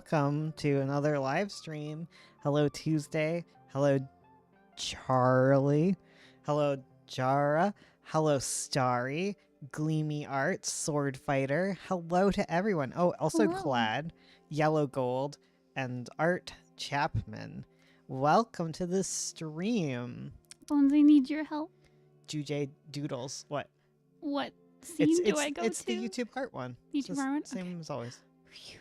welcome to another live stream. Hello, Tuesday. Hello, Charlie. Hello, Jara. Hello, Starry. Gleamy Arts, Sword Fighter. Hello to everyone. Oh, also Hello. Clad, Yellow Gold, and Art Chapman. Welcome to the stream. Bones, I need your help. Juj Doodles. What? What scene do I go It's to? the YouTube art one. YouTube art one? Same Okay. as always. Phew.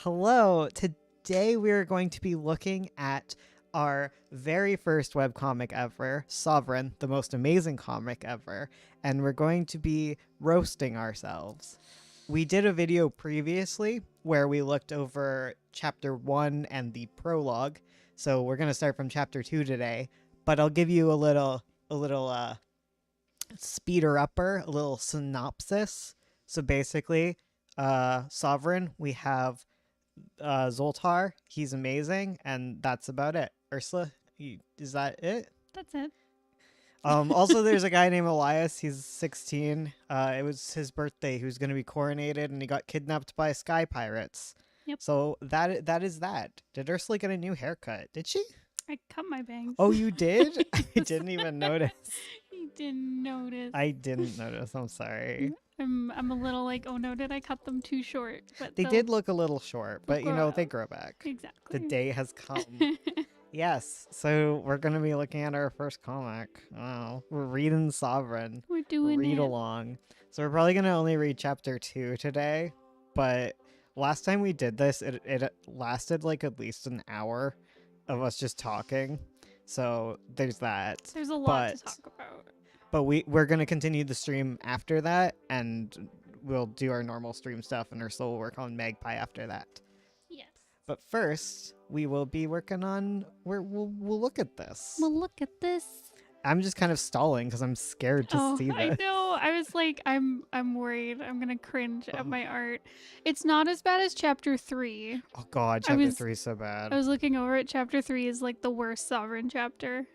Hello. Today we are going to be looking at our very first webcomic ever, Sovereign, the most amazing comic ever, and we're going to be roasting ourselves. We did a video previously where we looked over chapter 1 and the prologue, so we're going to start from chapter 2 today, but I'll give you a little speeder upper, a little synopsis. So basically, Sovereign, we have Zoltar, he's amazing, and that's about it. Ursula, is that it? That's it. Also, there's a guy named Elias. He's 16. It was his birthday. He was going to be coronated, and he got kidnapped by sky pirates. Yep. So that is that. Did Ursula get a new haircut? Did she? I cut my bangs. Oh, you did? I didn't even notice. You didn't notice. I didn't notice. I'm sorry. I'm a little like, oh no, did I cut them too short? But They did look a little short, but you know, they grow back. Exactly. The day has come. Yes, so we're going to be looking at our first comic. Wow. We're reading Sovereign. We're doing Read it. along. So we're probably going to only read chapter 2 today, but last time we did this, it lasted like at least an hour of us just talking. So there's that. There's a lot to talk about. But we're going to continue the stream after that, and we'll do our normal stream stuff, and Ursula will work on Magpie after that. Yes. But first, we will be working on we'll look at this. Well, look at this. I'm just kind of stalling because I'm scared to see this. I know. I was like, I'm worried. I'm gonna cringe at my art. It's not as bad as chapter 3. Oh god, chapter 3 is so bad. I was looking over it. Chapter 3 is like the worst Sovereign chapter.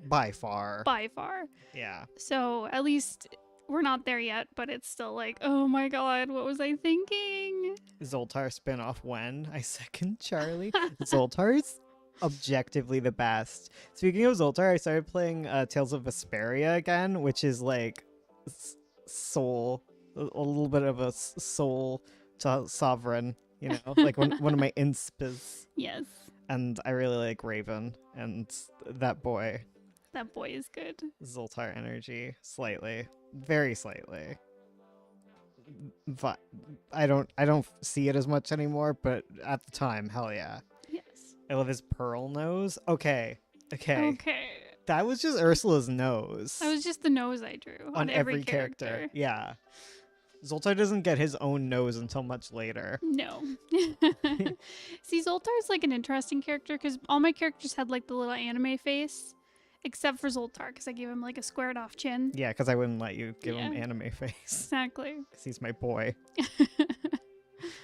By far. By far. Yeah. So at least we're not there yet, but it's still like, oh my god, what was I thinking? Zoltar spinoff when? I second Charlie. Zoltar's objectively the best. Speaking of Zoltar, I started playing Tales of Vesperia again, which is like soul, a little bit of a soul to Sovereign, you know, like one of my inspas. Yes. And I really like Raven and that boy. That boy is good. Zoltar energy, slightly, very slightly. But I don't see it as much anymore, but at the time, hell yeah. Yes. I love his pearl nose. Okay. Okay. That was just Ursula's nose. That was just the nose I drew on every character. Yeah. Zoltar doesn't get his own nose until much later. No. See, Zoltar is like an interesting character because all my characters had like the little anime face, except for Zoltar because I gave him like a squared off chin. Yeah, because I wouldn't let you give him anime face. Exactly. Because he's my boy.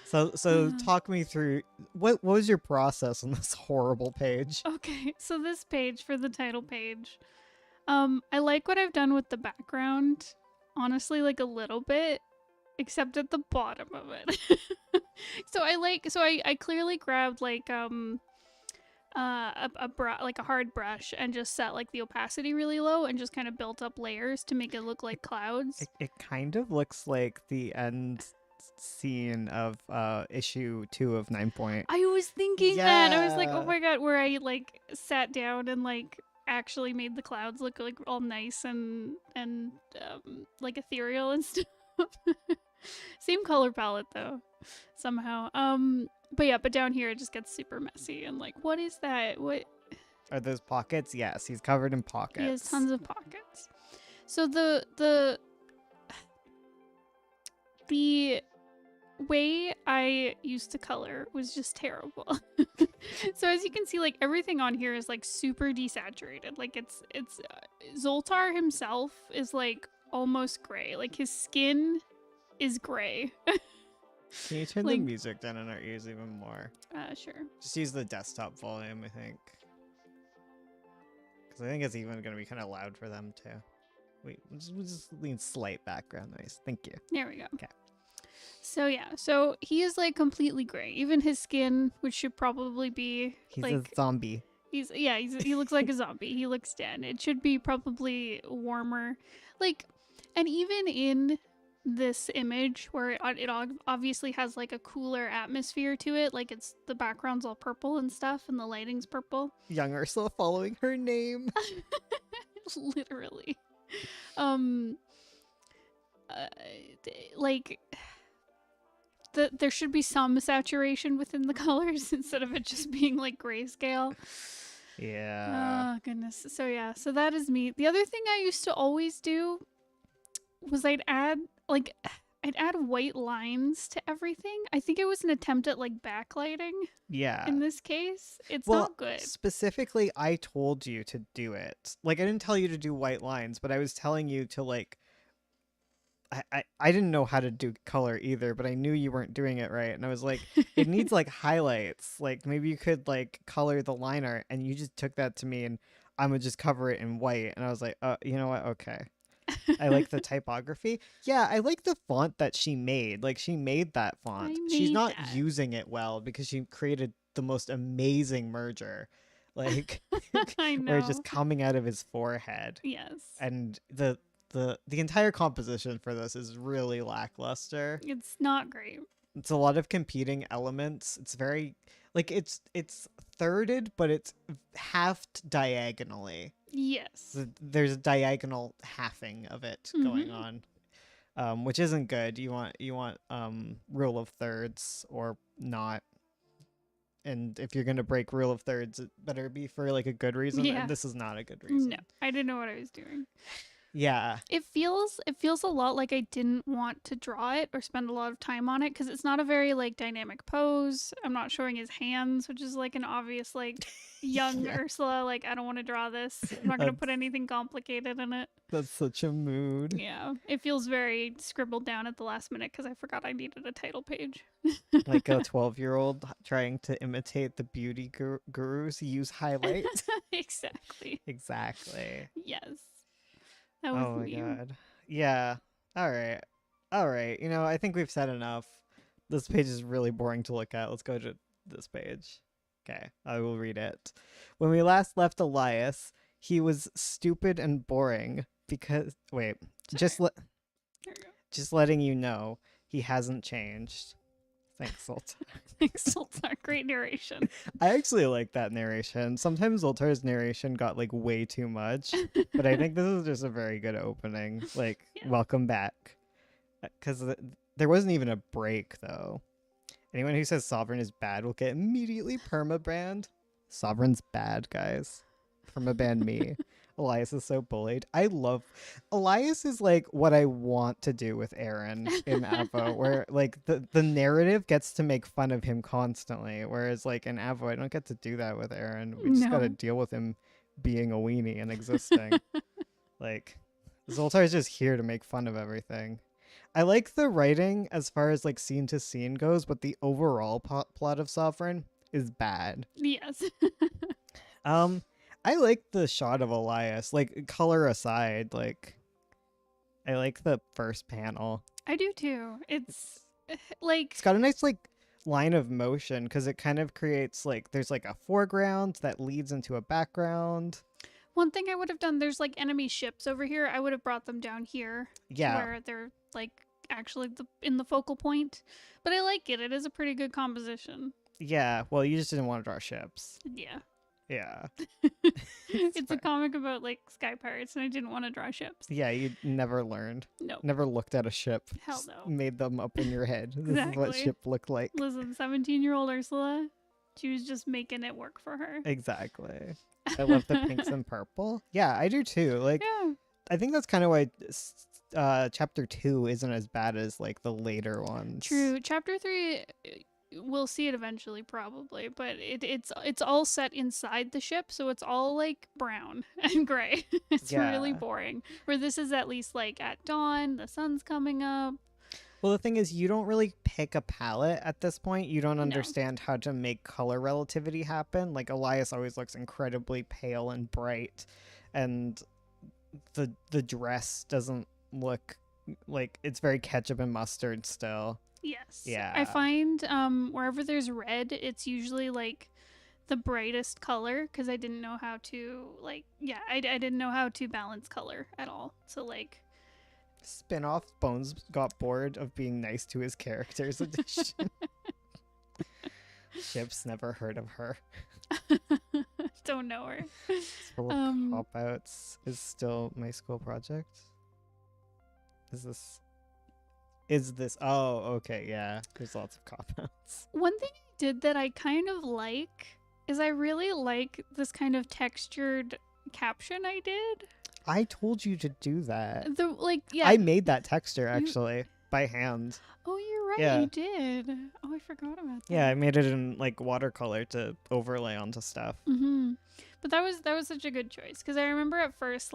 So talk me through, what was your process on this horrible page? Okay, so this page for the title page, I like what I've done with the background, honestly, like a little bit, except at the bottom of it. I clearly grabbed like a hard brush and just set like the opacity really low and just kind of built up layers to make it look like clouds. It kind of looks like the end scene of issue 2 of 9 Point. I was thinking that. I was like, oh my god, where I like sat down and like actually made the clouds look like all nice and like ethereal and stuff. Same color palette though, somehow. But down here it just gets super messy and like, what is that? What are those pockets? Yes, he's covered in pockets. He has tons of pockets. So the way I used to color was just terrible. So as you can see, like everything on here is like super desaturated. Like it's Zoltar himself is like almost gray. Like his skin is gray. Can you turn the music down in our ears even more? Sure. Just use the desktop volume, I think. Because I think it's even going to be kind of loud for them too. We'll just need slight background noise. Thank you. There we go. Okay. So yeah, so he is like completely gray. Even his skin, which should probably be He's a like zombie. he looks like a zombie. He looks dead. It should be probably warmer. Like, and even in this image where it obviously has like a cooler atmosphere to it, like it's the background's all purple and stuff and the lighting's purple. Young Ursula following her name. Literally. Um like there should be some saturation within the colors instead of it just being like grayscale. Yeah. Oh goodness. So yeah, so that is me. The other thing I used to always do was I'd add white lines to everything. I think it was an attempt at like backlighting Yeah. in this case. It's Well, not good. specifically, I told you to do it. Like, I didn't tell you to do white lines, but I was telling you to, like, I didn't know how to do color either, but I knew you weren't doing it right. And I was like, it needs, like, highlights. Like, maybe you could, like, color the line art. And you just took that to me, and I'm going to just cover it in white. And I was like, you know what? Okay. I like the typography. Yeah, I like the font that she made. Like, she made that font. She's made not that. using it well because she created the most amazing merger. Like, I know. where it's just coming out of his forehead. Yes. And the entire composition for this is really lackluster. It's not great. It's a lot of competing elements. It's very like it's thirded, but it's halved diagonally. Yes. There's a diagonal halving of it going on, which isn't good. You want rule of thirds or not. And if you're gonna break rule of thirds, it better be for like a good reason. Yeah. And this is not a good reason. No, I didn't know what I was doing. Yeah. It feels a lot like I didn't want to draw it or spend a lot of time on it because it's not a very like dynamic pose. I'm not showing his hands, which is like an obvious like young Yeah. Ursula. Like I don't want to draw this. I'm not gonna put anything complicated in it. That's such a mood. Yeah, it feels very scribbled down at the last minute because I forgot I needed a title page. Like a 12-year-old trying to imitate the beauty gurus use highlights. Exactly. Exactly. Yes. That was Oh my me. god. Yeah. All right. All right. You know, I think we've said enough. This page is really boring to look at. Let's go to this page. Okay, I will read it. When we last left Elias, he was stupid and boring because wait, just There we go. just letting you know, he hasn't changed. Thanks, Zoltar. Thanks, Zoltar. Great narration. I actually like that narration. Sometimes Zoltar's narration got like way too much, but I think this is just a very good opening. Like, Yeah. welcome back. Because there wasn't even a break, though. Anyone who says Sovereign is bad will get immediately permabanned. Sovereign's bad, guys. Permaban me. Elias is so bullied. Elias is like what I want to do with Aaron in Avo, where like the narrative gets to make fun of him constantly, whereas like in Avo I don't get to do that with Aaron. We just gotta No. deal with him being a weenie and existing. Like Zoltar is just here to make fun of everything. I like the writing as far as like scene to scene goes, but the overall plot of Sovereign is bad. Yes. I like the shot of Elias, like color aside, like I like the first panel. I do too. It's like It's got a nice like line of motion because it kind of creates like there's like a foreground that leads into a background. one thing I would have done. There's like enemy ships over here. I would have brought them down here. Yeah. Where they're like actually in the focal point. But I like it. It is a pretty good composition. Yeah, well, you just didn't want to draw ships. Yeah. Yeah. It's a comic about like sky pirates and I didn't want to draw ships. Yeah, you never learned. No. Never looked at a ship. Hell Just no. made them up in your head. This is what Exactly. ship looked like. Listen, 17-year-old Ursula, she was just making it work for her. Exactly. I love the pinks and purple. Yeah, I do too. Like, Yeah. I think that's kind of why chapter 2 isn't as bad as like the later ones. True. Chapter 3, we'll see it eventually probably, but it's all set inside the ship, so it's all like brown and gray. It's really Yeah. boring. Where this is at least like at dawn, the sun's coming up. Well, the thing is, you don't really pick a palette at this point. You don't No. understand how to make color relativity happen. Like Elias always looks incredibly pale and bright, and the dress doesn't look like it's very ketchup and mustard still. Yes. Yeah. I find wherever there's red, it's usually like the brightest color because I didn't know how to I didn't know how to balance color at all. So like Spin-off Bones got bored of being nice to his characters edition. Chips, never heard of her. don't know her. It's full of cop-outs. Is still my school project. Is this oh, okay, yeah. There's lots of cop-outs. One thing I did that I kind of like is I really like this kind of textured caption I did. I told you to do that. I made that texture actually by hand. Oh, you're right. Yeah. You did. Oh, I forgot about that. Yeah, I made it in like watercolor to overlay onto stuff. Mm-hmm. But that was such a good choice because I remember at first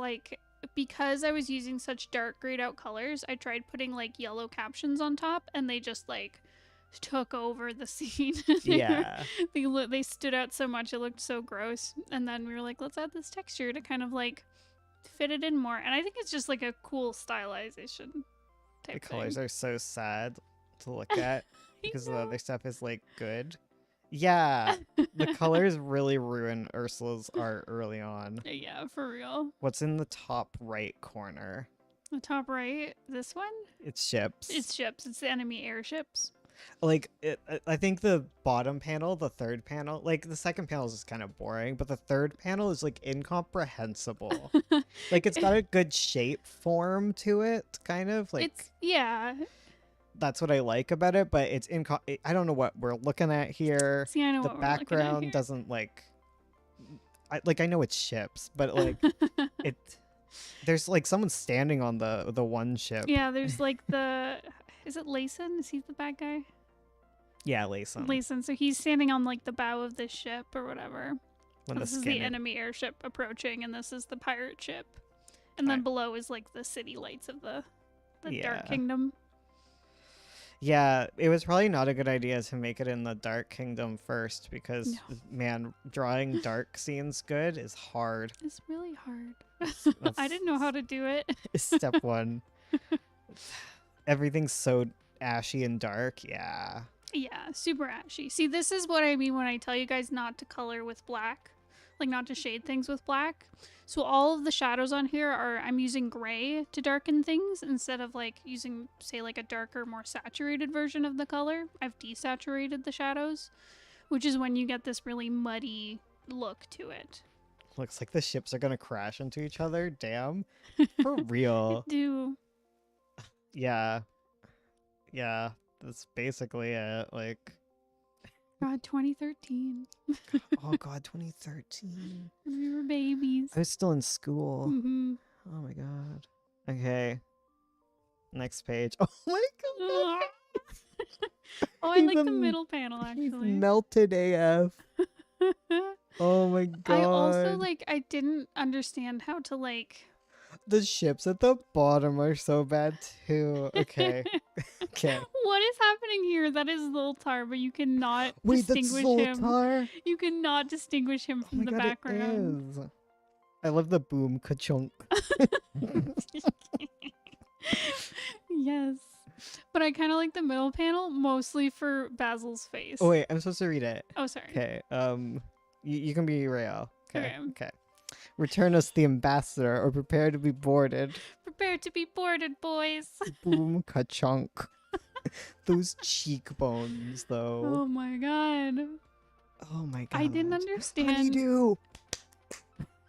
because I was using such dark grayed out colors, I tried putting like yellow captions on top and they just like took over the scene. Yeah. They stood out so much, it looked so gross. And then we were like, let's add this texture to kind of like fit it in more. And I think it's just like a cool stylization type The colors thing. are so sad to look at because the other stuff is like good. Yeah, the colors really ruin Ursula's art early on. Yeah, for real. What's in the top right corner? The top right, this one? It's ships. It's ships. It's the enemy airships. Like, I think the bottom panel, the third panel, like the second panel is just kind of boring, but the third panel is like incomprehensible. Like it's got a good shape form to it, kind of like. Yeah. That's what I like about it, but it's I don't know what we're looking at here. See, I know the what we're looking at background here. doesn't like. I know it's ships, but like it. There's like someone standing on the one ship. Yeah, there's like is it Layson? Is he the bad guy? Yeah, Layson. Layson. So he's standing on like the bow of this ship or whatever. When This is the enemy airship approaching, and this is the pirate ship. And then below is like the city lights of the Dark Kingdom. Yeah, it was probably not a good idea to make it in the Dark Kingdom first because, man, drawing dark scenes good is hard. It's really hard. I didn't know how to do it. Step one. Everything's so ashy and dark. Yeah. Yeah, super ashy. See, this is what I mean when I tell you guys not to color with black. Like, not to shade things with black. So all of the shadows on here I'm using gray to darken things instead of like using, say, like a darker, more saturated version of the color. I've desaturated the shadows, which is when you get this really muddy look to it. Looks like the ships are gonna crash into each other. Damn. For real. Do. Yeah. Yeah. That's basically it. Like. God, 2013. Oh God, 2013. When we were babies. I was still in school. Mm-hmm. Oh my God. Okay. Next page. Oh my God. Oh, I like the middle panel actually. He's melted AF. Oh my God. I also I didn't understand how to The ships at the bottom are so bad too. Okay. Okay. What is happening here? That is Zoltar, but you cannot Wait, that's distinguish him. Zoltar? You cannot distinguish him from the background. It is. I love the boom ka-chunk. Yes. But I kind of like the middle panel, mostly for Basil's face. Oh wait, I'm supposed to read it. Oh, sorry. Okay. You can be Rael. Okay. Okay. Okay. Return us the ambassador or prepare to be boarded. Prepare to be boarded, boys. Boom ka-chunk. Those cheekbones, though. Oh my God. Oh my God. I didn't understand. Honeydew.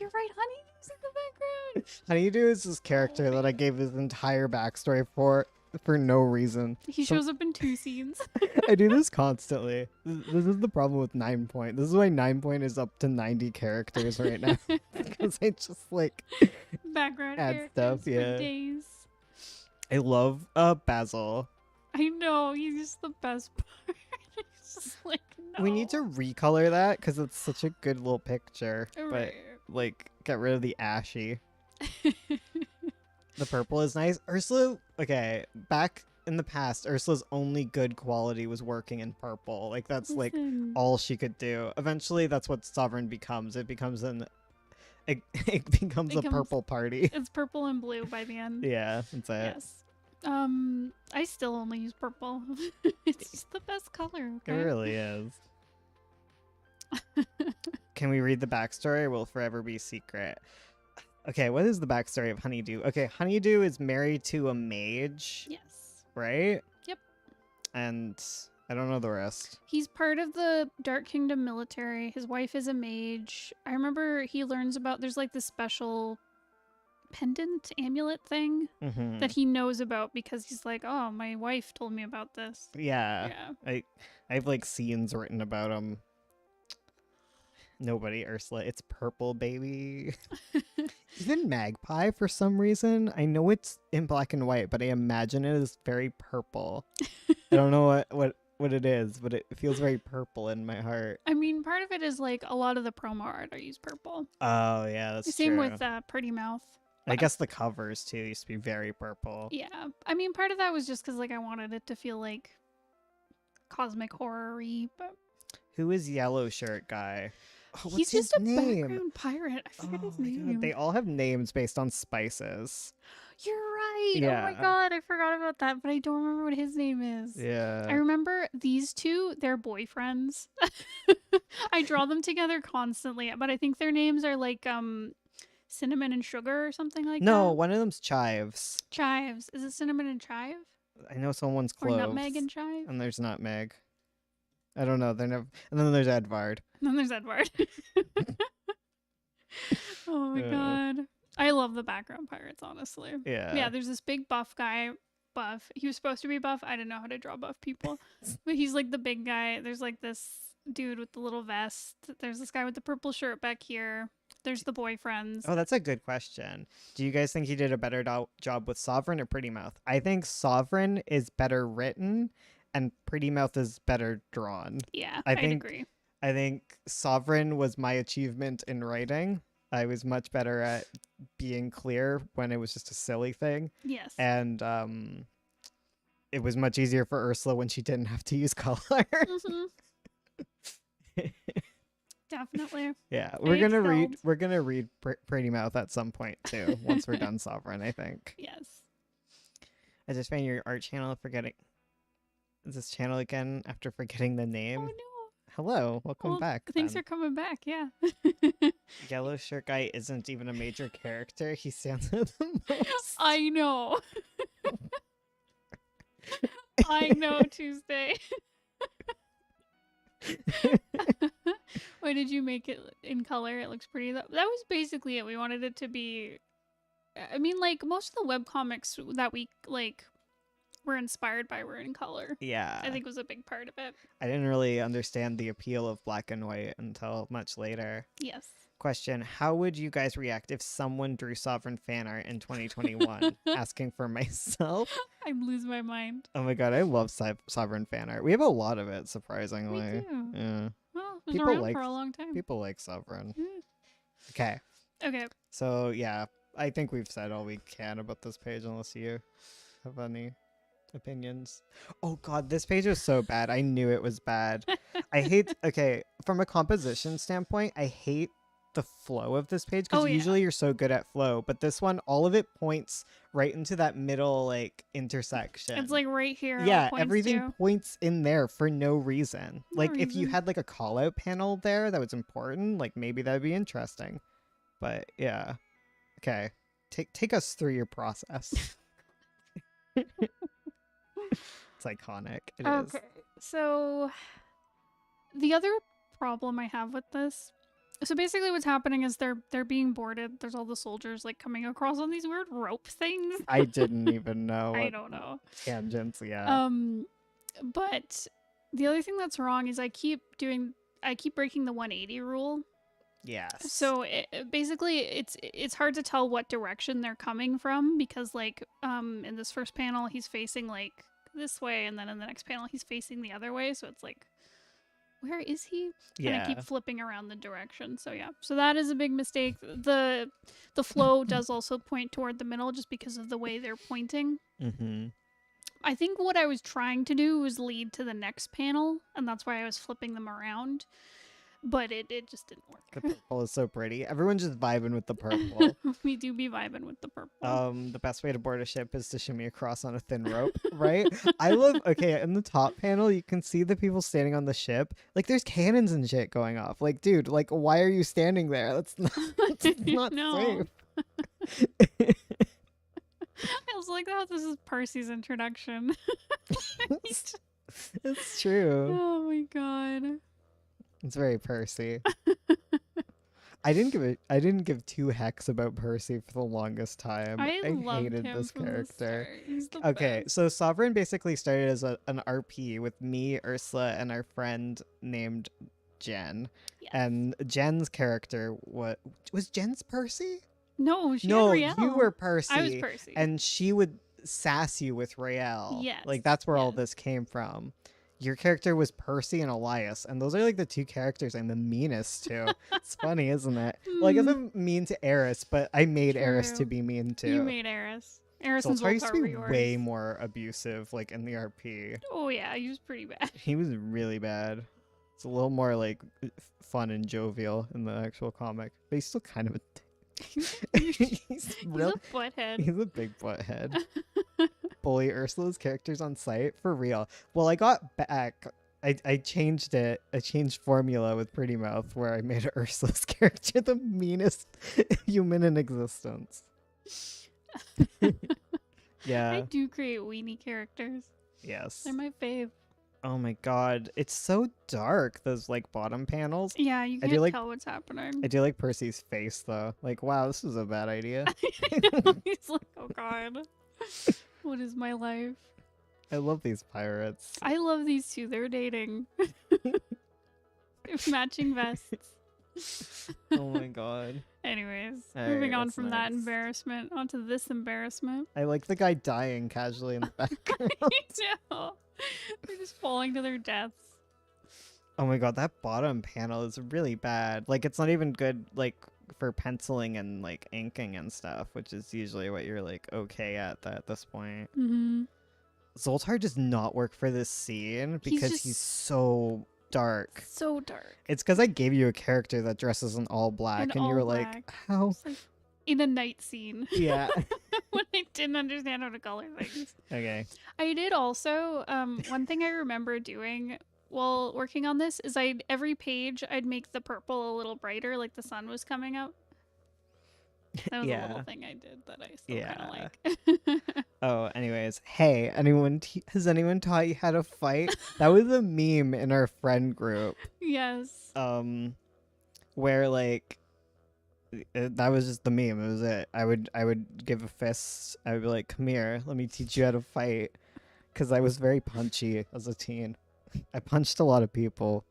You're right, Honeydew's in the background. Honeydew is this character that I gave his entire backstory for no reason. He shows up in 2 scenes. I do this constantly. This is the problem with 9 Point. This is why 9 Point is up to 90 characters right now. Because I just Background add characters stuff, for yeah. days. I love Basil. I know, he's just the best part. It's just no. We need to recolor that because it's such a good little picture. Right. But get rid of the ashy. The purple is nice. Ursula, okay, back in the past, Ursula's only good quality was working in purple. That's Listen. all she could do. Eventually, that's what Sovereign becomes. It becomes it becomes a purple party. It's purple and blue by the end. Yeah, that's it. Yes. I still only use purple. It's just the best color, It okay? really is. Can we read the backstory or will it forever be secret? Okay, what is the backstory of Honeydew? Okay, Honeydew is married to a mage, Yes. right? Yep. And I don't know the rest. He's part of the Dark Kingdom military. His wife is a mage. I remember he learns about there's like this special pendant amulet thing Mm-hmm. that he knows about because he's like, oh, my wife told me about this. Yeah. Yeah. I have like scenes written about him. Nobody, Ursula. It's purple, baby. Even Magpie, for some reason, I know it's in black and white, but I imagine it is very purple. I don't know what it is, but it feels very purple in my heart. I mean, part of it is like a lot of the promo art I use purple. Oh yeah, that's Same true. with Pretty Mouth. I guess the covers too used to be very purple. Yeah. I mean, part of that was just because like I wanted it to feel like cosmic horror-y, but Who is Yellow Shirt Guy? Oh, what's he's his just a name? background pirate. I forget his Oh my name. God, they all have names based on spices. You're right. Oh Yeah. my god, I forgot about that, but I don't remember what his name is. Yeah. I remember these two, they're boyfriends. I draw them together constantly, but I think their names are like Cinnamon and Sugar or something like that. No, one of them's Chives. Chives. Is it Cinnamon and Chive? I know someone's Or Cloves. Nutmeg and Chive? And there's Nutmeg. I don't know. They're never. And then there's Edvard. And then there's Edward. Oh my Yeah. god. I love the background pirates, honestly. Yeah. Yeah, there's this big buff guy. Buff. He was supposed to be buff. I didn't know how to draw buff people. But he's like the big guy. There's like this dude with the little vest. There's this guy with the purple shirt back here. There's the boyfriends. Oh, that's a good question. Do you guys think he did a better job with Sovereign or Pretty Mouth? I think Sovereign is better written and Pretty Mouth is better drawn. Yeah, I I'd think- agree. I think Sovereign was my achievement in writing. I was much better at being clear when it was just a silly thing. Yes. And it was much easier for Ursula when she didn't have to use color. Mhm. Definitely. Yeah, I excelled. we're gonna read Pretty Mouth at some point too. Once we're done Sovereign, I think. Yes. I just found your art channel. Forgetting this channel again after forgetting the name. Oh no. Hello, welcome Well, back. Things then. are coming back, yeah. Yellow Shirt Guy isn't even a major character. He stands out the most. I know. I know, Tuesday. Why did you make it in color? It looks pretty. That was basically it. We wanted it to be. I mean, like most of the webcomics that we like were inspired by were in color. Yeah, I think was a big part of it. I didn't really understand the appeal of black and white until much later. Yes. Question: how would you guys react if someone drew Sovereign fan art in 2021? Asking for myself. I'd lose my mind. Oh my god, I love Sovereign fan art. We have a lot of it, We surprisingly. do. Yeah, Well, it was People around like- for a long time. people like Sovereign. Mm. Okay, Okay. so yeah, I think we've said all we can about this page, unless you have any opinions. Oh god, this page was so bad. I knew it was bad. I hate. Okay, from a composition standpoint, I hate the flow of this page because Oh, yeah. usually you're so good at flow, but this one, all of it points right into that middle like intersection. It's like right here. it Yeah, points everything to. points in there for no reason. No Like if you reason. had like a call out panel there that was important, like maybe that'd be interesting. But yeah. Okay. Take us through your process. It's iconic. It is. Okay. So the other problem I have with this, so basically what's happening is they're being boarded. There's all the soldiers like coming across on these weird rope things. I didn't even know I what don't know. tangents, yeah. But the other thing that's wrong is I keep breaking the 180 rule. Yes. So basically it's hard to tell what direction they're coming from because like in this first panel he's facing like this way and then in the next panel he's facing the other way, so it's like where is he? And I yeah. keep flipping around the direction. So yeah. So that is a big mistake. The flow does also point toward the middle just because of the way they're pointing. Mm-hmm. I think what I was trying to do was lead to the next panel, and that's why I was flipping them around. but it just didn't The work. purple is so pretty. Everyone's just vibing with the purple. We do be vibing with the purple. The best way to board a ship is to shimmy across on a thin rope, right? I love, okay, in the top panel, you can see the people standing on the ship. Like, there's cannons and shit going off. Like, dude, like, why are you standing there? That's not No. safe. I was like, oh, this is Percy's introduction. It's true. Oh my god. It's very Percy. I didn't give two hecks about Percy for the longest time. I loved hated him this from the character. start. He's the Okay, best. so Sovereign basically started as an RP with me, Ursula, and our friend named Jen. Yes. And Jen's character was Jen's Percy? No, she No, had Riel. you were Percy. I was Percy. And she would sass you with Rael. Yes, Like, that's where all yes. this came from. Your character was Percy and Elias, and those are like the two characters I'm the meanest to. It's funny, isn't it? Well, I guess I'm mean to Eris, but I made Eris to True. be mean to. You made Eris. Eris and Zoltar used to Zoltar were be yours. way more abusive, like in the RP. Oh yeah, he was pretty bad. He was really bad. It's a little more like fun and jovial in the actual comic, but he's still kind of a. He's a butthead. He's a big butthead. Bully Ursula's characters on site for real. Well, I got back. I changed it. I changed formula with Pretty Mouth where I made Ursula's character the meanest human in existence. Yeah. I do create weenie characters. Yes. They're my fave. Oh my god, it's so dark. Those like bottom panels. Yeah, you I do can't like- tell what's happening. I do like Percy's face though. Like, wow, this is a bad idea. I know. He's like, oh god, what is my life? I love these pirates. I love these two. They're dating. Matching vests. Oh my god. Anyways, All moving right, on that's from that nice. embarrassment onto this embarrassment. I like the guy dying casually in the background. I know. They're just falling to their deaths. Oh my god, that bottom panel is really bad. Like, it's not even good, like, for penciling and, like, inking and stuff, which is usually what you're, like, okay at this point. Mm-hmm. Zoltar does not work for this scene because just- he's so dark. So dark. It's because I gave you a character that dresses in all black, In and you were all like, black. how? It's like in a night scene Yeah. when I didn't understand how to color things. Okay. I did also, one thing I remember doing while working on this is every page I'd make the purple a little brighter, like the sun was coming up. That was a Yeah. little thing I did that I still Yeah. kind of like. Oh, anyways, hey, has anyone taught you how to fight? That was a meme in our friend group. Yes. Where like that was just the meme. It was it. I would give a fist. I would be like, "Come here, let me teach you how to fight," because I was very punchy as a teen. I punched a lot of people.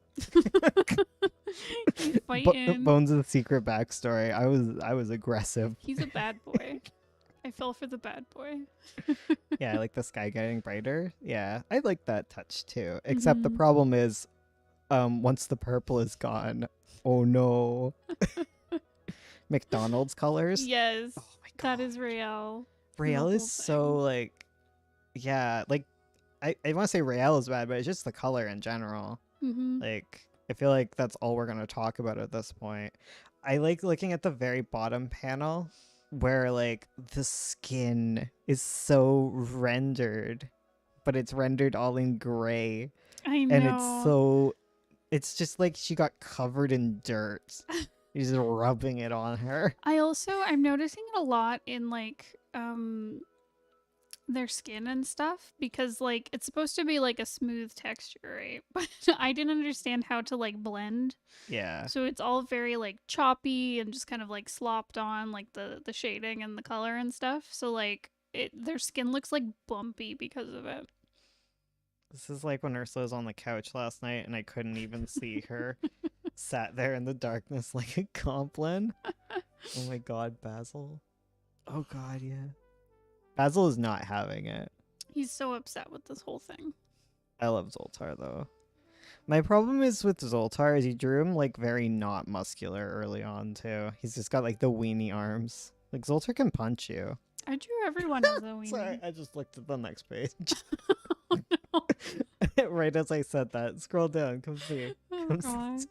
Fighting. Bones of the Secret backstory. I was aggressive. He's a bad boy. I fell for the bad boy. Yeah, I like the sky getting brighter. Yeah, I like that touch too. Except the Mhm. problem is, once the purple is gone, oh no. McDonald's colors. Yes. Oh my god. That is Rael. Rael whole is so thing. like, yeah, like I want to say Rael is bad, but it's just the color in general. Mm-hmm. Like, I feel like that's all we're gonna talk about at this point. I like looking at the very bottom panel where like the skin is so rendered, but it's rendered all in gray, I know. and it's just like she got covered in dirt. He's just rubbing it on her. I'm noticing it a lot in like their skin and stuff because like it's supposed to be like a smooth texture, right? But I didn't understand how to like blend. Yeah. So it's all very like choppy and just kind of like slopped on like the shading and the color and stuff. So like their skin looks like bumpy because of it. This is like when Ursula was on the couch last night and I couldn't even see her. Sat there in the darkness like a goblin. Oh my god, Basil. Oh god, yeah. Basil is not having it. He's so upset with this whole thing. I love Zoltar though. My problem is with Zoltar is he drew him like very not muscular early on too. He's just got like the weenie arms. Like Zoltar can punch you. I drew everyone as a weenie. Sorry, I just looked at the next page. Oh, no. Right as I said that. Scroll down. Come see. Oh Come god.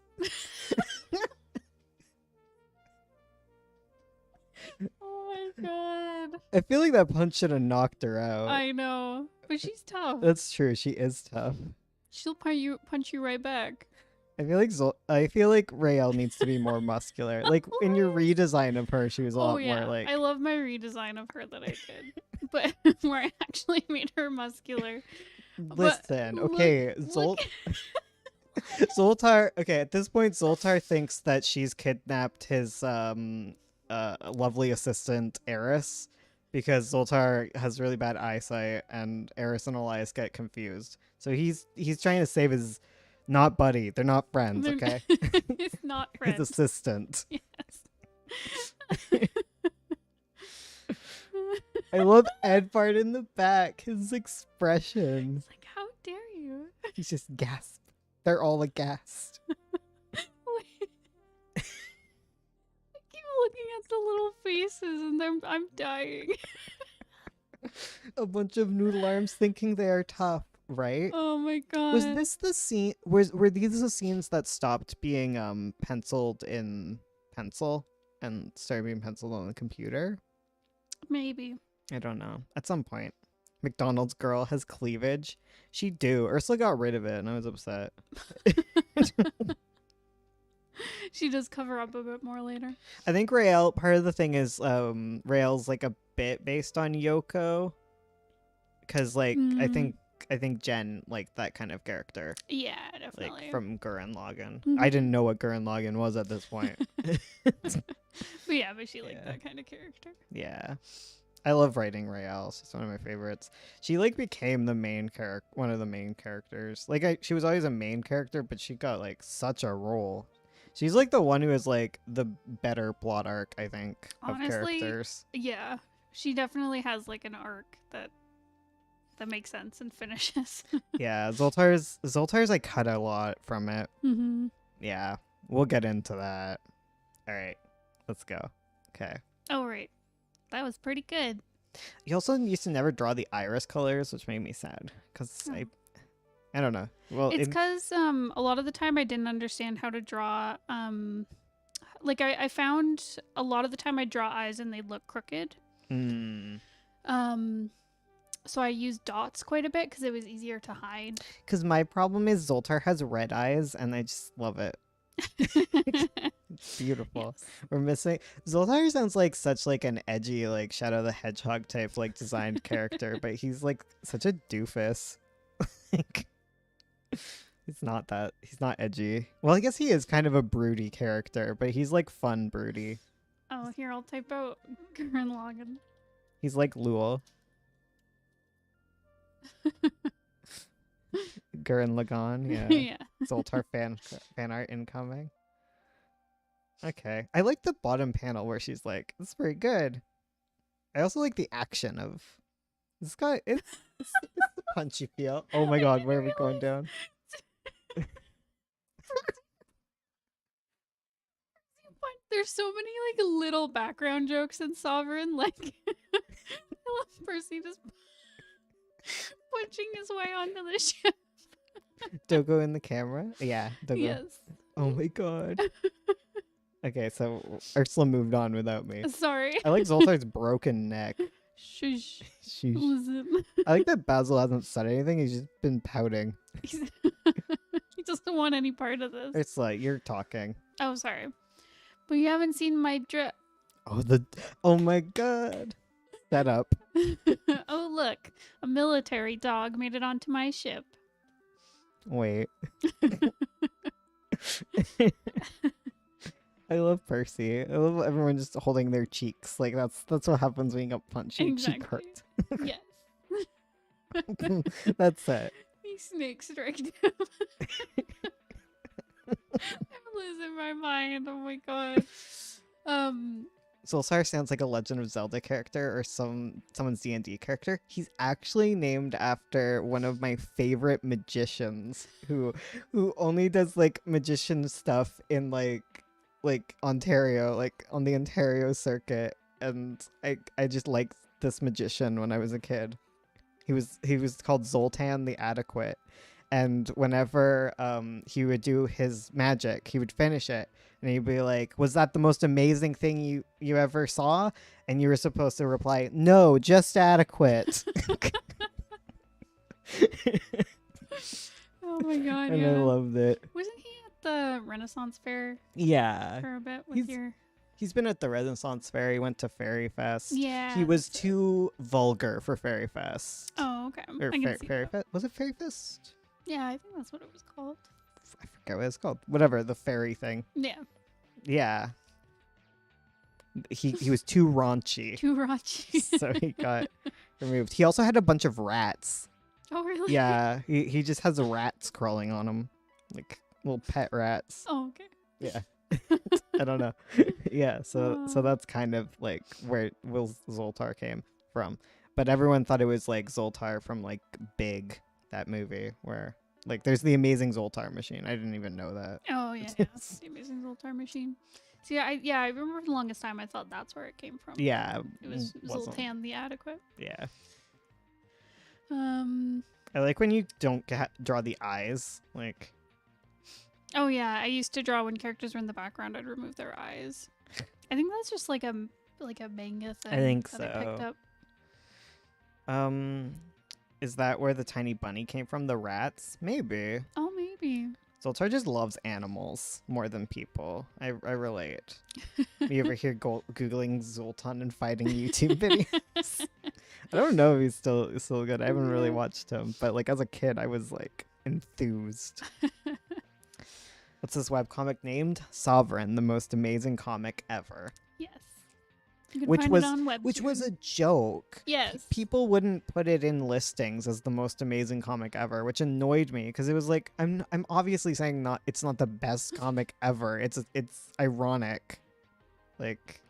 Oh my god. I feel like that punch should have knocked her out. I know. But she's tough. That's true. She is tough. She'll punch you right back. I feel like Raelle needs to be more muscular. Like in your redesign of her, she was a lot more like. I love my redesign of her that I did, but where I actually made her muscular. Listen, okay, look. Zoltar. Okay, at this point, Zoltar thinks that she's kidnapped his lovely assistant Eris, because Zoltar has really bad eyesight, and Eris and Elias get confused. So he's trying to save his. Not buddy. They're not friends, okay? It's not friends. His assistant. Yes. I love Edvard in the back. His expression. It's like, how dare you? He's just gasped. They're all aghast. I keep looking at the little faces and I'm dying. A bunch of noodle arms thinking they are tough, right? Oh my god. Was this the scene? Were these the scenes that stopped being penciled in pencil and started being penciled on the computer? Maybe. I don't know. At some point, McDonald's girl has cleavage. She do. Ursula got rid of it, and I was upset. She does cover up a bit more later. I think Raelle. Part of the thing is, Raelle's like a bit based on Yoko, because like I think Jen liked that kind of character. Yeah, definitely. Like from Gurren Lagann. Mhm. I didn't know what Gurren Lagann was at this point. But she liked that kind of character. Yeah. I love writing Raelle. She's one of my favorites. She like became the main character, one of the main characters. Like she was always a main character, but she got like such a role. She's like the one who is like the better plot arc, I think, Honestly, of characters. Yeah, she definitely has like an arc that makes sense and finishes. Yeah, Zoltar's like cut a lot from it. Mm-hmm. Yeah, we'll get into that. All right, let's go. Okay. Oh right, that was pretty good. You also used to never draw the iris colors, which made me sad because I don't know. Well, it's because a lot of the time I didn't understand how to draw. Like I found a lot of the time I draw eyes and they'd look crooked. So I used dots quite a bit because it was easier to hide. Because my problem is Zoltar has red eyes, and I just love it. It's beautiful. Yes. We're missing Zoltar. Sounds like such like an edgy like Shadow the Hedgehog type like designed character, but he's like such a doofus. Like he's not edgy. Well, I guess he is kind of a broody character, but he's like fun broody. Oh, here I'll type out Gurren Lagann. He's like Luel. Gurren Lagann, yeah. Yeah. Zoltar fan art incoming. Okay. I like the bottom panel where she's like, "This is pretty good." I also like the action of this guy. It's the punch you feel. Oh my god, where are we going down? There's so many like little background jokes in Sovereign. Like I love Percy just punching his way onto the ship. Dogo in the camera? Yeah, Dogo. Yes. Oh my god. Okay, so Ursula moved on without me. Sorry. I like Zoltar's broken neck. Shush. Shush. Listen. I like that Basil hasn't said anything. He's just been pouting. He doesn't want any part of this. Ursula, you're talking. Oh, sorry. But you haven't seen my drip. Oh my god. Set up. Oh, look. A military dog made it onto my ship. Wait. I love Percy. I love everyone just holding their cheeks. Like that's what happens when you get punched. Your cheek hurts. Yes. That's it. He snake striked him. I'm losing my mind. Oh my god. Zoltar sounds like a Legend of Zelda character or someone's D&D character. He's actually named after one of my favorite magicians who only does like magician stuff in like Ontario, like on the Ontario circuit, and I just liked this magician when I was a kid. He was called Zoltan the Adequate, And whenever he would do his magic, he would finish it. And he'd be like, was that the most amazing thing you ever saw? And you were supposed to reply, no, just adequate. Oh my god, And yeah. I loved it. Wasn't he at the Renaissance Fair Yeah. for a bit with your... He's been at the Renaissance Fair. He went to Fairy Fest. Yeah. He was too vulgar for Fairy Fest. Oh, okay. Or I can see Fairy that. Fest? Was it Fairy Fest? Yeah, I think that's what it was called. I forget what it's called. Whatever, the fairy thing. Yeah. Yeah. He was too raunchy. Too raunchy. So he got removed. He also had a bunch of rats. Oh, really? Yeah, he just has rats crawling on him. Like little pet rats. Oh, okay. Yeah. I don't know. Yeah, so that's kind of like where Will Zoltar came from. But everyone thought it was like Zoltar from like Big, that movie where like there's the Amazing Zoltar machine. I didn't even know that. Oh, yeah. Yeah. The Amazing Zoltar machine. See, I remember for the longest time I thought that's where it came from. Yeah. It was wasn't. Zoltan the Adequate. Yeah. I I like when you don't draw the eyes. Like, oh yeah, I used to draw when characters were in the background. I'd remove their eyes. I think that's just like a manga thing. I think that I picked so. up. Is that where the tiny bunny came from? The rats? Maybe. Oh, maybe. Zoltar just loves animals more than people. I relate. You ever hear Googling Zoltan and fighting YouTube videos? I don't know if he's still good. I haven't really watched him, but like as a kid, I was like enthused. What's this webcomic named? Sovereign, the most amazing comic ever. Yes. You can Which find was it on Webtoon. which was a joke. Yes. People wouldn't put it in listings as the most amazing comic ever, which annoyed me because it was like I'm obviously saying it's not the best comic ever. It's ironic. Like,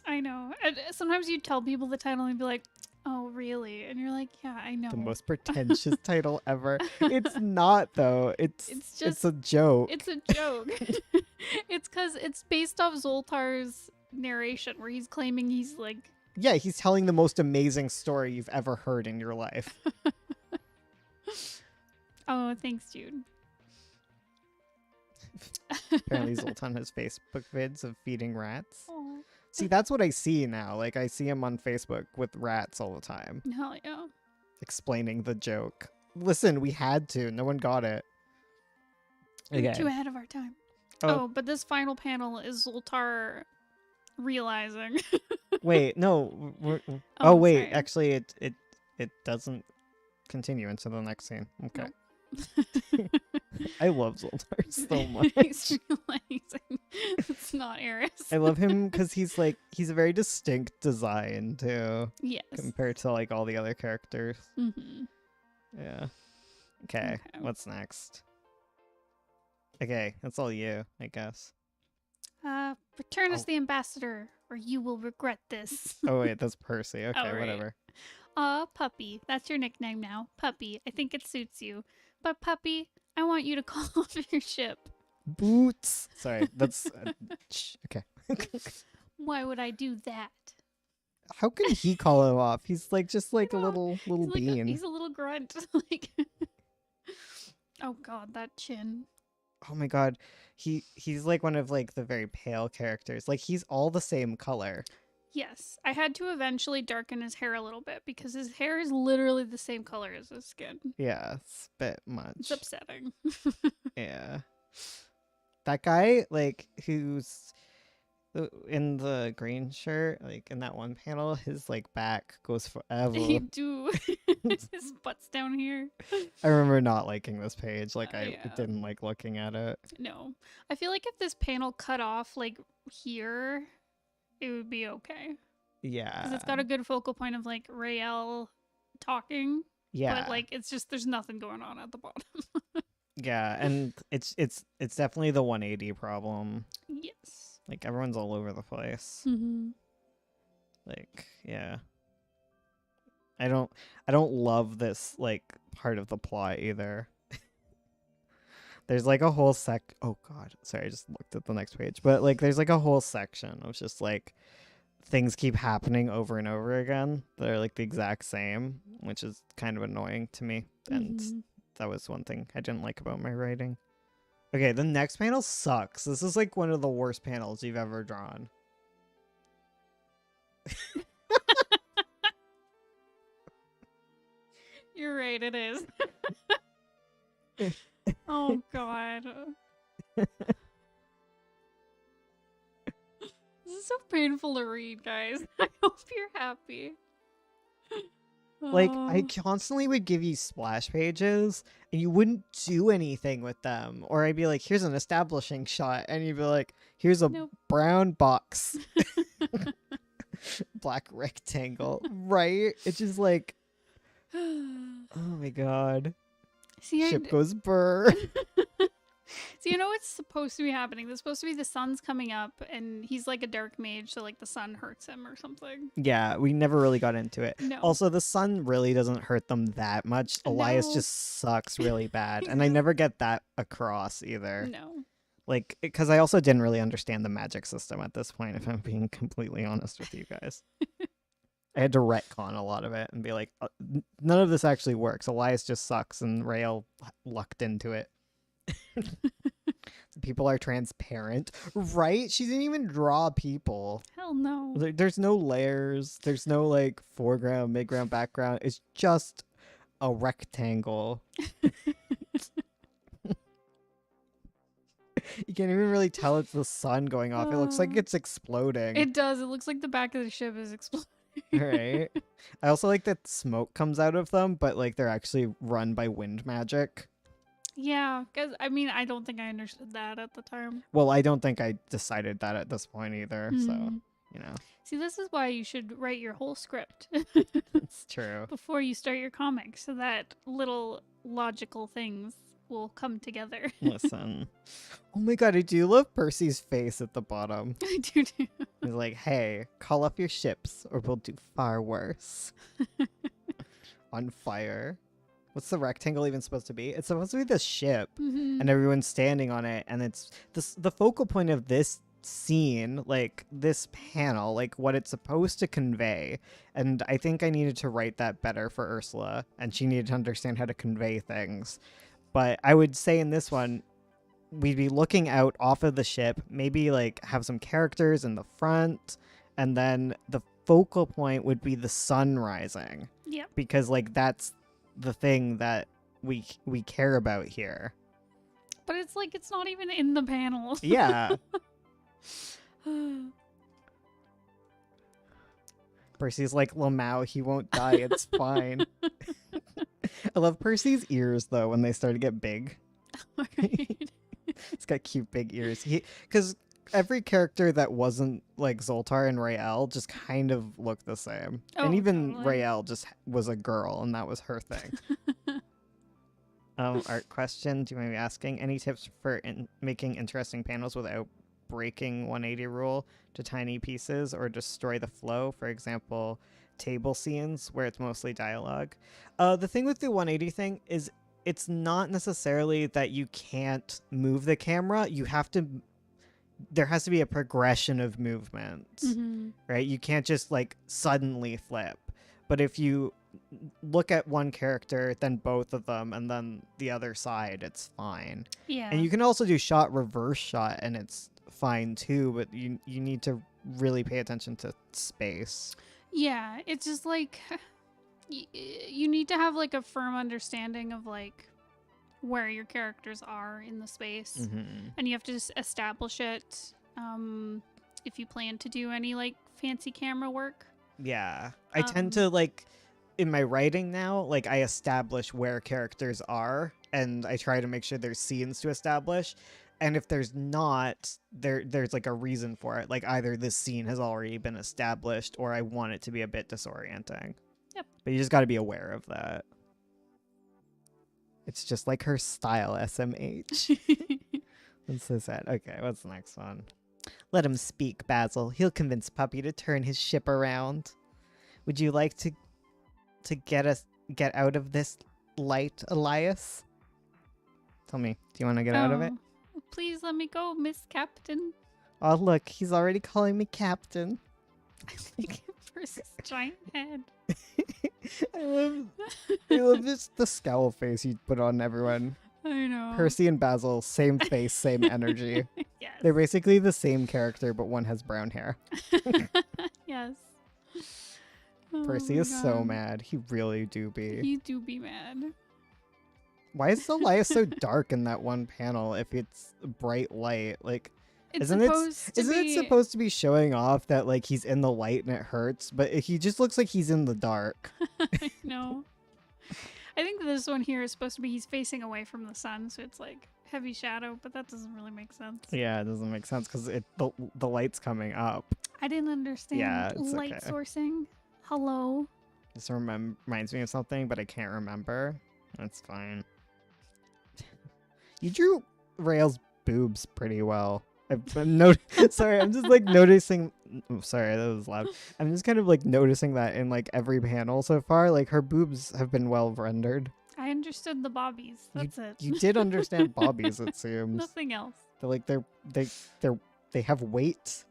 I know. And sometimes you tell people the title and be like, "Oh, really?" And you're like, "Yeah, I know." the most pretentious title ever. It's not though. It's just a joke. It's a joke. It's because it's based off Zoltar's narration where he's claiming he's like... Yeah, he's telling the most amazing story you've ever heard in your life. Oh, thanks, Jude. Apparently Zoltan has Facebook vids of feeding rats. Aw. See, that's what I see now. Like, I see him on Facebook with rats all the time, Hell yeah. explaining the joke. Listen, we had to. No one got it. We're too ahead of our time. Oh. Oh, but this final panel is Zoltar realizing. Wait, no. Oh, wait. sorry. Actually, it doesn't continue into the next scene. Okay. Nope. I love Zoltar so much. He's realizing it's not Eris. I love him because he's a very distinct design too, Yes. compared to like all the other characters. Mm-hmm. Yeah. Okay. What's next? Okay, that's all you, I guess. Return as the ambassador, or you will regret this. Oh wait, that's Percy. Okay, right. whatever. Aw, Puppy. That's your nickname now. Puppy. I think it suits you. But Puppy, I want you to call off your ship. Boots. Sorry, that's okay. Why would I do that? How can he call him off? He's like just like a little He's like bean. he's a little grunt. Like, oh god, that chin. Oh my god, he's like one of like the very pale characters. Like he's all the same color. Yes, I had to eventually darken his hair a little bit because his hair is literally the same color as his skin. Yeah, it's a bit much. It's upsetting. Yeah. That guy, like, who's in the green shirt, like, in that one panel, his, like, back goes forever. They do. His butt's down here. I remember not liking this page. Like, I Yeah. didn't like looking at it. No. I feel like if this panel cut off, like, here, it would be okay. Yeah. Because it's got a good focal point of, like, Rael talking. Yeah. But, like, it's just, there's nothing going on at the bottom. Yeah, and it's definitely the 180 problem. Yes. Like, everyone's all over the place. Mm-hmm. Like, yeah. I don't love this, like, part of the plot either. There's like a whole oh god, sorry, I just looked at the next page. But like there's like a whole section of just like things keep happening over and over again that are like the exact same, which is kind of annoying to me. And that was one thing I didn't like about my writing. Okay, the next panel sucks. This is like one of the worst panels you've ever drawn. You're right, it is. Oh god. This is so painful to read, guys. I hope you're happy. Like, I Oh, constantly would give you splash pages, and you wouldn't do anything with them. Or I'd be like, here's an establishing shot, and you'd be like, here's a nope. brown box. Black rectangle. Right? It's just like, oh my god. See, Ship goes burr. See, you know what's supposed to be happening? There's supposed to be the sun's coming up, and he's like a dark mage, so like the sun hurts him or something. Yeah, we never really got into it. No. Also, the sun really doesn't hurt them that much. Elias No. just sucks really bad. And I never get that across either. No. Like, because I also didn't really understand the magic system at this point, if I'm being completely honest with you guys. I had to retcon a lot of it and be like, none of this actually works. Elias just sucks, and Rael lucked into it. People are transparent, right? She didn't even draw people. Hell no. There's no layers. There's no like foreground, midground, background. It's just a rectangle. You can't even really tell it's the sun going off. It looks like it's exploding. It does. It looks like the back of the ship is exploding. Right. I also like that smoke comes out of them, but like they're actually run by wind magic. Yeah, because I mean, I don't think I understood that at the time. Well, I don't think I decided that at this point either. So, Mm. you know, See, this is why you should write your whole script it's true. before you start your comic, so that little logical things will come together. Listen. Oh my god, I do love Percy's face at the bottom. I do too. He's like, hey, call up your ships or we'll do far worse. On fire. What's the rectangle even supposed to be? It's supposed to be the ship, Mhm. and everyone's standing on it, and it's the focal point of this scene, like this panel, like what it's supposed to convey. And I think I needed to write that better for Ursula, and she needed to understand how to convey things. But I would say in this one, we'd be looking out off of the ship, maybe like have some characters in the front, and then the focal point would be the sun rising, Yep. because like that's the thing that we care about here. But it's like it's not even in the panel. Yeah. Percy's like, Lamau, he won't die, it's fine. I love Percy's ears though when they start to get big. Right. It's got cute big ears. Because every character that wasn't like Zoltar and Rael just kind of looked the same. And Oh, even totally. Rael just was a girl, and that was her thing. Art question, do you mind me asking? Any tips for making interesting panels without breaking 180 rule to tiny pieces or destroy the flow? For example, table scenes where it's mostly dialogue. The thing with the 180 thing is it's not necessarily that you can't move the camera. There has to be a progression of movement, Mhm. right? You can't just like suddenly flip. But if you look at one character, then both of them, and then the other side, it's fine. Yeah. And you can also do shot, reverse shot, and it's fine too, but you need to really pay attention to space. Yeah, it's just like you need to have like a firm understanding of like where your characters are in the space, Mm-hmm. and you have to just establish it. If you plan to do any like fancy camera work. Yeah. I tend to like, in my writing now, like I establish where characters are, and I try to make sure there's scenes to establish. And if there's not, there's like a reason for it. Like either this scene has already been established, or I want it to be a bit disorienting. Yep. But you just got to be aware of that. It's just like her style, SMH. That's so sad. Okay, what's the next one? Let him speak, Basil. He'll convince Puppy to turn his ship around. Would you like to get out of this light, Elias? Tell me, do you want to get out of it? Oh, please let me go, Miss Captain. Oh, look, he's already calling me Captain. Versus giant head. I love just the scowl face you put on everyone. I know. Percy and Basil, same face, same energy. Yes. They're basically the same character, but one has brown hair. Yes. Oh Percy my is so God. mad. He really do be. He do be mad. Why is Elias so dark in that one panel if it's bright light? Like, It's isn't it supposed to be showing off that like he's in the light and it hurts, but he just looks like he's in the dark. I know. I think this one here is supposed to be he's facing away from the sun, so it's like heavy shadow, but that doesn't really make sense. Yeah, it doesn't make sense because the light's coming up. I didn't understand Yeah, it's light okay. sourcing. Hello. This reminds me of something, but I can't remember. That's fine. You drew Rael's boobs pretty well. Sorry, I'm just like noticing. Oh, sorry, that was loud. I'm just kind of like noticing that in like every panel so far. Like her boobs have been well rendered. I understood the bobbies. That's it. You did understand Bobby's, it seems. Nothing else. They have weight.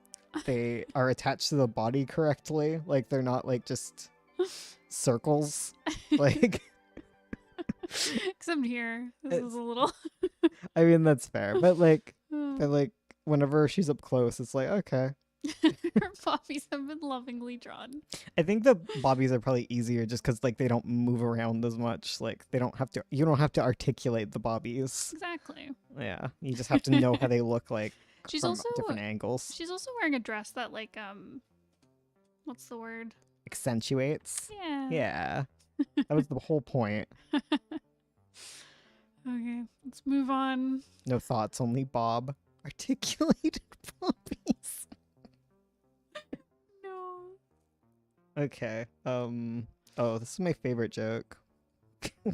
They are attached to the body correctly. Like they're not like just circles. Like. Except here, this is a little. I mean that's fair, but like whenever she's up close, it's like okay. Her bobbies have been lovingly drawn. I think the bobbies are probably easier just because like they don't move around as much. Like they don't have to. You don't have to articulate the bobbies. Exactly. Yeah, you just have to know how they look like She's from also different angles. She's also wearing a dress that like what's the word? Accentuates. Yeah. Yeah, that was the whole point. Okay, let's move on. No thoughts, only Bob. Articulated bobbies. No. Okay. Oh, this is my favorite joke. I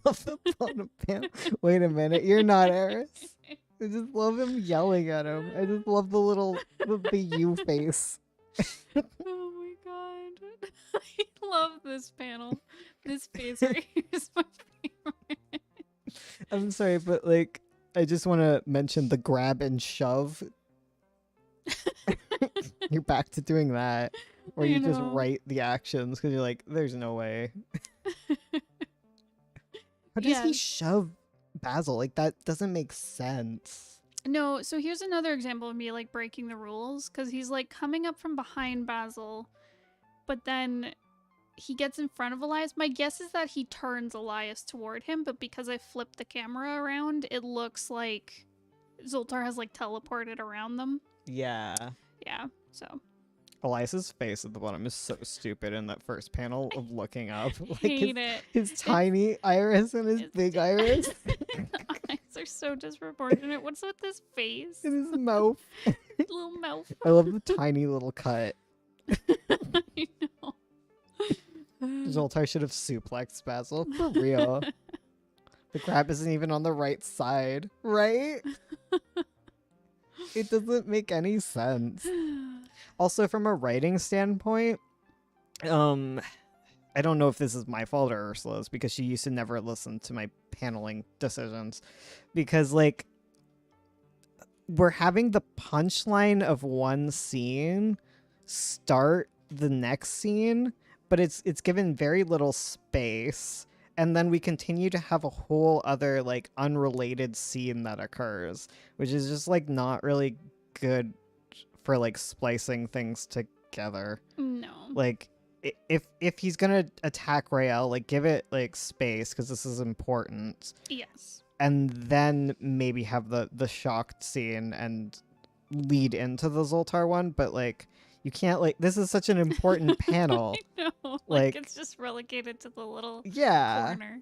love the bottom panel. Wait a minute, you're not Eris. I just love him yelling at him. I just love the you face. Oh my god. I love this panel. This face right here is my favorite. I'm sorry, but like, I just want to mention the grab and shove. You're back to doing that. Or you just write the actions because you're like, there's no way. How does he shove Basil? Like, that doesn't make sense. No, so here's another example of me like breaking the rules because he's like coming up from behind Basil, but then he gets in front of Elias. My guess is that he turns Elias toward him, but because I flipped the camera around, it looks like Zoltar has like teleported around them. Yeah. Yeah, so. Elias's face at the bottom is so stupid in that first panel of looking up. Like Hate it. His tiny iris and his big iris. The eyes are so disproportionate. What's with this face? And his mouth. Little mouth. I love the tiny little cut. I know. Zoltar should have suplexed Basil. For real. The crab isn't even on the right side. Right? It doesn't make any sense. Also, from a writing standpoint, I don't know if this is my fault or Ursula's because she used to never listen to my paneling decisions. Because, like, we're having the punchline of one scene start the next scene, but it's given very little space. And then we continue to have a whole other, like, unrelated scene that occurs, which is just, like, not really good for, like, splicing things together. No. Like, if he's gonna attack Rael, like, give it, like, space, because this is important. Yes. And then maybe have the shocked scene and lead into the Zoltar one, but, like, you can't, like, this is such an important panel. I know. Like, it's just relegated to the little corner.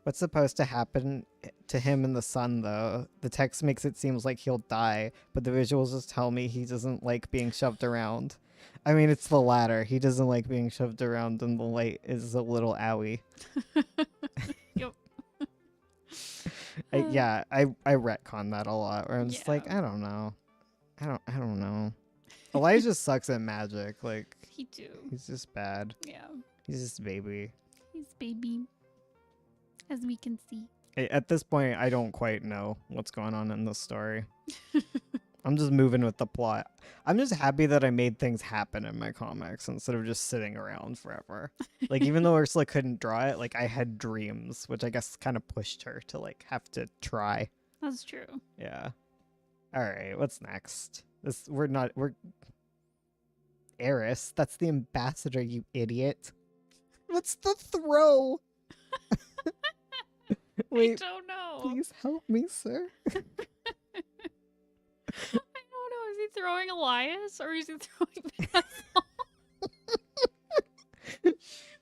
What's supposed to happen to him in the sun, though? The text makes it seem like he'll die, but the visuals just tell me he doesn't like being shoved around. I mean, it's the latter. He doesn't like being shoved around, and the light is a little owie. Yep. I retcon that a lot, where I'm just like, I don't know. I don't know. Elijah sucks at magic. Like, he do. He's just bad. Yeah. He's just baby. He's baby. As we can see. At this point, I don't quite know what's going on in this story. I'm just moving with the plot. I'm just happy that I made things happen in my comics instead of just sitting around forever. Like, even though Ursula couldn't draw it, like, I had dreams, which I guess kind of pushed her to, like, have to try. That's true. Yeah. All right, what's next? We're Eris. That's the ambassador, you idiot. What's the throw? Wait, I don't know. please help me, sir. I don't know. Is he throwing Elias or is he throwing Basil?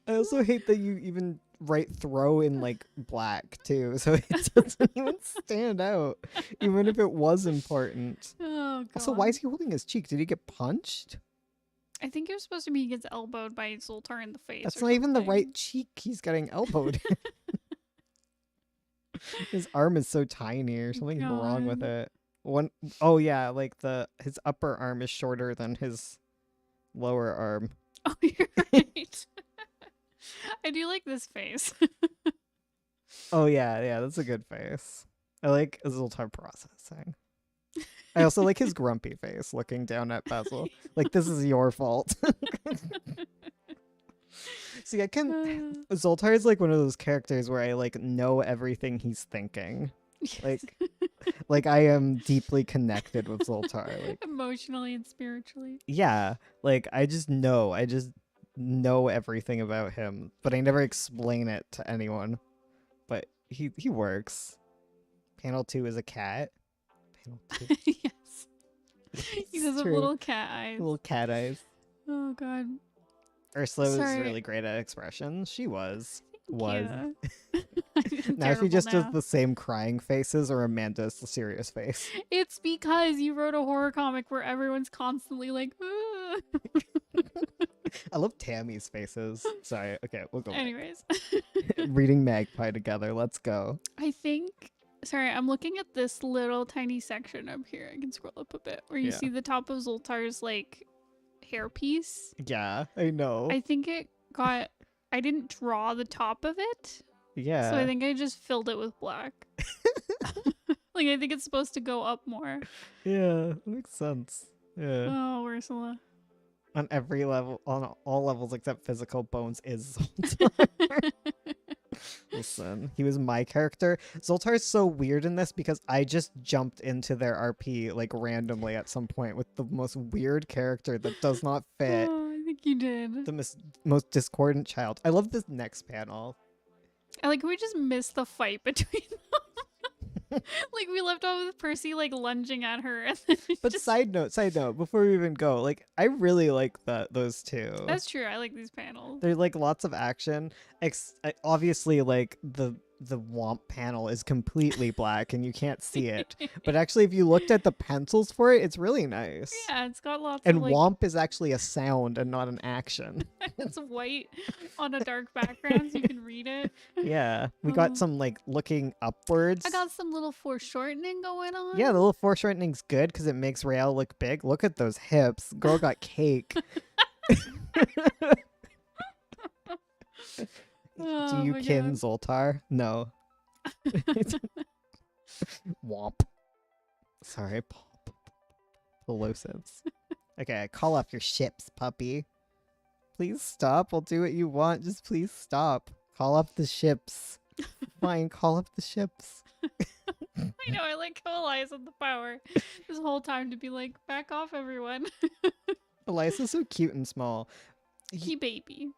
I also hate that you even write throw in like black too, so it doesn't even stand out, even if it was important. Oh, God. Also, why is he holding his cheek? Did he get punched? I think you're supposed to be he gets elbowed by Zoltar in the face. That's or not even the something. right cheek he's getting elbowed. His arm is so tiny or something's wrong with God. it. Oh yeah, like his upper arm is shorter than his lower arm. Oh, you're right. I do like this face. Oh yeah, that's a good face. I like Zoltar processing. I also like his grumpy face looking down at Basil. Like, this is your fault. See, Zoltar is like one of those characters where I like know everything he's thinking. Like I am deeply connected with Zoltar. Like, emotionally and spiritually. yeah, like I just know everything about him, but I never explain it to anyone. But he works. Panel 2 is a cat. Panel 2. Yes. He does have little cat eyes. Little cat eyes. Oh, God. Ursula was Sorry. really great at expressions. She was. Yeah. Now she just does the same crying faces, or Amanda's the serious face. It's because you wrote a horror comic where everyone's constantly like, I love Tammy's faces. Sorry. Okay, we'll go back. Anyways. Reading Magpie together. Let's go. Sorry, I'm looking at this little tiny section up here. I can scroll up a bit where you see the top of Zoltar's like hairpiece. Yeah, I know. I think I didn't draw the top of it. Yeah. So I think I just filled it with black. Like, I think it's supposed to go up more. Yeah, makes sense. Yeah. Oh, Ursula. On every level, on all levels except physical, Bones is Zoltar. Listen, he was my character. Zoltar is so weird in this because I just jumped into their RP like randomly at some point with the most weird character that does not fit. Oh, I think you did. The most discordant child. I love this next panel. I like we just missed the fight between them. Like, we left off with Percy like lunging at her. And then But side note, before we even go, like I really like those two. That's true. I like these panels. There's like lots of action. Obviously, like the Womp panel is completely black and you can't see it. But actually, if you looked at the pencils for it, it's really nice. Yeah, it's got lots and of like... Womp is actually a sound and not an action. It's white on a dark background so you can read it. Yeah, we got some like looking upwards. I got some little foreshortening going on. Yeah, the little foreshortening's good because it makes Rael look big. Look at those hips. Girl got cake. Oh, do you my kin God. Zoltar? No. Womp. Sorry. Plosives. Okay, call off your ships, puppy. Please stop. I'll do what you want. Just please stop. Call off the ships. Fine, call off the ships. I know, I like how Elias had the power this whole time to be like, back off, everyone. Elias is so cute and small. He baby.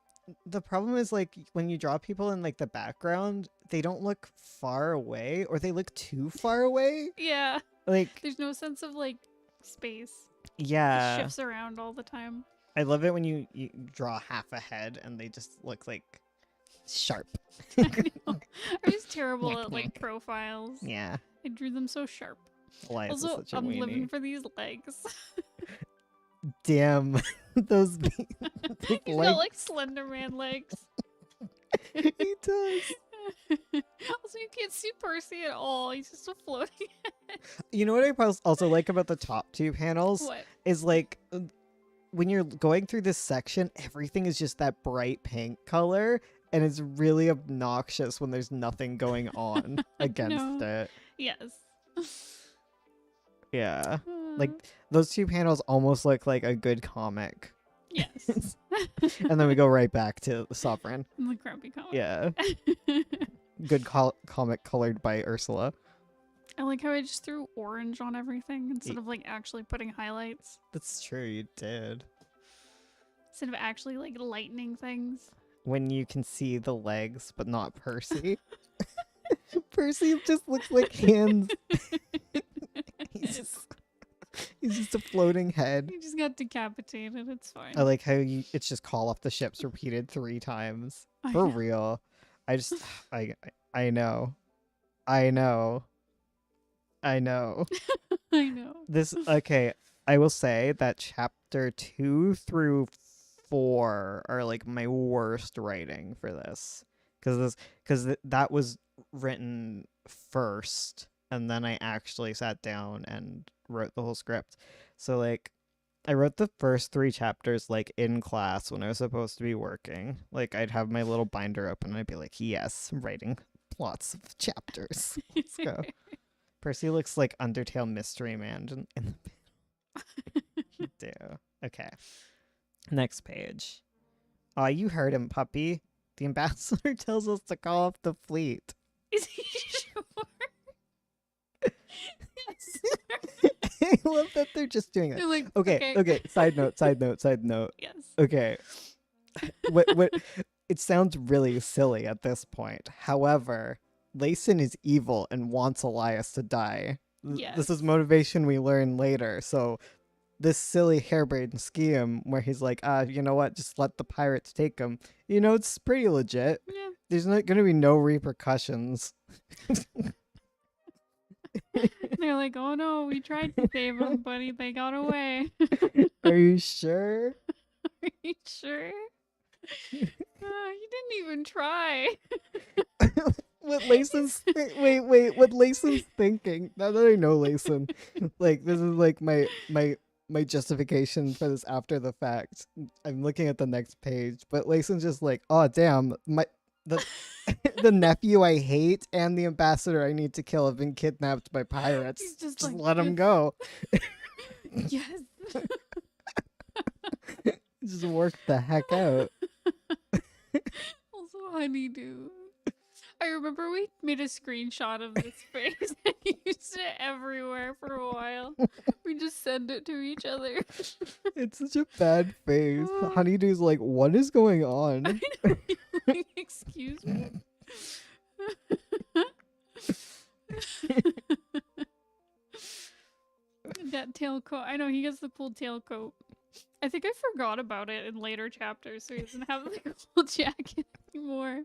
The problem is, like, when you draw people in, like, the background, they don't look far away, or they look too far away. Yeah. Like, There's no sense of, like, space. yeah. It shifts around all the time. I love it when you draw half a head and they just look, like, sharp. I know. I was terrible at, like, profiles. Yeah. I drew them so sharp. Elias is Also, such a I'm weenie. living for these legs. Damn. Those He's got, like, Slender Man legs. He does. Also, you can't see Percy at all. He's just a floating head. You know what I also like about the top two panels? What? Is, like, when you're going through this section, everything is just that bright pink color, and it's really obnoxious when there's nothing going on against it. Yes. Yeah. Like, those two panels almost look like a good comic. Yes. And then we go right back to Sovereign. The crappy comic. Yeah. Good comic colored by Ursula. I like how I just threw orange on everything instead of like actually putting highlights. That's true, you did. Instead of actually like lightening things. When you can see the legs, but not Percy. Percy just looks like hands. He's just a floating head. He just got decapitated. It's fine. I like how it's just call off the ships repeated 3 times. For real. I know. I know. I know. Okay, I will say that chapter 2 through 4 are like my worst writing for this. Because that was written first, and then I actually sat down and wrote the whole script. So like I wrote the first 3 chapters like in class when I was supposed to be working. Like I'd have my little binder open and I'd be like, yes, I'm writing lots of chapters. Let's go. Percy looks like Undertale Mystery Man in the You do. Okay. Next page. Aw, you heard him, puppy. The ambassador tells us to call off the fleet. Is he sure? Yes. I love that they're just doing it. They're like, okay. Side note. Yes. Okay. what it sounds really silly at this point. However, Layson is evil and wants Elias to die. Yes. This is motivation we learn later. So this silly harebrained scheme where he's like, you know what, just let the pirates take him. You know, it's pretty legit. Yeah. There's not going to be no repercussions. They're like, oh no, we tried to save him, but they got away. Are you sure? Are you sure? You didn't even try. What Layson's wait, what Layson's thinking, now that I know Layson, like this is like my justification for this after the fact. I'm looking at the next page, but Layson's just like, oh damn, the nephew I hate and the ambassador I need to kill have been kidnapped by pirates. He's just like, like, let them go. Yes. Just work the heck out. Also, honeydew. I remember we made a screenshot of this phrase and used it everywhere for a while. We just send it to each other. It's such a bad phase. Honeydew's like, what is going on? I know, like, excuse me. That tailcoat. I know, he gets the cool tailcoat. I think I forgot about it in later chapters, so he doesn't have the cool jacket anymore.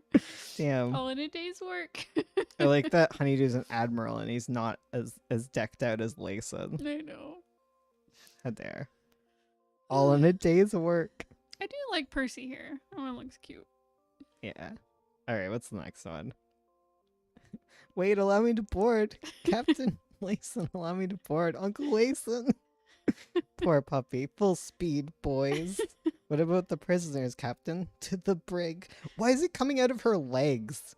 Damn. All in a day's work. I like that Honeydew's an admiral and he's not as decked out as Layson. I know. How dare. All in a day's work. I do like Percy here. That one looks cute. Yeah. Alright, what's the next one? Wait, allow me to board. Captain Layson, allow me to board. Uncle Layson. Poor puppy. Full speed, boys. What about the prisoners, Captain? To the brig. Why is it coming out of her legs?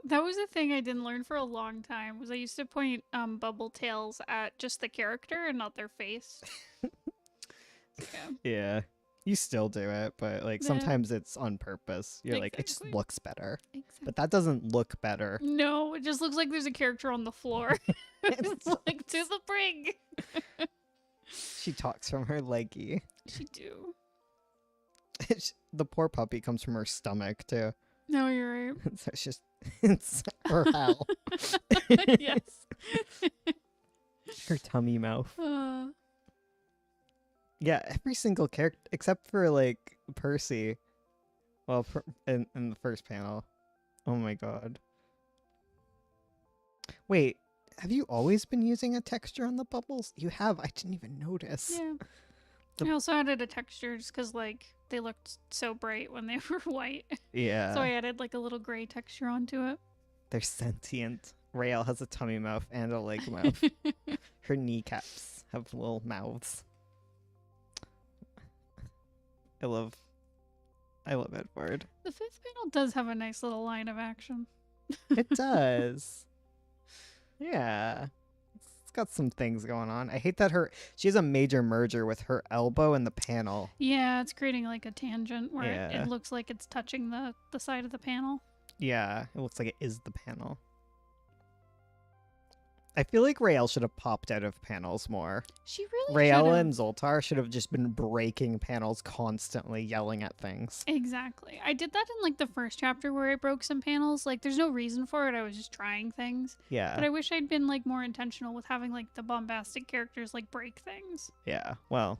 That was a thing I didn't learn for a long time. Was I used to point bubble tails at just the character and not their face. Yeah. You still do it, but like sometimes it's on purpose. You're like, it just looks better. Exactly. But that doesn't look better. No, it just looks like there's a character on the floor. It's like, to the brig. She talks from her leggy. She do. The poor puppy comes from her stomach too. No, you're right. So it's her hell. Yes. Her tummy mouth. Yeah, every single character except for like Percy. Well, in the first panel. Oh my god. Wait, have you always been using a texture on the bubbles? You have. I didn't even notice. Yeah. I also added a texture just because like they looked so bright when they were white. Yeah. So I added like a little gray texture onto it. They're sentient. Rael has a tummy mouth and a leg mouth. Her kneecaps have little mouths. I love Edward. The 5th panel does have a nice little line of action. It does. Yeah. It's got some things going on. I hate that she has a major merger with her elbow and the panel. Yeah, it's creating like a tangent where Yeah. it looks like it's touching the side of the panel. Yeah, it looks like it is the panel. I feel like Rael should have popped out of panels more. She really Rael should've. and Zoltar should have just been breaking panels constantly, yelling at things. Exactly. I did that in like the first chapter where I broke some panels. Like there's no reason for it. I was just trying things. Yeah. But I wish I'd been like more intentional with having like the bombastic characters like break things. Yeah. Well,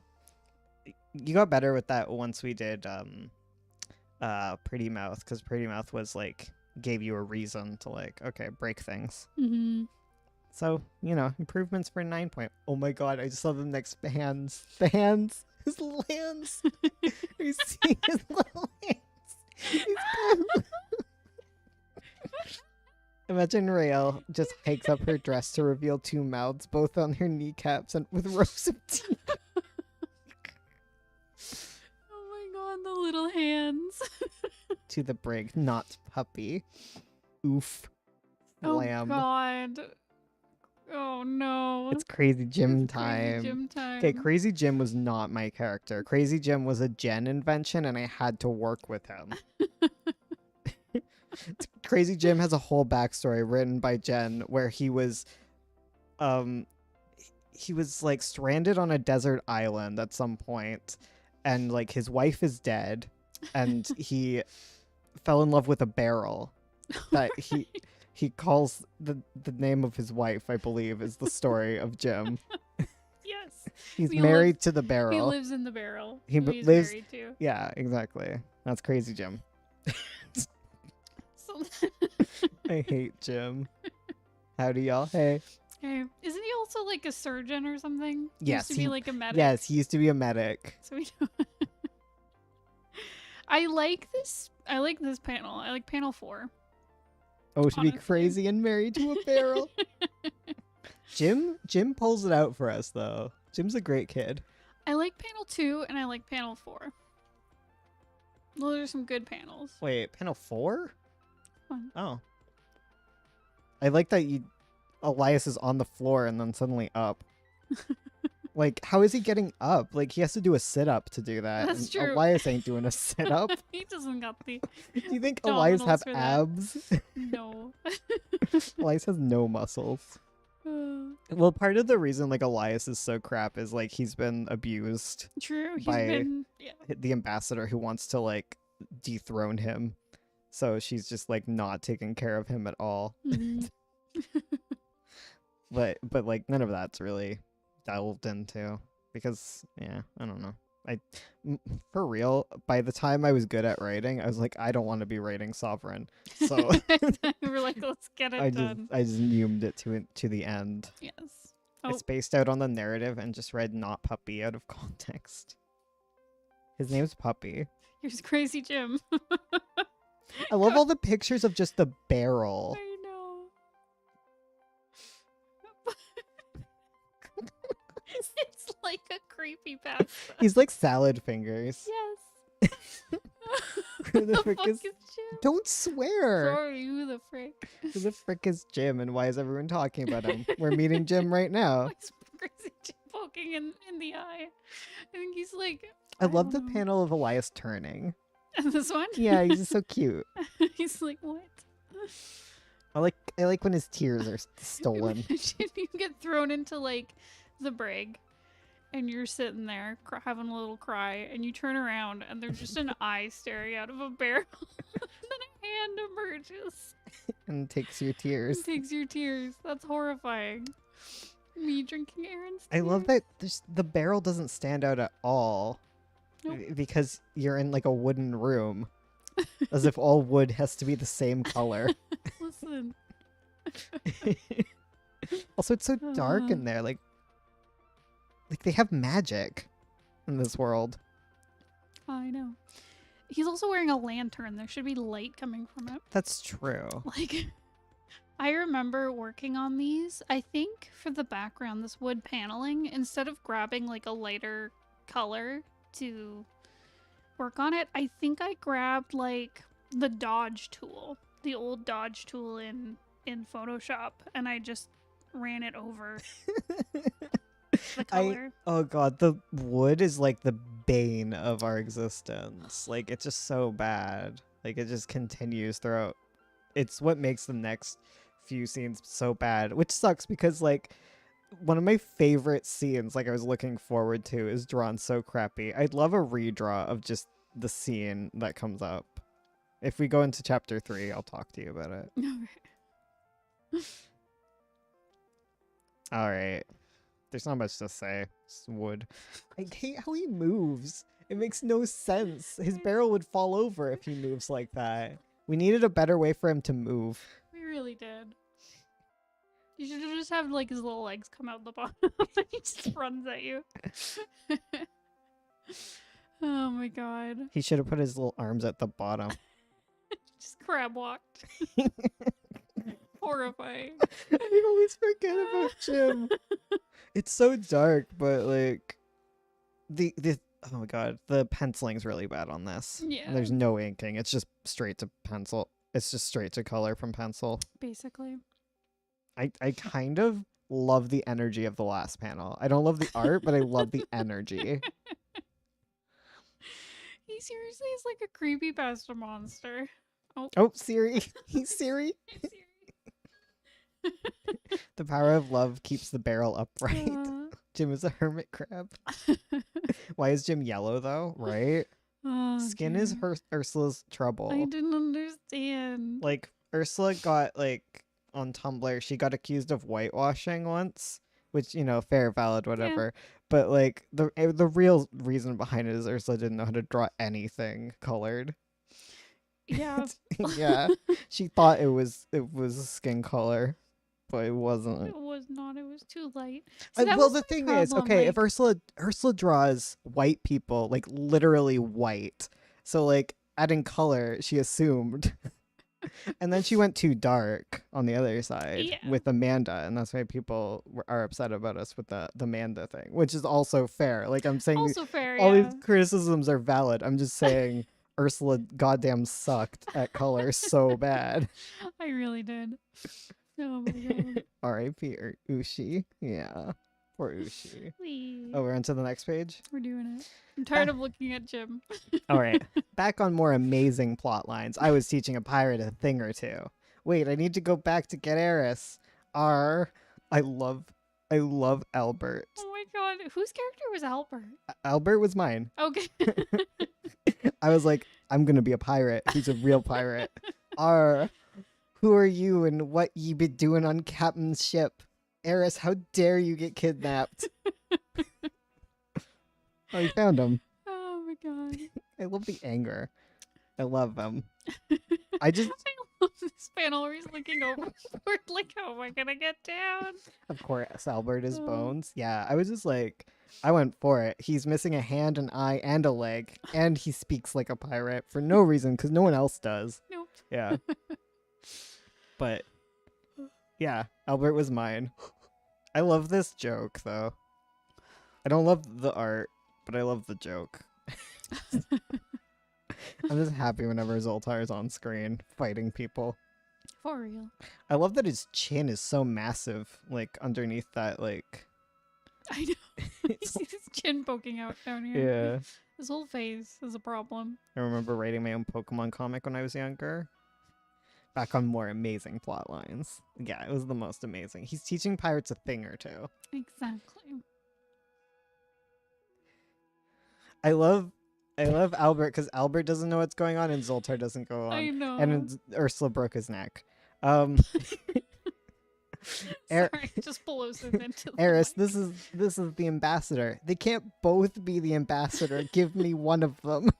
you got better with that once we did Pretty Mouth, because Pretty Mouth was like gave you a reason to like, okay, break things. Mm-hmm. So, improvements for 9 point. Oh my god, I just saw the next hands. The hands. His little hands. Are you seeing his little hands? Imagine Rael just hikes up her dress to reveal 2 mouths, both on her kneecaps and with rows of teeth. Oh my god, the little hands. To the brig, not puppy. Oof. Lamb. Oh god. Oh no. It's Crazy Jim It's time. Crazy Jim time. Okay, Crazy Jim was not my character. Crazy Jim was a Jen invention, and I had to work with him. Crazy Jim has a whole backstory written by Jen where he was like stranded on a desert island at some point, and like his wife is dead, and he fell in love with a barrel that he calls the name of his wife, I believe, is the story of Jim. Yes. He's He married to the barrel. He lives in the barrel. He who he's lives- married to. Yeah, exactly. That's Crazy Jim. So I hate Jim. Howdy, y'all. Hey. hey, isn't he also like a surgeon or something? He Yes, used to be like a medic. Yes, he used to be a medic. So we know. I like this panel. I like panel 4. Oh, to be Honestly. crazy and married to a barrel. Jim pulls it out for us though. Jim's a great kid. I like panel 2 and I like panel 4. Those are some good panels. Wait, panel 4? Fun. Oh. I like that Elias is on the floor and then suddenly up. Like, how is he getting up? Like, he has to do a sit-up to do that. That's and true. Elias ain't doing a sit-up. He doesn't got the Do you think Elias have abdominals for that. abs? no. Elias has no muscles. Well, part of the reason like Elias is so crap is like he's been abused True. He's by- been the ambassador who wants to like dethrone him. So she's just like not taking care of him at all. Mhm. But like none of that's really delved into because I don't know. For real, by the time I was good at writing, I was like, I don't want to be writing Sovereign. So we were like, let's get it I done. just neumed it to the end. Yes. I Oh. spaced out on the narrative and just read not puppy out of context. His name's Puppy. Here's Crazy Jim. I love all the pictures of just the barrel. I know. It's like a creepy pasta. He's like salad fingers. Yes. Who the the frick fuck is- is Jim? Don't swear. Sorry, who the frick? Who the frick is Jim and why is everyone talking about him? We're meeting Jim right now. He's Crazy Jim poking in the eye. I think he's like. I love the don't know. panel of Elias turning. This one? Yeah, he's just so cute. He's like, what? I like when his tears are stolen. Imagine you get thrown into like the brig and you're sitting there having a little cry and you turn around and there's just an eye staring out of a barrel and then a hand emerges And takes your tears. and takes your tears. That's horrifying. Me drinking Aaron's I love tears. that the barrel doesn't stand out at all. Nope. Because you're in like a wooden room. As if all wood has to be the same color. Listen. Also, it's so dark in there. Like they have magic in this world. I know. He's also wearing a lantern. There should be light coming from it. That's true. Like, I remember working on these. I think for the background, this wood paneling, instead of grabbing like a lighter color to work on it, I think I grabbed like the dodge tool, the old dodge tool in Photoshop, and I just ran it over the color. Oh god, the wood is like the bane of our existence. Like it's just so bad. Like it just continues throughout. It's what makes the next few scenes so bad, which sucks because like one of my favorite scenes, like I was looking forward to, is drawn so crappy. I'd love a redraw of just the scene that comes up. If we go into chapter 3, I'll talk to you about it. All right. There's not much to say. It's wood. I hate how he moves. It makes no sense. His barrel would fall over if he moves like that. We needed a better way for him to move. We really did. You should just have like his little legs come out the bottom. He just runs at you. Oh my god. He should have put his little arms at the bottom. Just crab walked. Horrifying. I always forget about Jim. It's so dark, but like the oh my god, the penciling's really bad on this. Yeah. There's no inking. It's just straight to pencil. It's just straight to color from pencil. Basically. I kind of love the energy of the last panel. I don't love the art, but I love the energy. He seriously is like a creepypasta monster. Oh, Siri. He's Siri. The power of love keeps the barrel upright. Jim is a hermit crab. Why is Jim yellow though? Right? Skin is Ursula's trouble. I didn't understand. Like Ursula got like on Tumblr, she got accused of whitewashing once, which fair, valid, whatever. Yeah. But like the real reason behind it is Ursula didn't know how to draw anything colored. Yeah. Yeah. She thought it was skin color. But it wasn't. It was not. It was too light. Well, the thing is, okay, if Ursula draws white people, like literally white, so like adding color, she assumed, and then she went too dark on the other side with Amanda, and that's why people are upset about us with the Amanda thing, which is also fair. Like I'm saying, also fair. All these criticisms are valid. I'm just saying Ursula goddamn sucked at color so bad. I really did. Oh my god. R.I.P. Ushi. Yeah. Poor Ushi. Wee. Oh, we're on to the next page? We're doing it. I'm tired of looking at Jim. All right. Back on more amazing plot lines. I was teaching a pirate a thing or two. Wait, I need to go back to get Eris. I love Albert. Oh my god. Whose character was Albert? Albert was mine. Okay. I was like, I'm going to be a pirate. He's a real pirate. Who are you and what ye been doing on Captain's ship? Eris, how dare you get kidnapped? Oh, you found him. Oh my god. I love the anger. I love him. I love this panel where he's looking overboard like, how am I gonna get down? Of course, Albert is Bones. Yeah, I was just like, I went for it. He's missing a hand, an eye, and a leg. And he speaks like a pirate for no reason, because no one else does. Nope. Yeah. But yeah, Albert was mine. I love this joke though. I don't love the art, but I love the joke. I'm just happy whenever Zoltar is on screen fighting people. For real. I love that his chin is so massive, like underneath that, like. I know. You see his chin poking out down here. Yeah. His whole face is a problem. I remember writing my own Pokemon comic when I was younger. Back on more amazing plot lines. Yeah, it was the most amazing. He's teaching pirates a thing or two. Exactly. I love Albert because Albert doesn't know what's going on and Zoltar doesn't go on. I know. And Ursula broke his neck. Sorry, just blows him into the Eris, mic. this is the ambassador. They can't both be the ambassador. Give me one of them.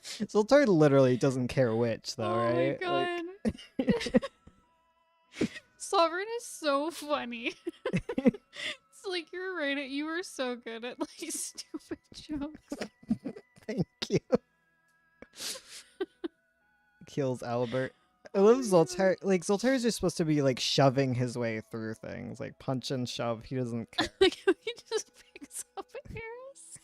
Zoltar literally doesn't care which, though, right? Oh my god. Sovereign is so funny. It's like you're right. You were so good at like stupid jokes. Thank you. Kills Albert. I love Zoltar. Like Zoltar is just supposed to be like shoving his way through things, like punch and shove. He doesn't care. Like he just picks up Eris.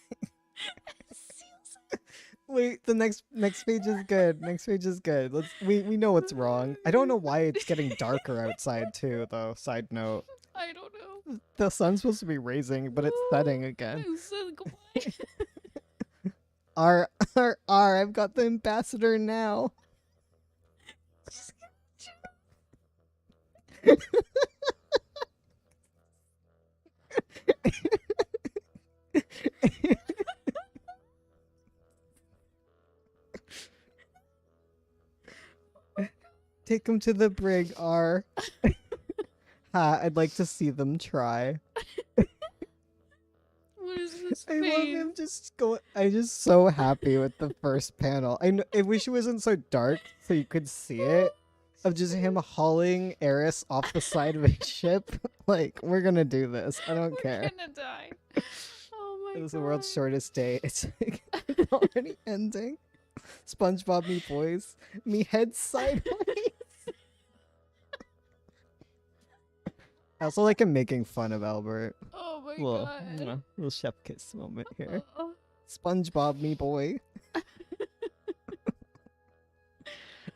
Wait, the next page is good. Next page is good. We know what's wrong. I don't know why it's getting darker outside too, though. Side note. I don't know. The sun's supposed to be rising, but it's setting again. Goodbye. I've got the ambassador now. Take him to the brig, R. Ha, I'd like to see them try. What is this I love face? him just go. I'm just so happy with the first panel. I wish it wasn't so dark so you could see it. Of just him hauling Eris off the side of a ship. Like, we're gonna do this. I don't care. We're gonna die. Oh my god. It was the world's shortest day. It's like it's already ending. SpongeBob me boys. Me head sideways. I also like him making fun of Albert. Oh my Little chef kiss moment here. Oh. SpongeBob me boy.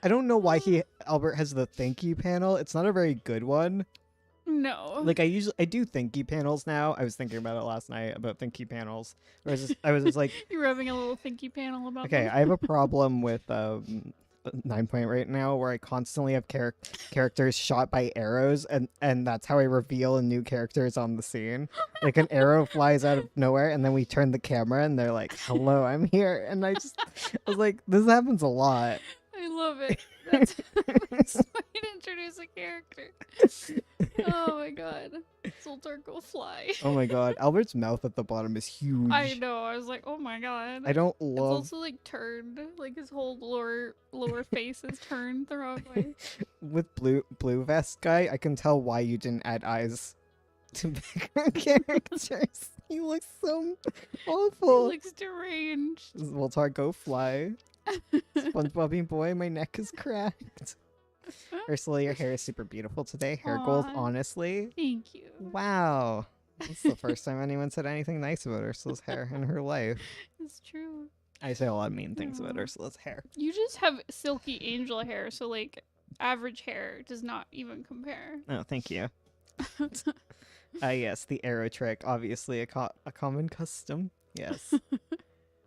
I don't know why Albert has the thank you panel. It's not a very good one. No. Like I do thank you panels now. I was thinking about it last night about thank you panels. I was just like, You're having a little thinky panel about okay, them. I have a problem with 9 Point right now where I constantly have characters shot by arrows and that's how I reveal a new characters on the scene. Like an arrow flies out of nowhere and then we turn the camera and they're like, "Hello, I'm here." And I was like, this happens a lot. I love it. That's the best way to introduce a character. Oh my god. Zoltar, go fly. Oh my god, Albert's mouth at the bottom is huge. I know. I was like, oh my god. I don't It's love also like turned. Like his whole lower face is turned the wrong way. with blue vest guy. I can tell why you didn't add eyes to background characters. He looks so awful. He looks deranged. Voltar, go fly. SpongeBob boy, my neck is cracked. Ursula, your hair is super beautiful today. Hair goals, Aw. honestly. Thank you. Wow. That's the first time anyone said anything nice about Ursula's hair in her life. It's true. I say a lot of mean things about Aw. Ursula's hair. You just have silky angel hair, so like average hair does not even compare. Oh, thank you. Yes, the arrow trick, obviously a common custom. Yes.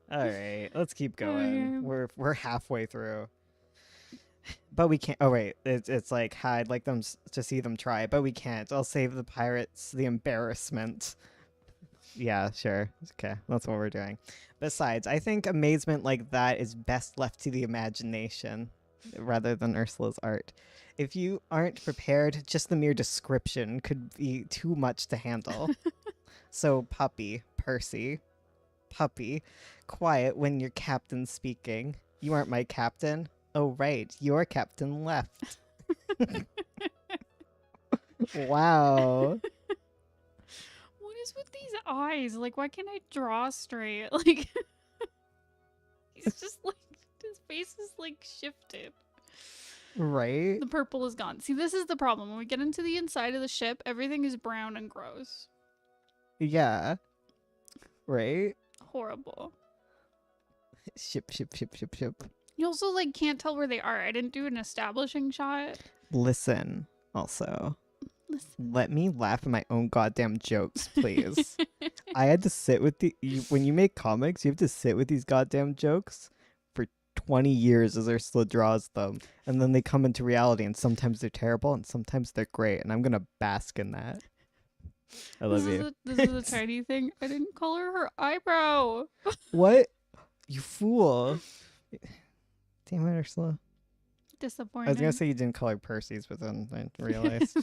All right, let's keep going. Okay. We're halfway through. But we can't. Oh wait, it's like, hi, I'd like them to see them try, but we can't. I'll save the pirates the embarrassment. Yeah, sure. Okay, that's what we're doing. Besides, I think amazement like that is best left to the imagination rather than Ursula's art. If you aren't prepared, just the mere description could be too much to handle. So, puppy, Percy, puppy, quiet when your captain's speaking. You aren't my captain. Oh, right. Your captain left. Wow. What is with these eyes? Like, why can't I draw straight? Like, he's just like, his face is like shifted. Right? The purple is gone. See, this is the problem. When we get into the inside of the ship, everything is brown and gross. Yeah. Right? Horrible. Ship. You also, like, can't tell where they are. I didn't do an establishing shot. Listen, also. Listen. Let me laugh at my own goddamn jokes, please. I had to sit with when you make comics, you have to sit with these goddamn jokes for 20 years as Ursula draws them. And then they come into reality, and sometimes they're terrible, and sometimes they're great. And I'm going to bask in that. I love you. This is a tiny thing. I didn't color her eyebrow. What? You fool. Damn it, Ursula. Disappointing. I was going to say you didn't color Percy's, but then I realized.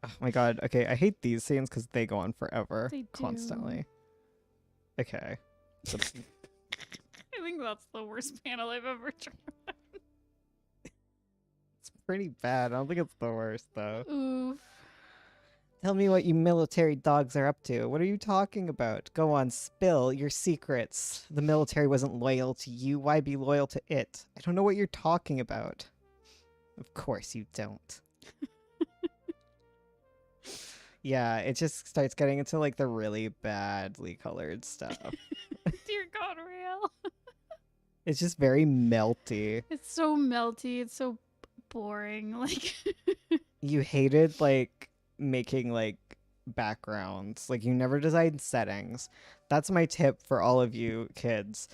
Oh my god. Okay, I hate these scenes because they go on forever. They do. Constantly. Okay. So, I think that's the worst panel I've ever drawn. it's pretty bad. I don't think it's the worst, though. Oof. Tell me what you military dogs are up to. What are you talking about? Go on, spill your secrets. The military wasn't loyal to you. Why be loyal to it? I don't know what you're talking about. Of course you don't. Yeah, it just starts getting into like the really badly colored stuff. Dear God, Rael. It's just very melty. It's so melty. It's so boring. Like, You hated like making like backgrounds. Like you never designed settings. That's my tip for all of you kids.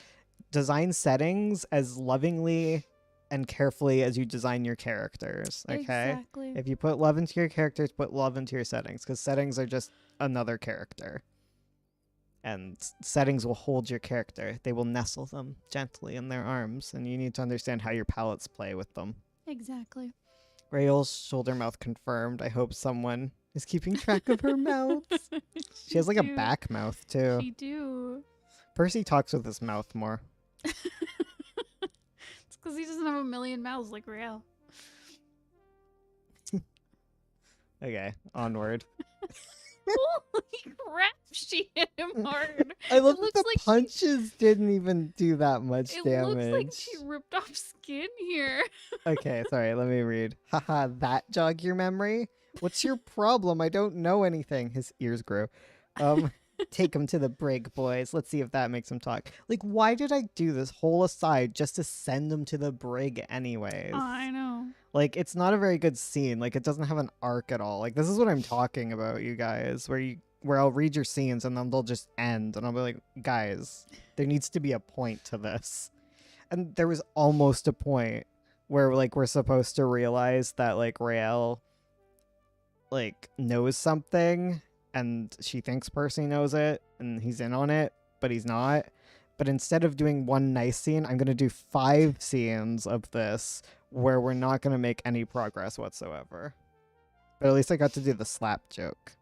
Design settings as lovingly and carefully as you design your characters, okay? exactly. If you put love into your characters, put love into your settings, because settings are just another character. And settings will hold your character. They will nestle them gently in their arms, and you need to understand how your palettes play with them. Exactly. Rael's shoulder mouth confirmed. I hope someone is keeping track of her mouths. She has like a back mouth too. She do. Percy talks with his mouth more. It's because he doesn't have a million mouths like Rael. Okay, onward. Holy crap, she hit him hard. I love It that looks the like punches didn't even do that much It damage. looks like she ripped off skin here. Okay, sorry, let me read. Haha, that jog your memory? What's your problem? I don't know anything. His ears grew. Take him to the brig, boys. Let's see if that makes him talk. Like, why did I do this whole aside just to send him to the brig anyways? I know. Like, it's not a very good scene. Like, it doesn't have an arc at all. Like, this is what I'm talking about, you guys, where I'll read your scenes and then they'll just end and I'll be like, guys, there needs to be a point to this. And there was almost a point where like we're supposed to realize that like Rael like knows something and she thinks Percy knows it and he's in on it, but he's not. But instead of doing one nice scene, I'm going to do 5 scenes of this where we're not going to make any progress whatsoever. But at least I got to do the slap joke.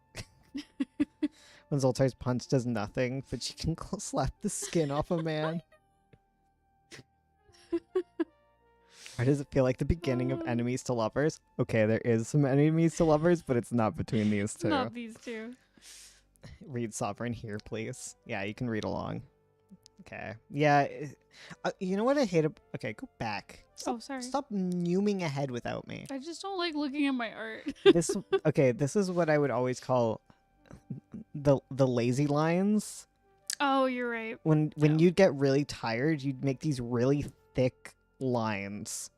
When Zoltar's punch does nothing, but she can slap the skin off a man. Why does it feel like the beginning of Enemies to Lovers? Okay, there is some Enemies to Lovers, but it's not between these two. Not these two. Read Sovereign here, please. Yeah, you can read along. Okay. Yeah. You know what I hate? Okay, go back. Stop, sorry. Stop numing ahead without me. I just don't like looking at my art. This is what I would always call the lazy lines. Oh, you're right. When you'd get really tired, you'd make these really thick lines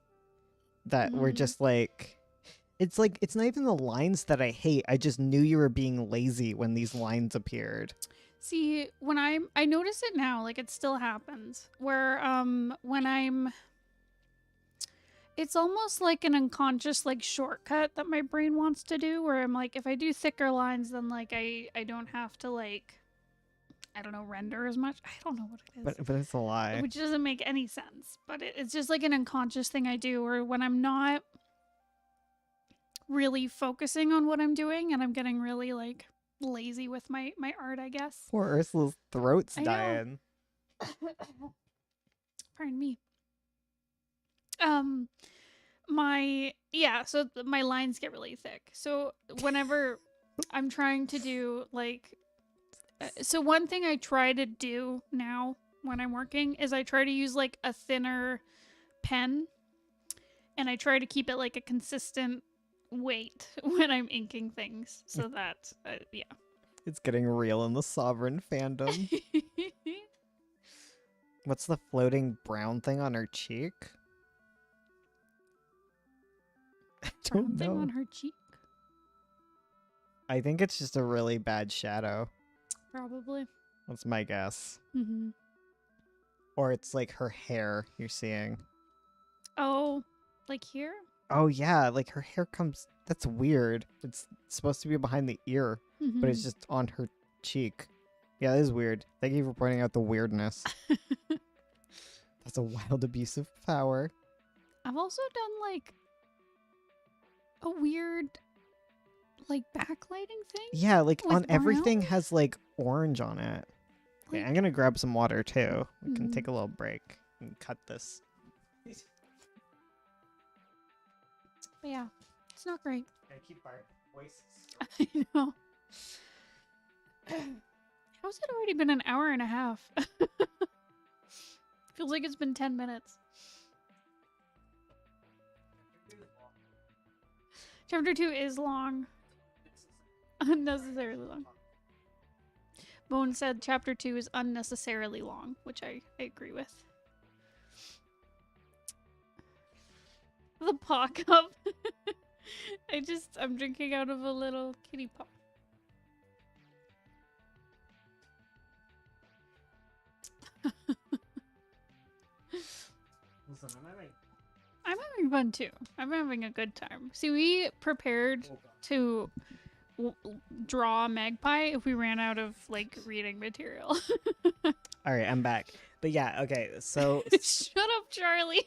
that were just like it's not even the lines that I hate. I just knew you were being lazy when these lines appeared. See, when I notice it now, like it still happens where when it's almost like an unconscious like shortcut that my brain wants to do where I'm like, if I do thicker lines, then like I don't have to like, I don't know, render as much. I don't know what it is. But it's a lie. Which doesn't make any sense. But it's just like an unconscious thing I do or when I'm not really focusing on what I'm doing and I'm getting really like lazy with my art, I guess. Poor Ursula's throat's dying. Pardon me. So my lines get really thick. So whenever I'm trying to do like, so one thing I try to do now when I'm working is I try to use like a thinner pen and I try to keep it like a consistent weight when I'm inking things so that, yeah. It's getting real in the Sovereign fandom. What's the floating brown thing on her cheek? I don't know. Thing on her cheek? I think it's just a really bad shadow. Probably. That's my guess. Mm-hmm. Or it's like her hair you're seeing. Oh, like here? Oh yeah, like her hair comes. That's weird. It's supposed to be behind the ear, but it's just on her cheek. Yeah, that is weird. Thank you for pointing out the weirdness. That's a wild abuse of power. I've also done like a weird like backlighting thing. Yeah, like with on everything brown? has like orange on it. Like, Okay, I'm gonna grab some water too. We can take a little break and cut this. But yeah, it's not great. Gotta keep our voices. I know. How's it already been an hour and a half? Feels like it's been 10 minutes. Chapter 2 is long. Unnecessarily long. Bone said chapter 2 is unnecessarily long, which I agree with. the paw cup. I'm drinking out of a little kitty paw. Listen, I'm having fun too. I'm having a good time. See, we prepared to draw a magpie if we ran out of like reading material. All right, I'm back. But yeah, okay. So Shut up, Charlie.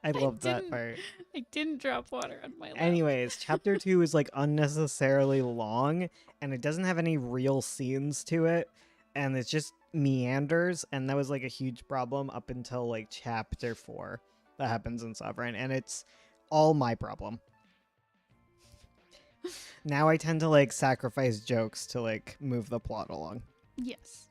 I love that didn't- part. I didn't drop water on my lap. Anyways, chapter 2 is like unnecessarily long and it doesn't have any real scenes to it and it's just meanders, and that was like a huge problem up until like chapter 4 that happens in Sovereign, and it's all my problem. Now I tend to like sacrifice jokes to like move the plot along. Yes.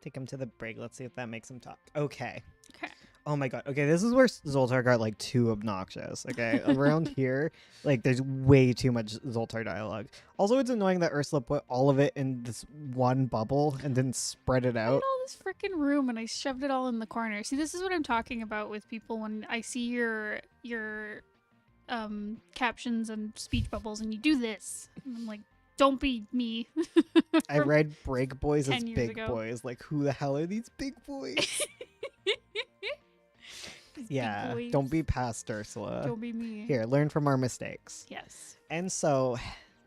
Take him to the break. Let's see if that makes him talk. Okay. Okay. Oh my god. Okay, this is where Zoltar got like too obnoxious. Okay, around here, like there's way too much Zoltar dialogue. Also, it's annoying that Ursula put all of it in this one bubble and didn't spread it I had out. all this freaking room and I shoved it all in the corner. See, this is what I'm talking about with people when I see your captions and speech bubbles and you do this. And I'm like, don't be me. I read Break Boys as 10 years big ago. boys. Like, who the hell are these big boys? These big Yeah, boys. don't be past Ursula. Don't be me. Here, learn from our mistakes. Yes. And so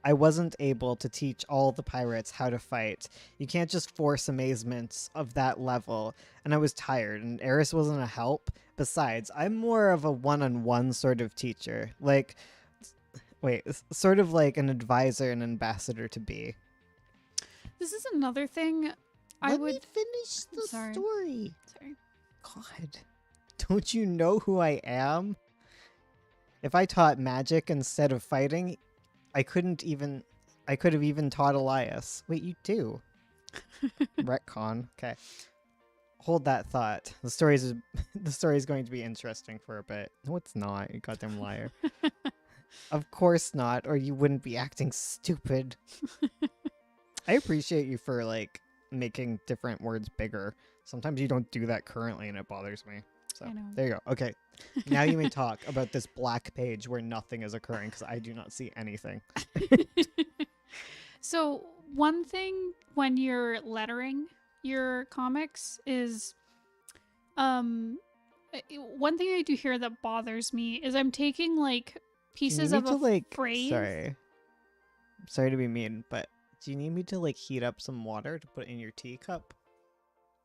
I wasn't able to teach all the pirates how to fight. You can't just force amazements of that level. And I was tired, and Eris wasn't a help. Besides, I'm more of a one-on-one sort of teacher. Like, wait, sort of like an advisor and ambassador to be. This is another thing Let me finish the Sorry. story. Sorry. God, don't you know who I am? If I taught magic instead of fighting, I could have even taught Elias. Wait, you do? Retcon. Okay. Hold that thought. The story is going to be interesting for a bit. No, it's not, you goddamn liar. Of course not, or you wouldn't be acting stupid. I appreciate you for like making different words bigger. Sometimes you don't do that currently and it bothers me. So I know. there you go. Okay. Now you may talk about this black page where nothing is occurring because I do not see anything. So one thing when you're lettering your comics is one thing I do here that bothers me is I'm taking like pieces of a phrase. Sorry to be mean, but do you need me to like heat up some water to put in your teacup?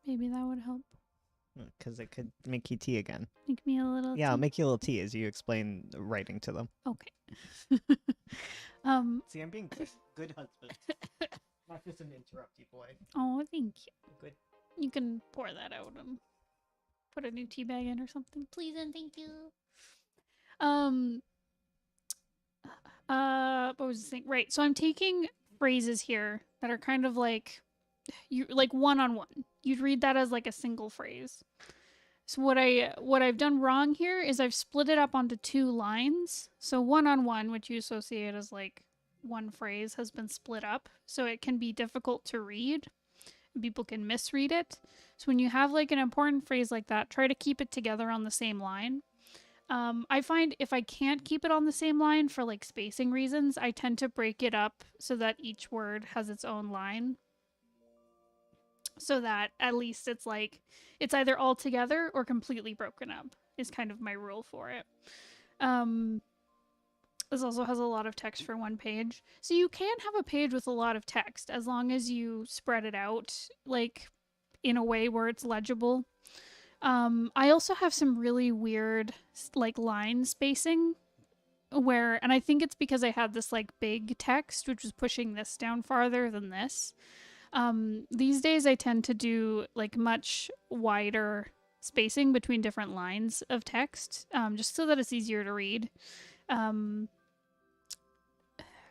Maybe that would help. Because it could make you tea again. Make me a little Yeah, I'll tea. make you a little tea as you explain the writing to them. Okay. See, I'm being good husband. Not just an interrupty boy. Oh, thank you. Good. You can pour that out and put a new tea bag in or something, please and thank you. What was the thing? Right. So I'm taking phrases here that are kind of like one-on-one. You'd read that as like a single phrase. So what I've done wrong here is I've split it up onto 2 lines. So one-on-one, which you associate as like one phrase, has been split up, so it can be difficult to read. People can misread it. So when you have like an important phrase like that, try to keep it together on the same line. I find if I can't keep it on the same line for like spacing reasons, I tend to break it up so that each word has its own line. So that at least it's like, it's either all together or completely broken up is kind of my rule for it. This also has a lot of text for one page. So you can have a page with a lot of text as long as you spread it out like in a way where it's legible. I also have some really weird like line spacing and I think it's because I had this like big text which was pushing this down farther than this. These days I tend to do like much wider spacing between different lines of text, just so that it's easier to read.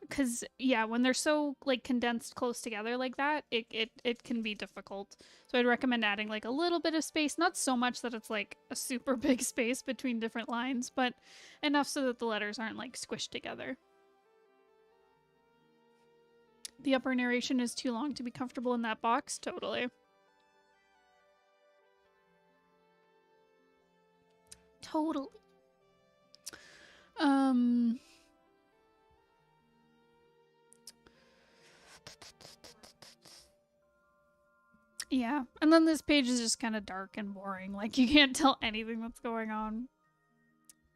Because yeah, when they're so like condensed close together like that, it can be difficult. So I'd recommend adding like a little bit of space, not so much that it's like a super big space between different lines, but enough so that the letters aren't like squished together. The upper narration is too long to be comfortable in that box. Totally. Totally. Um. Yeah, and then this page is just kind of dark and boring. Like, you can't tell anything that's going on.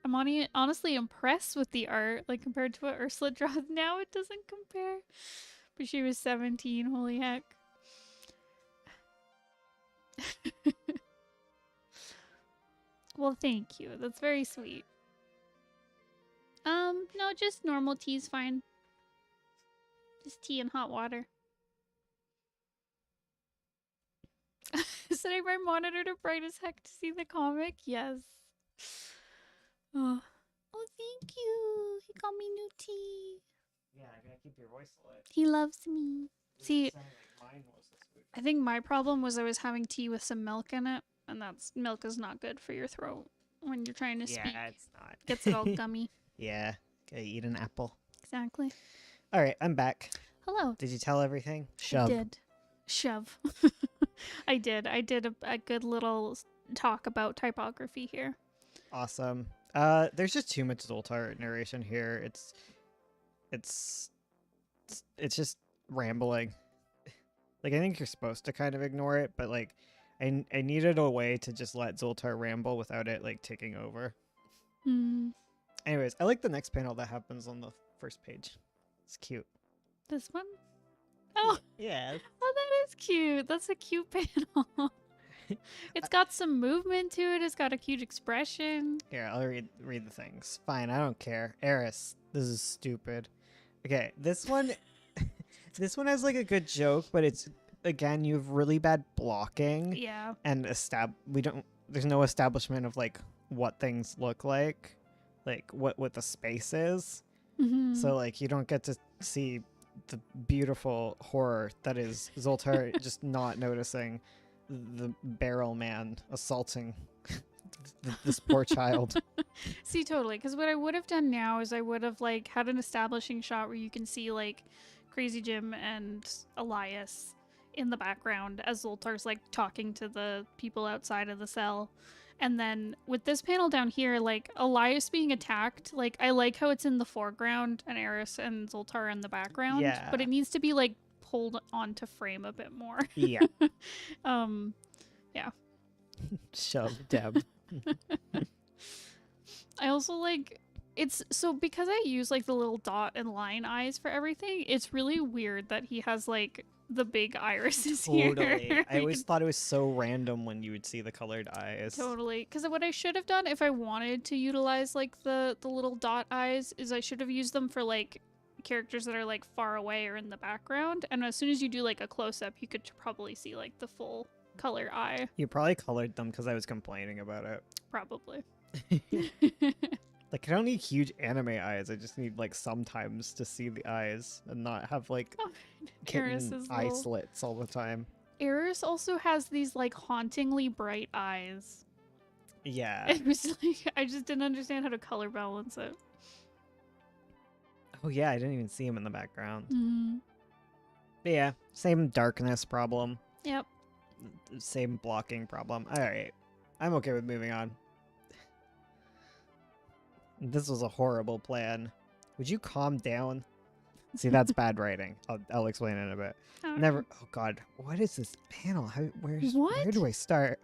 I'm honestly impressed with the art, like, compared to what Ursula draws now. It doesn't compare. But she was 17, holy heck. Well, thank you. That's very sweet. No, just normal tea's fine. Just tea and hot water. Setting my monitor to bright as heck to see the comic? Yes. Oh, thank you. He got me new tea. Yeah, I gotta keep your voice alive. He loves me. See, Sounded like mine was this week. I think my problem was I was having tea with some milk in it, and milk is not good for your throat when you're trying to speak. Yeah, it's not. Gets it all gummy. Yeah, gotta eat an apple. Exactly. All right, I'm back. Hello. Did you tell everything? Shove. I did. Shove. I did. I did a good little talk about typography here. Awesome. There's just too much Zoltar narration here. It's just rambling. Like, I think you're supposed to kind of ignore it, but like, I needed a way to just let Zoltar ramble without it like taking over. Hmm. Anyways, I like the next panel that happens on the first page. It's cute. This one? Oh. Yeah. Oh, that is cute. That's a cute panel. It's got some movement to it. It's got a cute expression. Here, I'll read the things. Fine, I don't care. Eris, this is stupid. Okay, this one this one has like a good joke, but it's again, you have really bad blocking. Yeah. And there's no establishment of like what things look like what the space is. Mm-hmm. So like you don't get to see the beautiful horror that is Zoltar just not noticing the barrel man assaulting this poor child. See, totally. Because what I would have done now is I would have like had an establishing shot where you can see like Crazy Jim and Elias in the background as Zoltar's like talking to the people outside of the cell. And then with this panel down here, like Elias being attacked, like I like how it's in the foreground and Eris and Zoltar are in the background. Yeah. But it needs to be like pulled onto frame a bit more. Yeah. Yeah. Shove Deb. I also like it's so because I use like the little dot and line eyes for everything, it's really weird that he has like the big irises Totally. here. I always thought it was so random when you would see the colored eyes. Totally. Because what I should have done if I wanted to utilize like the little dot eyes is I should have used them for like characters that are like far away or in the background. And as soon as you do like a close up, you could probably see like the full color eye. You probably colored them because I was complaining about it. Probably. Like, I don't need huge anime eyes. I just need, like, sometimes to see the eyes and not have, like, kitten Eris's eye little- slits all the time. Eris also has these like hauntingly bright eyes. Yeah. It was like I just didn't understand how to color balance it. Oh, yeah, I didn't even see him in the background. Mm-hmm. But yeah, same darkness problem. Yep. Same blocking problem. All right. I'm okay with moving on. This was a horrible plan. Would you calm down? See, that's bad writing. I'll explain in a bit. Never. Oh God, what is this panel? Where What? do I start?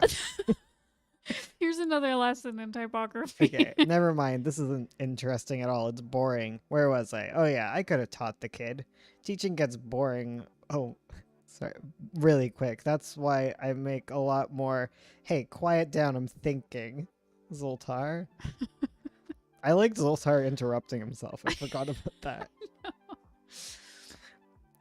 Here's another lesson in typography. Okay, never mind. This isn't interesting at all. It's boring. Where was I? Oh yeah, I could have taught the kid. Teaching gets boring. Oh, sorry. Really quick. That's why I make a lot more. Hey, quiet down. I'm thinking. Zoltar. I liked Zoltar interrupting himself. I forgot about that.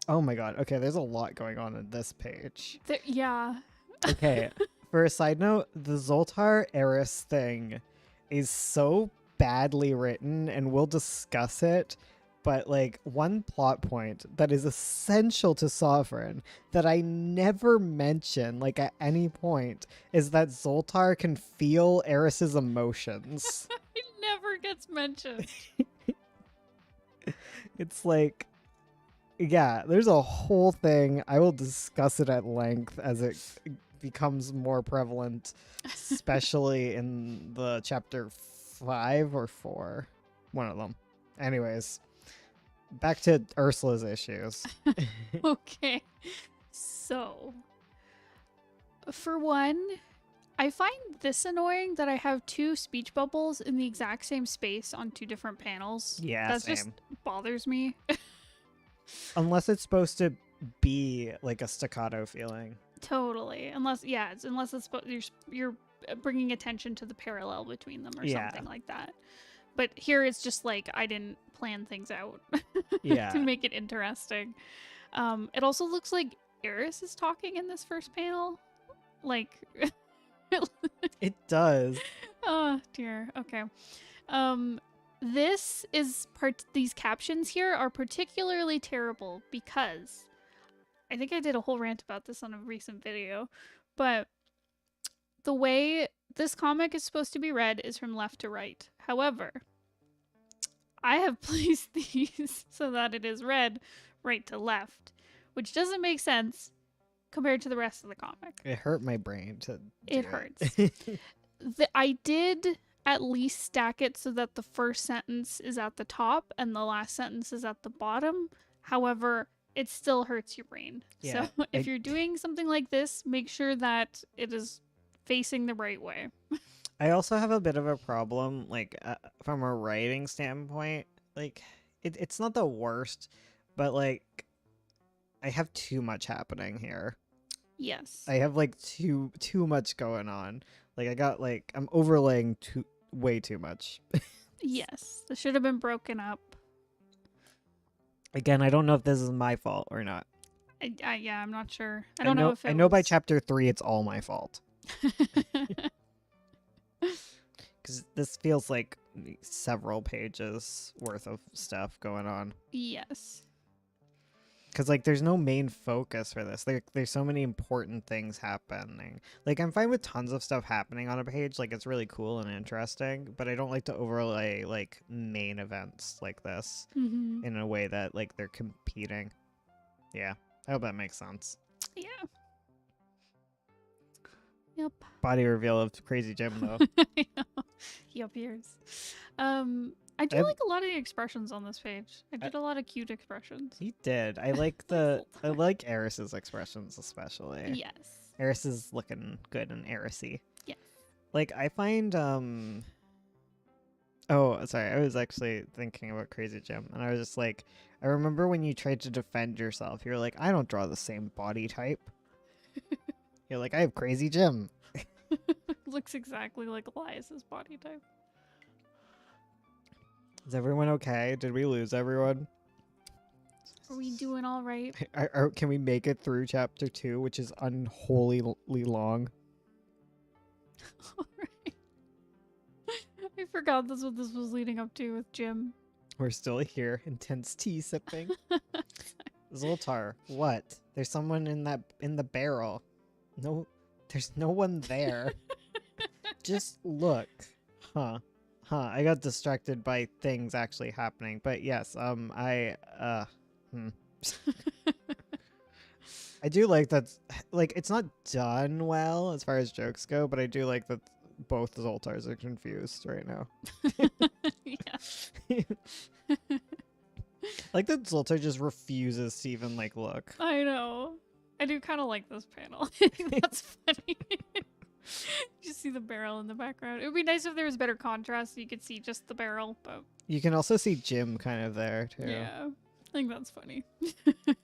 Oh my god. Okay, there's a lot going on in this page. Yeah. Okay, for a side note, the Zoltar Eris thing is so badly written, and we'll discuss it, but like one plot point that is essential to Sovereign that I never mention, like at any point, is that Zoltar can feel Eris's emotions. It never gets mentioned. It's like, yeah, there's a whole thing. I will discuss it at length as it becomes more prevalent, especially in the chapter 5 or 4, one of them. Anyways, back to Ursula's issues. Okay. So, for one, I find this annoying that I have 2 speech bubbles in the exact same space on 2 different panels. Yeah, That same. just bothers me. Unless it's supposed to be like a staccato feeling. Totally. Unless it's you're bringing attention to the parallel between them or something like that. But here it's just like I didn't plan things out Yeah. to make it interesting. It also looks like Eris is talking in this first panel. Like It does. oh dear. Okay. These captions here are particularly terrible because I think I did a whole rant about this on a recent video, but the way this comic is supposed to be read is from left to right. However, I have placed these so that it is read right to left, which doesn't make sense compared to the rest of the comic. It hurt my brain to It hurts. I did at least stack it so that the first sentence is at the top and the last sentence is at the bottom. However, it still hurts your brain. Yeah, So if you're doing something like this, make sure that it is facing the right way. I also have a bit of a problem, like, from a writing standpoint. Like, it's not the worst, but, like, I have too much happening here. Yes. I have, like, too much going on. Like, I'm overlaying way too much. Yes. This should have been broken up. Again, I don't know if this is my fault or not. Yeah, I'm not sure. I don't know if I know by chapter 3 it's all my fault. Because this feels like several pages worth of stuff going on. Yes. Because, like, there's no main focus for this. There's so many important things happening. Like, I'm fine with tons of stuff happening on a page. Like, it's really cool and interesting. But I don't like to overlay, like, main events like this in a way that, like, they're competing. Yeah. I hope that makes sense. Yeah. Yep. Body reveal of Crazy Jim, though. I know. He appears. I do like a lot of the expressions on this page. I did a lot of cute expressions. He did. I like I like Eris's expressions especially. Yes. Eris is looking good and Erisy. Yes. Like, I find oh, sorry. I was actually thinking about Crazy Jim, and I was just like, I remember when you tried to defend yourself. You're like, I don't draw the same body type. You're like, I have Crazy Jim. Looks exactly like Elias's body type. Is everyone okay? Did we lose everyone? Are we doing all right? Can we make it through chapter 2, which is unholily long? All right. I forgot this what this was leading up to with Jim. We're still here, intense tea sipping. Zoltar, what? There's someone in the barrel. No, there's no one there. Just look. Huh. I got distracted by things actually happening. But yes, I do like that. Like, it's not done well as far as jokes go, but I do like that both Zoltars are confused right now. Yeah. Like that Zoltar just refuses to even, like, look. I know. I do kind of like this panel. That's funny. You see the barrel in the background. It would be nice if there was better contrast so you could see just the barrel, but You can also see Jim kind of there too. yeah, I think that's funny.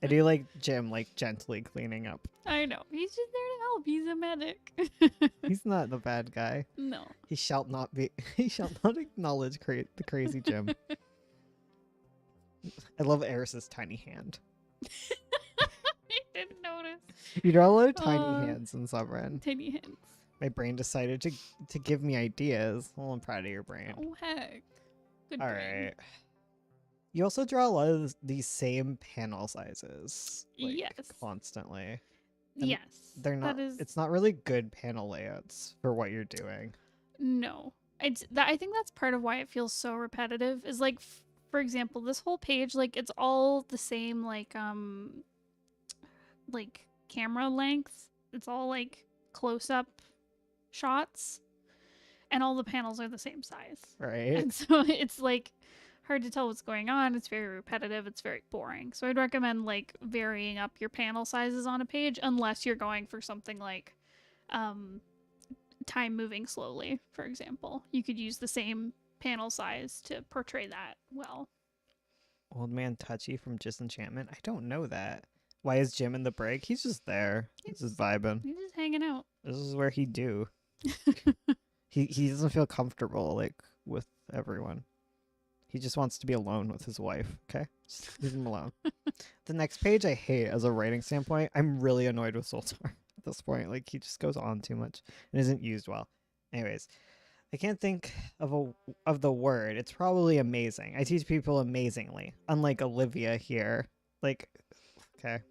I do like Jim, like, gently cleaning up. I know. He's just there to help. He's a medic. He's not the bad guy. No. He shall not acknowledge the Crazy Jim. I love Eris's tiny hand. I didn't notice. You draw a lot of tiny hands in Sovereign. Tiny hands. My brain decided to give me ideas. Well, I'm proud of your brain. Oh, heck. Good All brain. right. You also draw a lot of these same panel sizes. Like, Yes. constantly. And Yes. They're not. It's not really good panel layouts for what you're doing. No. I think that's part of why it feels so repetitive. Is like, for example, this whole page, like, it's all the same, like camera length. It's all like close-up shots, and all the panels are the same size. Right. And so it's like hard to tell what's going on. It's very repetitive. It's very boring. So I'd recommend like varying up your panel sizes on a page unless you're going for something like time moving slowly, for example. You could use the same panel size to portray that well. Old Man Touchy from Disenchantment. I don't know that. Why is Jim in the break? He's just there. He's just vibing. He's just hanging out. This is where he do. He doesn't feel comfortable like with everyone. He just wants to be alone with his wife. Okay, just leave him alone. The next page I hate as a writing standpoint. I'm really annoyed with Zoltar at this point. Like he just goes on too much and isn't used well. Anyways, I can't think of the word. It's probably amazing. I teach people amazingly. Unlike Olivia here. Like, okay.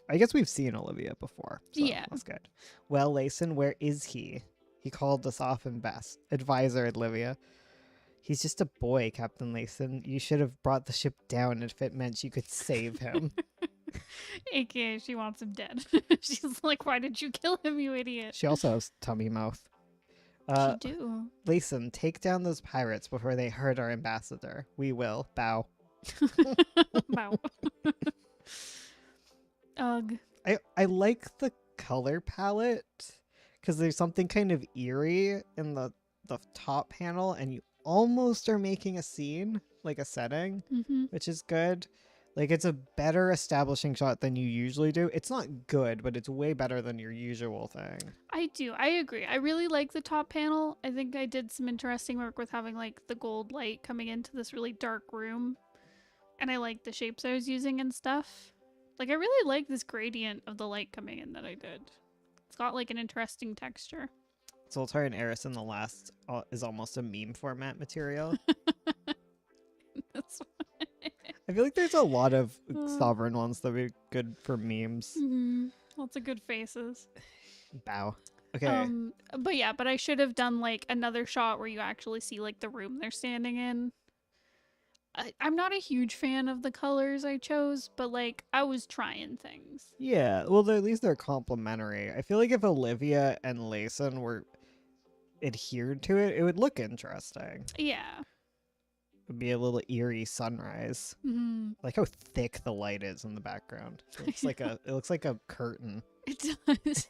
I guess we've seen Olivia before. So Yeah. that's good. Well, Layson, where is he? He called us often best. Advisor, Olivia. He's just a boy, Captain Layson. You should have brought the ship down if it meant you could save him. AKA, she wants him dead. She's like, why did you kill him, you idiot? She also has tummy mouth. She do. Layson, take down those pirates before they hurt our ambassador. We will. Bow. Wow. Ugh. I like the color palette because there's something kind of eerie in the top panel, and you almost are making a scene, like a setting, which is good. Like it's a better establishing shot than you usually do. It's not good, but it's way better than your usual thing. I do. I agree. I really like the top panel. I think I did some interesting work with having like the gold light coming into this really dark room. And I like the shapes I was using and stuff. Like I really like this gradient of the light coming in that I did. It's got like an interesting texture. Zoltar and Eris in the last is almost a meme format material. That's I feel like there's a lot of sovereign ones that would be good for memes. lots of good faces. Bow. Okay. But I should have done like another shot where you actually see like the room they're standing in. I'm not a huge fan of the colors I chose, but like I was trying things. Yeah, well, at least they're complementary. I feel like if Olivia and Layson were adhered to it, it would look interesting. Yeah. It would be a little eerie sunrise. Like how thick the light is in the background. It looks like a curtain. It does.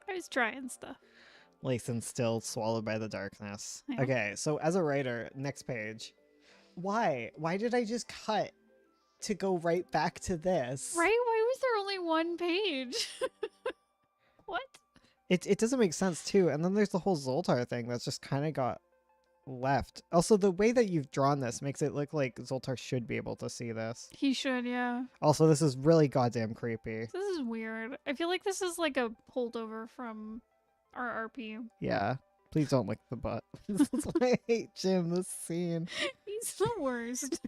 I was trying stuff. Layson still swallowed by the darkness. Yeah. Okay, so as a writer, next page. Why? Why did I just cut to go right back to this? Right? Why was there only one page? What? It doesn't make sense too. And then there's the whole Zoltar thing that's just kind of got left. Also, the way that you've drawn this makes it look like Zoltar should be able to see this. He should, yeah. Also, this is really goddamn creepy. This is weird. I feel like this is like a holdover from our RP. Yeah. Please don't lick the butt. This is why I hate Jim, this scene. He's the worst.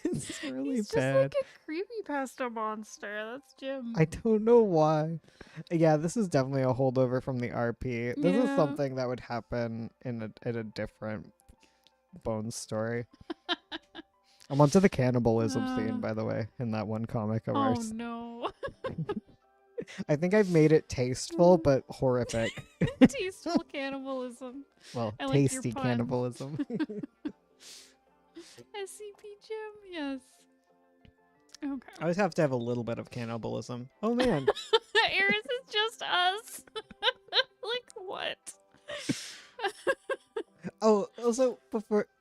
It's really He's bad. just like a creepypasta monster. That's Jim. I don't know why. Yeah, this is definitely a holdover from the RP. This is Yeah. something that would happen in a different Bones story. I'm onto the cannibalism scene, by the way, in that one comic of Oh ours. no. I think I've made it tasteful, but horrific. Tasteful cannibalism. Well, I like your tasty pun. cannibalism. SCP Jim, yes. Okay. I always have to have a little bit of cannibalism. Oh man. Eris is just us. Like what? Oh, also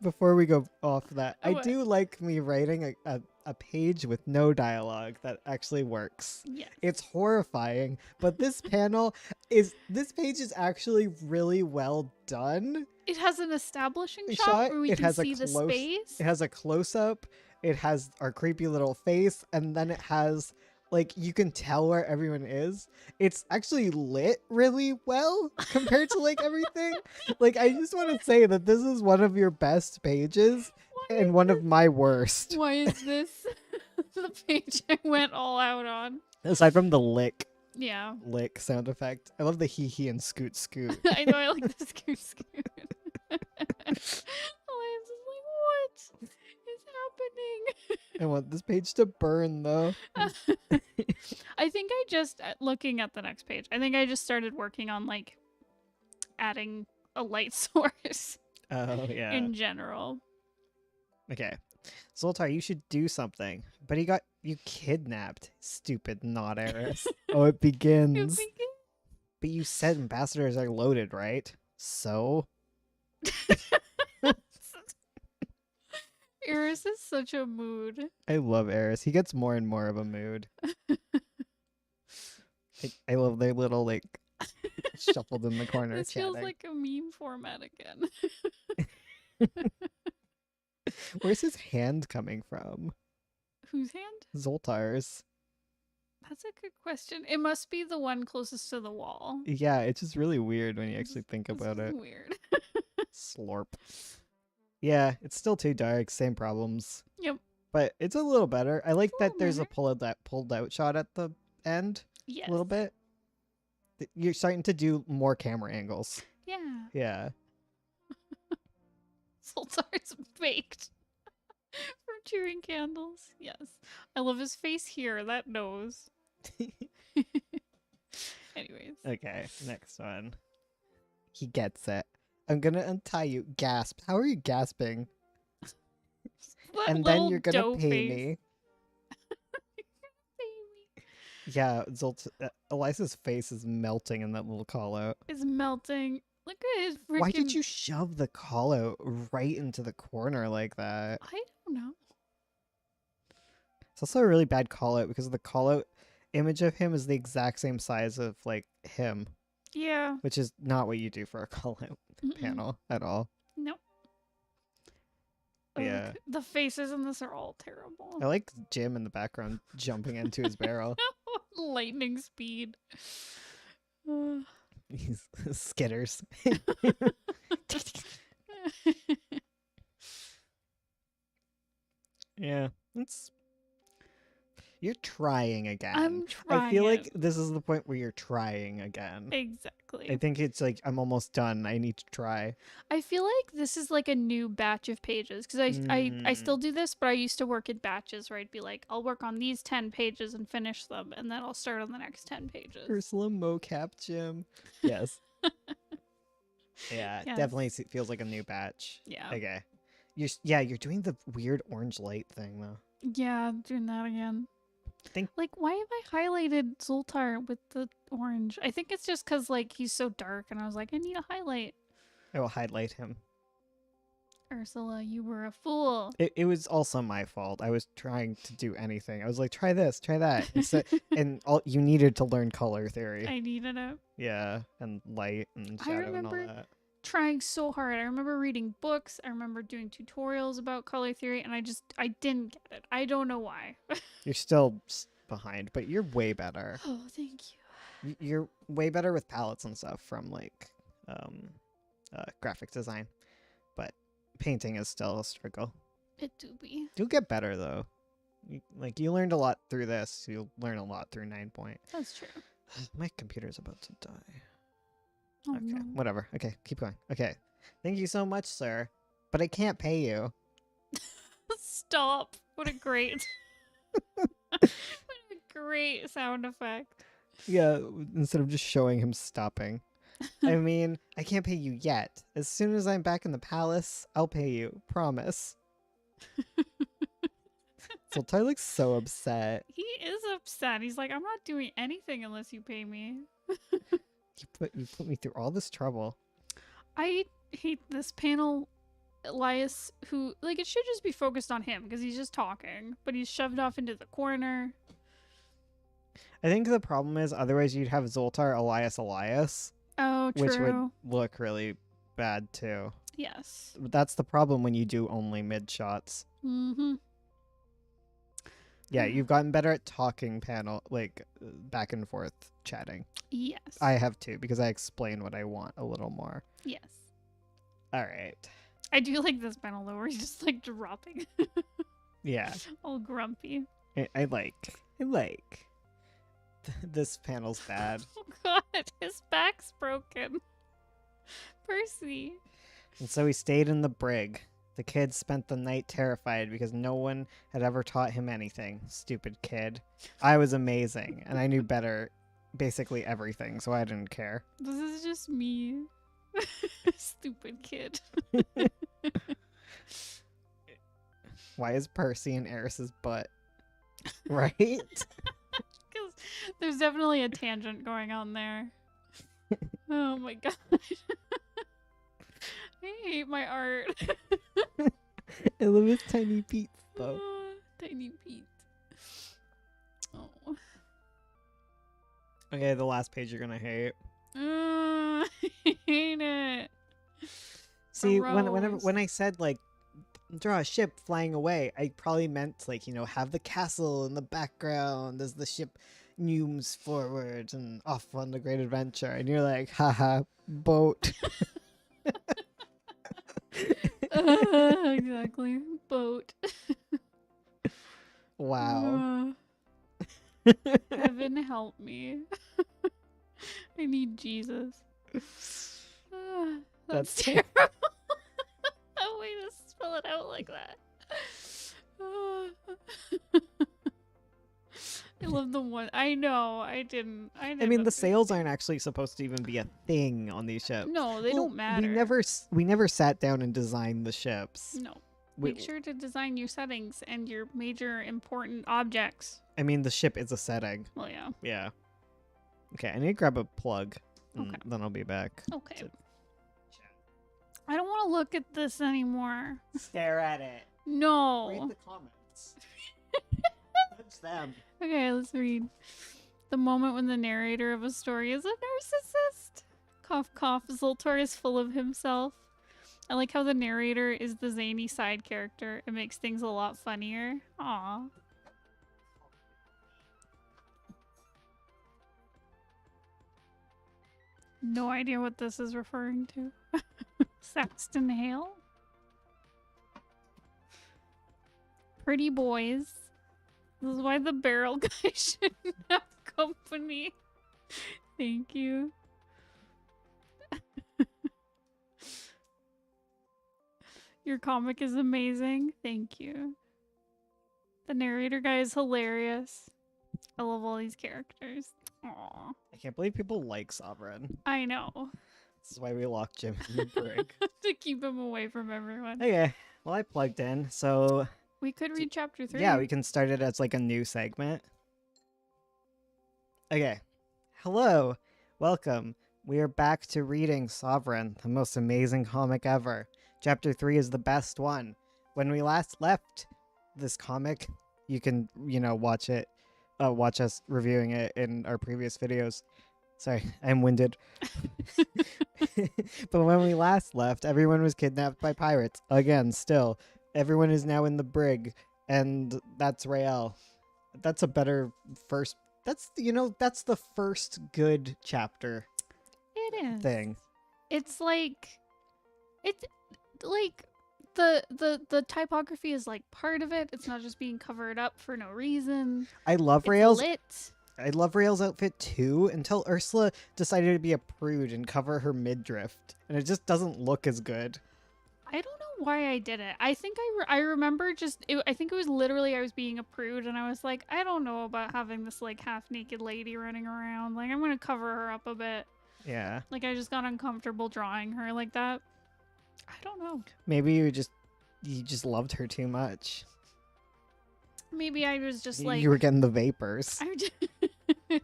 before we go off that, I What? do like me writing a page with no dialogue that actually works. Yes. It's horrifying, but this this page is actually really well done. It has an establishing A shot where we it can has see the space. It has a close up. It has our creepy little face, and then it has like you can tell where everyone is. It's actually lit really well compared to like everything. Like I just want to say that this is one of your best pages and one of my worst. Why is this the page I went all out on? Aside from the lick Yeah. sound effect. I love the hee hee and scoot scoot. I know I like the scoot scoot. Alliance is like, what is happening? I want this page to burn though. I think I just looking at the next page. I think I just started working on like adding a light source Oh yeah. in general. Okay. Zoltar, you should do something. But he got you kidnapped. Stupid not Eris. Oh, it begins. But you said ambassadors are loaded, right? So? Eris is such a mood. I love Eris. He gets more and more of a mood. I love their little, like, shuffled in the corner This chatting. feels like a meme format again. Where's his hand coming from? Whose hand? Zoltar's. That's a good question. It must be the one closest to the wall. Yeah, it's just really weird when you actually think about it. Weird. Slorp. Yeah, it's still too dark. Same problems. Yep. But it's a little better. I like that there's a better. pulled out shot at the end. Yes. A little bit. You're starting to do more camera angles. Yeah. Yeah. Sultar's baked from chewing candles. Yes. I love his face here. That nose. Anyways. Okay, next one. He gets it. I'm gonna untie you. Gasp. How are you gasping? That And then little you're gonna dough pay face. me. Baby. Yeah, Elisa's face is melting in that little call out. It's melting. Look at his freaking... Why did you shove the call out right into the corner like that? I don't know. It's also a really bad call out because the call out image of him is the exact same size of like him. Yeah. Which is not what you do for a call out panel at all. Nope. Yeah. The faces in this are all terrible. I like Jim in the background jumping into his barrel. Lightning speed. He's skitters. Yeah, you're trying again. I'm trying. I feel like this is the point where you're trying again. Exactly. I think it's like I'm almost done. I need to try. I feel like this is like a new batch of pages because I still do this, but I used to work in batches where I'd be like, I'll work on these 10 pages and finish them, and then I'll start on the next 10 pages. Ursula mocap Jim. Yes. Yeah, Yes. definitely feels like a new batch. Yeah. Okay. You're doing the weird orange light thing though. Yeah, doing that again. Think Like, why have I highlighted Zoltar with the orange? I think it's just because like he's so dark, and I was like, I need a highlight. I will highlight him. Ursula, you were a fool. It was also my fault. I was trying to do anything. I was like, try this, try that. And you needed to learn color theory. I needed it. Yeah, and light and shadow and all that. Trying so hard. I remember reading books. I remember doing tutorials about color theory, and I didn't get it. I don't know why. You're still behind, but you're way better. Oh, thank you. You're way better with palettes and stuff from like graphic design, but painting is still a struggle. It do be. You'll get better though. You learned a lot through this. You'll learn a lot through 9 point. That's true. My computer's about to die. Oh, Okay, no. whatever. Okay, keep going. Okay. Thank you so much, sir. But I can't pay you. Stop. What a great what a great sound effect. Yeah, instead of just showing him stopping. I mean, I can't pay you yet. As soon as I'm back in the palace, I'll pay you. Promise. Zoltar looks so upset. He is upset. He's like, I'm not doing anything unless you pay me. You put me through all this trouble. I hate this panel, Elias, who, like, it should just be focused on him because he's just talking, but he's shoved off into the corner. I think the problem is otherwise you'd have Zoltar Elias, Oh, true. which would look really bad too. Yes. That's the problem when you do only mid shots. Mm-hmm. Yeah, you've gotten better at talking panel, like back and forth chatting. Yes. I have too, because I explain what I want a little more. Yes. All right. I do like this panel though, where he's just like dropping. Yeah. All grumpy. I like. This panel's bad. Oh god, his back's broken. Percy. And so he stayed in the brig. The kid spent the night terrified because no one had ever taught him anything. Stupid kid. I was amazing, and I knew better basically everything, so I didn't care. This is just me. Stupid kid. Why is Percy in Eris's butt? Right? Because there's definitely a tangent going on there. Oh my god. I hate my art. I love his tiny Pete, though. Tiny Pete. Oh. Okay, the last page you're gonna hate. I hate it. See, Gross. when I said, like, draw a ship flying away, I probably meant, like, you know, have the castle in the background as the ship zooms forward and off on the great adventure. And you're like, haha, boat. Exactly. Boat. Wow. Heaven help me. I need Jesus. That's terrible. No way to spell it out like that. I love the one. I know. I didn't. I mean, the sails aren't actually supposed to even be a thing on these ships. No, they don't matter. We never sat down and designed the ships. No. Make sure to design your settings and your major important objects. I mean, the ship is a setting. Well, yeah. Yeah. Okay, I need to grab a plug. Okay. Then I'll be back. Okay. I don't want to look at this anymore. Stare at it. No. Read the comments. Touch them. Okay, let's read. The moment when the narrator of a story is a narcissist. Cough, cough. Zoltar is full of himself. I like how the narrator is the zany side character. It makes things a lot funnier. Aw. No idea what this is referring to. Saxton Hale? Pretty boys. This is why the barrel guy shouldn't have company. Thank you. Your comic is amazing. Thank you. The narrator guy is hilarious. I love all these characters. Aww. I can't believe people like Sovereign. I know. This is why we locked Jim in the brig. To keep him away from everyone. Okay, well, I plugged in, so... We could read chapter 3. Yeah, we can start it as like a new segment. Okay. Hello. Welcome. We are back to reading Sovereign, the most amazing comic ever. Chapter 3 is the best one. When we last left this comic, you can, you know, watch us reviewing it in our previous videos. Sorry, I'm winded. But when we last left, everyone was kidnapped by pirates. Again, still. Everyone is now in the brig, and that's Rael. That's a better first... That's, you know, that's the first good chapter It is. thing. It's like... It's like... The typography is like part of it. It's not just being covered up for no reason. I love It's Rael's... lit. I love Rael's outfit too, until Ursula decided to be a prude and cover her midriff. And it just doesn't look as good. I don't know why I did it. I think I remember just... I think it was literally I was being a prude, and I was like, I don't know about having this like half-naked lady running around. Like, I'm gonna cover her up a bit. Yeah. Like, I just got uncomfortable drawing her like that. I don't know. Maybe you just loved her too much. Maybe I was just like... You were getting the vapors. I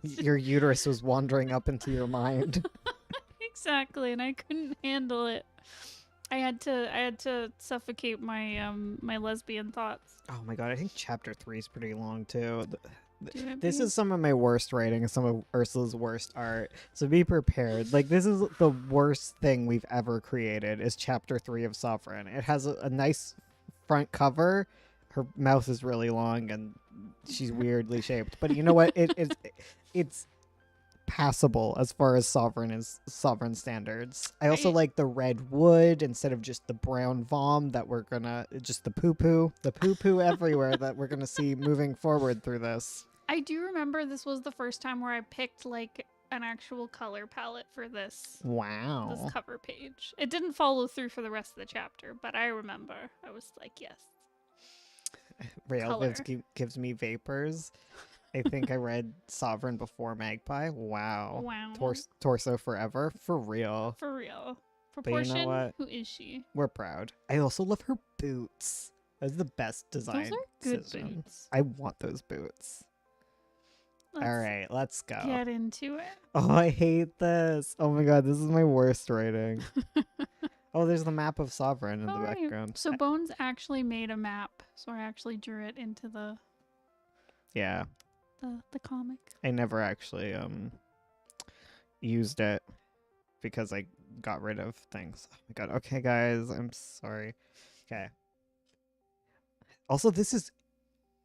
Your uterus was wandering up into your mind. Exactly, and I couldn't handle it. I had to suffocate my my lesbian thoughts. Oh my god, I think chapter 3 is pretty long too. This be? is some of my worst writing and some of Ursula's worst art. So be prepared. Like, this is the worst thing we've ever created is chapter 3 of Sovereign. It has a nice front cover. Her mouth is really long and she's weirdly shaped. But you know what? It's passable as far as Sovereign standards. I also like the red wood instead of just the brown vom that we're gonna... Just the poo-poo everywhere that we're gonna see moving forward through this. I do remember this was the first time where I picked like an actual color palette for this Wow. cover page. It didn't follow through for the rest of the chapter, but I remember I was like, yes. Rail Color. gives me vapors. I think I read Sovereign before Magpie. Wow. Wow. Torso forever. For real. For real. But you know Proportion, what? who is she? We're proud. I also love her boots. That's the best design. Those are good decision. boots. I want those boots. Let's All right, let's go. get into it. Oh, I hate this. Oh my god, this is my worst writing. Oh, there's the map of Sovereign in the Alright, background. so Bones actually made a map, so I actually drew it into the Yeah, the comic. I never actually used it because I got rid of things. Oh my god. Okay, guys, I'm sorry. Okay. Also, this is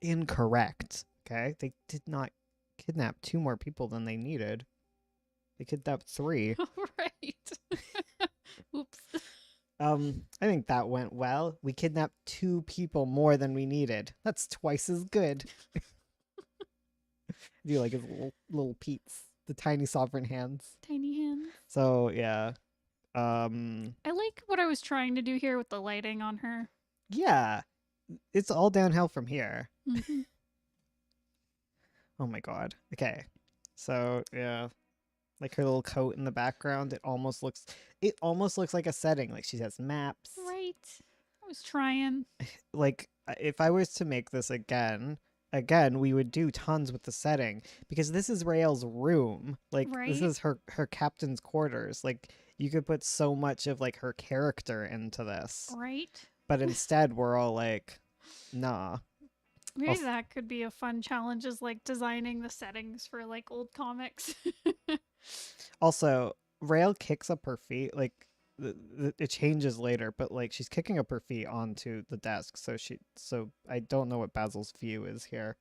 incorrect. Okay, they did not kidnap 2 more people than they needed. They kidnapped 3. Right. Oops. I think that went well. We kidnapped 2 people more than we needed. That's twice as good. I do like his little Pete's, the tiny sovereign hands. Tiny hands. So yeah. I like what I was trying to do here with the lighting on her. Yeah. It's all downhill from here. Mhm. Oh my god. Okay. So yeah. Like her little coat in the background, it almost looks like a setting. Like she has maps. Right. I was trying. Like if I was to make this again, we would do tons with the setting because this is Rael's room. Like this Right. is her captain's quarters. Like you could put so much of like her character into this. Right. But instead we're all like, nah. Maybe Also- that could be a fun challenge, is like designing the settings for like old comics. Also, Rael kicks up her feet. Like it changes later, but like she's kicking up her feet onto the desk. So I don't know what Basil's view is here.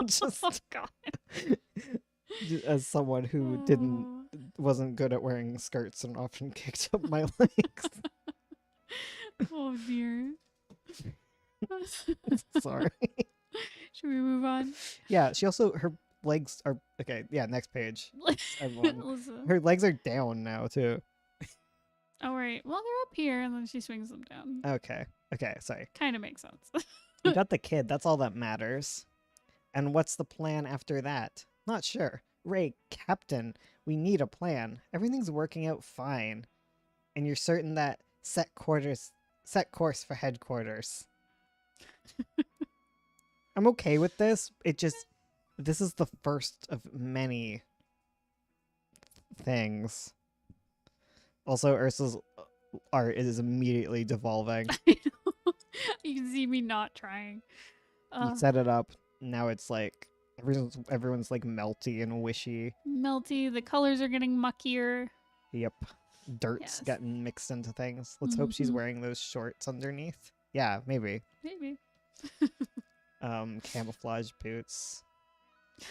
Just Oh god. as someone who wasn't good at wearing skirts and often kicked up my legs. Oh dear. Sorry. Should we move on? Yeah, she also her legs are okay. Yeah, next page. Everyone. Listen. Her legs are down now too. All right. Well, they're up here, and then she swings them down. Okay. Sorry. Kind of makes sense. We got the kid. That's all that matters. And what's the plan after that? Not sure. Ray, Captain, we need a plan. Everything's working out fine. And you're certain that set course for headquarters. I'm okay with this. This is the first of many things. Also, Ursa's art is immediately devolving. I know. You can see me not trying. You set it up. Now it's like everyone's like melty and wishy. Melty. The colors are getting muckier. Yep. Dirt's Yes. getting mixed into things. Let's hope she's Mhm. wearing those shorts underneath. Yeah, maybe. Maybe. Camouflage boots.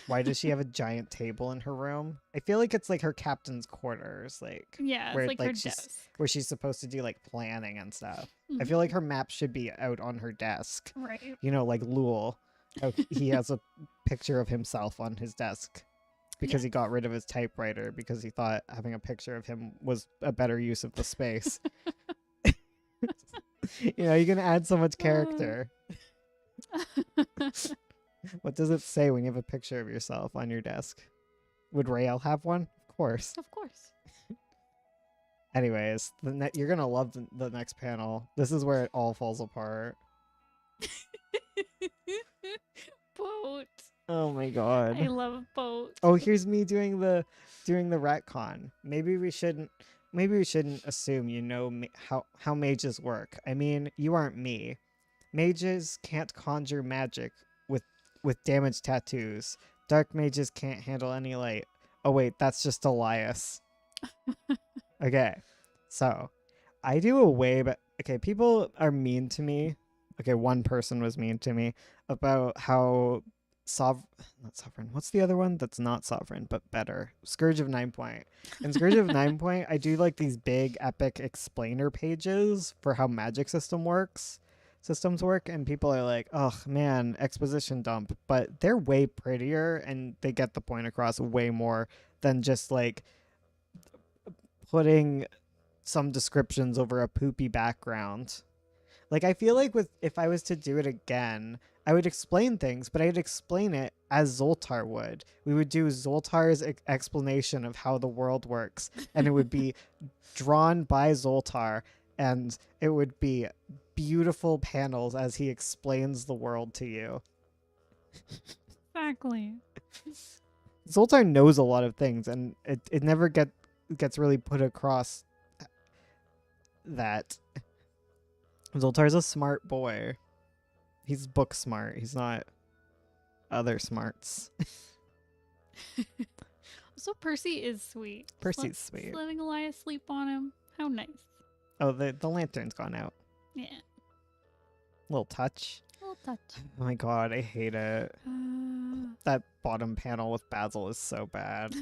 Why does she have a giant table in her room? I feel like it's like her captain's quarters, like Yeah, where it's like her she's desk. where she's supposed to do like planning and stuff. I Mhm. feel like her map should be out on her desk. Right. You know, like Lul. How he has a picture of himself on his desk because he got rid of his typewriter because he thought having a picture of him was a better use of the space. You know, you can add so much character. What does it say when you have a picture of yourself on your desk? Would Rael have one? Of course. Of course. Anyways, you're gonna love the next panel. This is where it all falls apart. Boat. Oh my god. I love boat. Oh, here's me doing the retcon. Maybe we shouldn't assume you know how mages work. I mean, you aren't me. Mages can't conjure magic with damaged tattoos. Dark mages can't handle any light. Oh wait, that's just Elias. Okay. So, I do a way but okay, people are mean to me. Okay, one person was mean to me about how not Sovereign. What's the other one that's not Sovereign but better? Scourge of 9 Point. In Scourge of 9 Point, I do like these big epic explainer pages for how magic systems work, and people are like, "Oh man, exposition dump," but they're way prettier and they get the point across way more than just like putting some descriptions over a poopy background. Like, I feel like if I was to do it again, I would explain things, but I'd explain it as Zoltar would. We would do Zoltar's explanation of how the world works, and it would be drawn by Zoltar, and it would be beautiful panels as he explains the world to you. Exactly. Zoltar knows a lot of things, and it never gets really put across that Zoltar's a smart boy. He's book smart. He's not other smarts. Also, Percy is sweet. Percy's sweet. Just letting Elias sleep on him. How nice. Oh, the lantern's gone out. Yeah. Little touch. Little touch. Oh my god, I hate it. That bottom panel with Basil is so bad.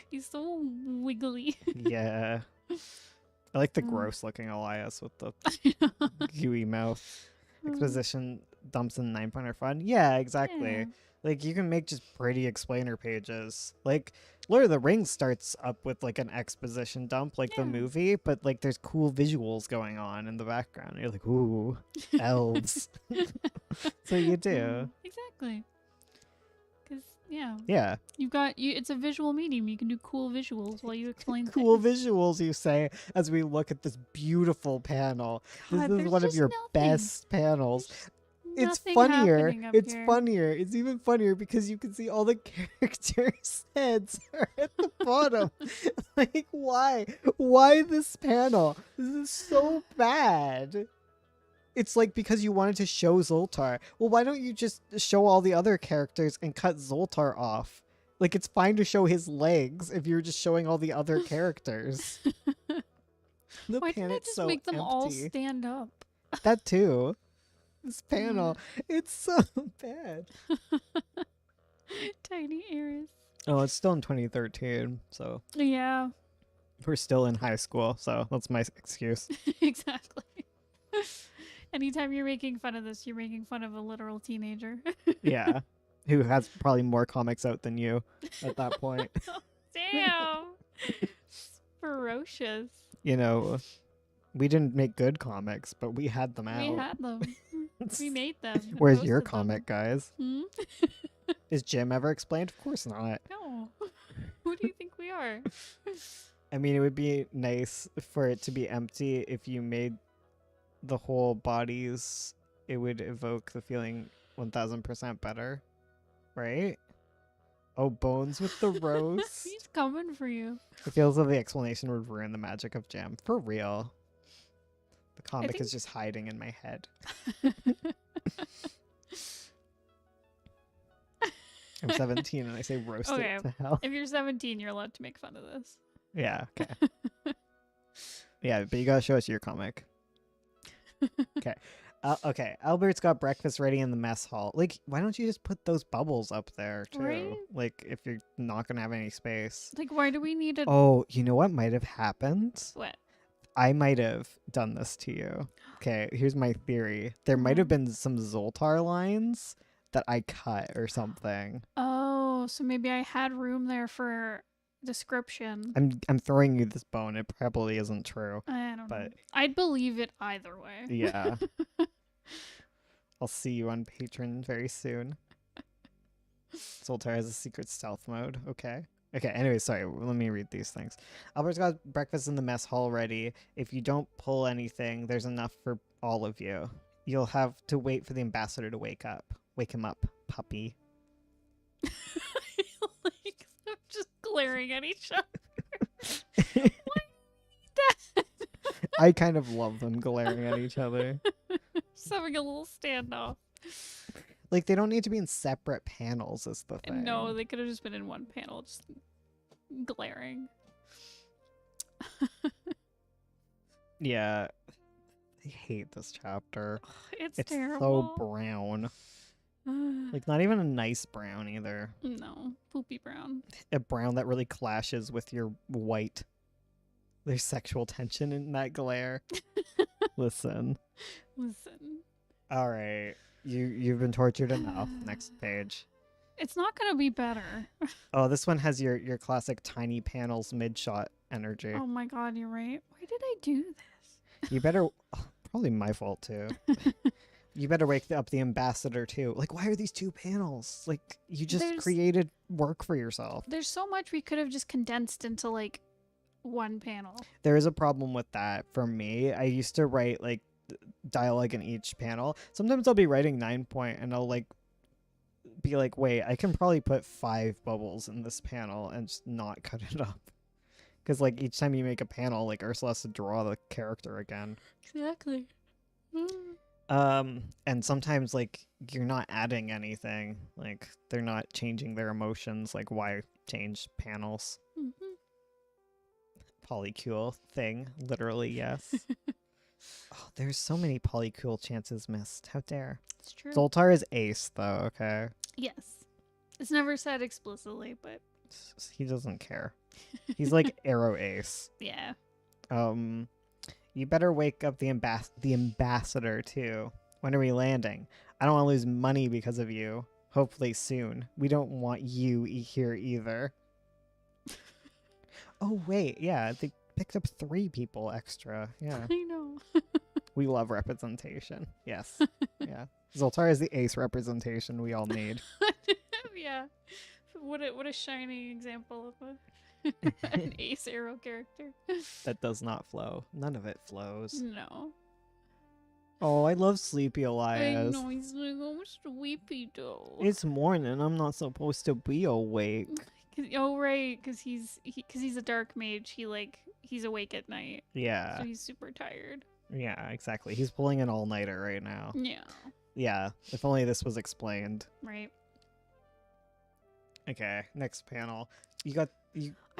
He's so wiggly. Yeah. I like the gross looking Elias with the gooey mouth. Exposition dumps in 9-pointer fun. Yeah, exactly. Yeah. Like, you can make just pretty explainer pages. Like, Lord of the Rings starts up with like an exposition dump, like the movie, but like there's cool visuals going on in the background. You're like, ooh, elves. So you do. Exactly. Because, Yeah. It's a visual medium. You can do cool visuals while you explain Cool things. visuals, you say, as we look at this beautiful panel. God, This is one of just your nothing. best panels. It's Nothing funnier. happening up It's here. funnier. It's even funnier because you can see all the characters' heads are at the bottom. Like, why? Why this panel? This is so bad. It's like because you wanted to show Zoltar. Well, why don't you just show all the other characters and cut Zoltar off? Like, it's fine to show his legs if you're just showing all the other characters. The Why didn't I planet's just so make them all empty. stand up? That too. This panel, it's so bad. Tiny ears. Oh, it's still in 2013, so Yeah, we're still in high school, so that's my excuse. exactly. Anytime you're making fun of this, you're making fun of a literal teenager. Yeah. Who has probably more comics out than you at that point. Damn. It's ferocious. You know, we didn't make good comics, but we had them out. We had them. We made them. and Where's your posted them. comic, guys? Hmm? Is Jim ever explained? Of course not. No. Who do you think we are? I mean, it would be nice for it to be empty if you made the whole bodies. It would evoke the feeling 1000% better, right? Oh, Bones with the rose. He's coming for you. It feels like the explanation would ruin the magic of Jim. For real. The comic think- is just hiding in my head. I'm 17 and I say roast Okay. it to hell. If you're 17, you're allowed to make fun of this. Yeah, okay. Yeah, but you gotta show us your comic. Okay. Okay, Albert's got breakfast ready in the mess hall. Like, why don't you just put those bubbles up there, too? Right? Like, if you're not gonna have any space. Like, why do we need a... Oh, you know what might have happened? What? I might have done this to you. Okay, here's my theory. There might have been some Zoltar lines that I cut or something. Oh, so maybe I had room there for description. I'm throwing you this bone. It probably isn't true. I don't know. But I'd believe it either way. yeah. I'll see you on Patreon very soon. Zoltar has a secret stealth mode. Okay. Okay, anyway, sorry. Let me read these things. Albert's got breakfast in the mess hall ready. If you don't pull anything, there's enough for all of you. You'll have to wait for the ambassador to wake up. Wake him up, puppy. Like, I'm just glaring at each other. Why that? I kind of love them glaring at each other. Just having a little standoff. Like, they don't need to be in separate panels is the thing. No, they could have just been in one panel, just glaring. Yeah. I hate this chapter. It's It's terrible. so brown. Like, not even a nice brown either. No, poopy brown. A brown that really clashes with your white. There's sexual tension in that glare. Listen. Listen. All right. You've been tortured enough. Next page. It's not gonna be better. Oh, this one has your classic tiny panels mid shot energy. Oh my god, you're right. Why did I do this? You better probably my fault too. You better wake up the ambassador too. Like, why are these two panels? Like, you just created work for yourself. There's so much we could have just condensed into like one panel. There is a problem with that for me. I used to write like dialogue in each panel. Sometimes I'll be writing 9 point and I'll like be like, wait, I can probably put 5 bubbles in this panel and just not cut it up. Because like each time you make a panel, like Ursula has to draw the character again. Exactly. And sometimes like you're not adding anything. Like they're not changing their emotions. Like why change panels? Polycule thing, literally, yes. Oh, there's so many polycule chances missed. How dare. It's true. Zoltar is ace though, okay? Yes. It's never said explicitly, but He doesn't care. He's like arrow ace. yeah. You better wake up the ambassador too. When are we landing? I don't want to lose money because of you. Hopefully soon. We don't want you here either. Oh wait, yeah, they picked up 3 people extra. Yeah. I know. We love representation. Yes. Yeah. Zoltar is the ace representation we all need. Yeah. What a shining example of an ace arrow character. That does not flow. None of it flows. No. Oh, I love Sleepy Elias. I know, he's like, oh, sleepy though. It's morning. I'm not supposed to be awake. Oh, right, because he's a dark mage. He's awake at night. Yeah. So he's super tired. Yeah, exactly. He's pulling an all-nighter right now. Yeah. Yeah. If only this was explained. Right. Okay, next panel. I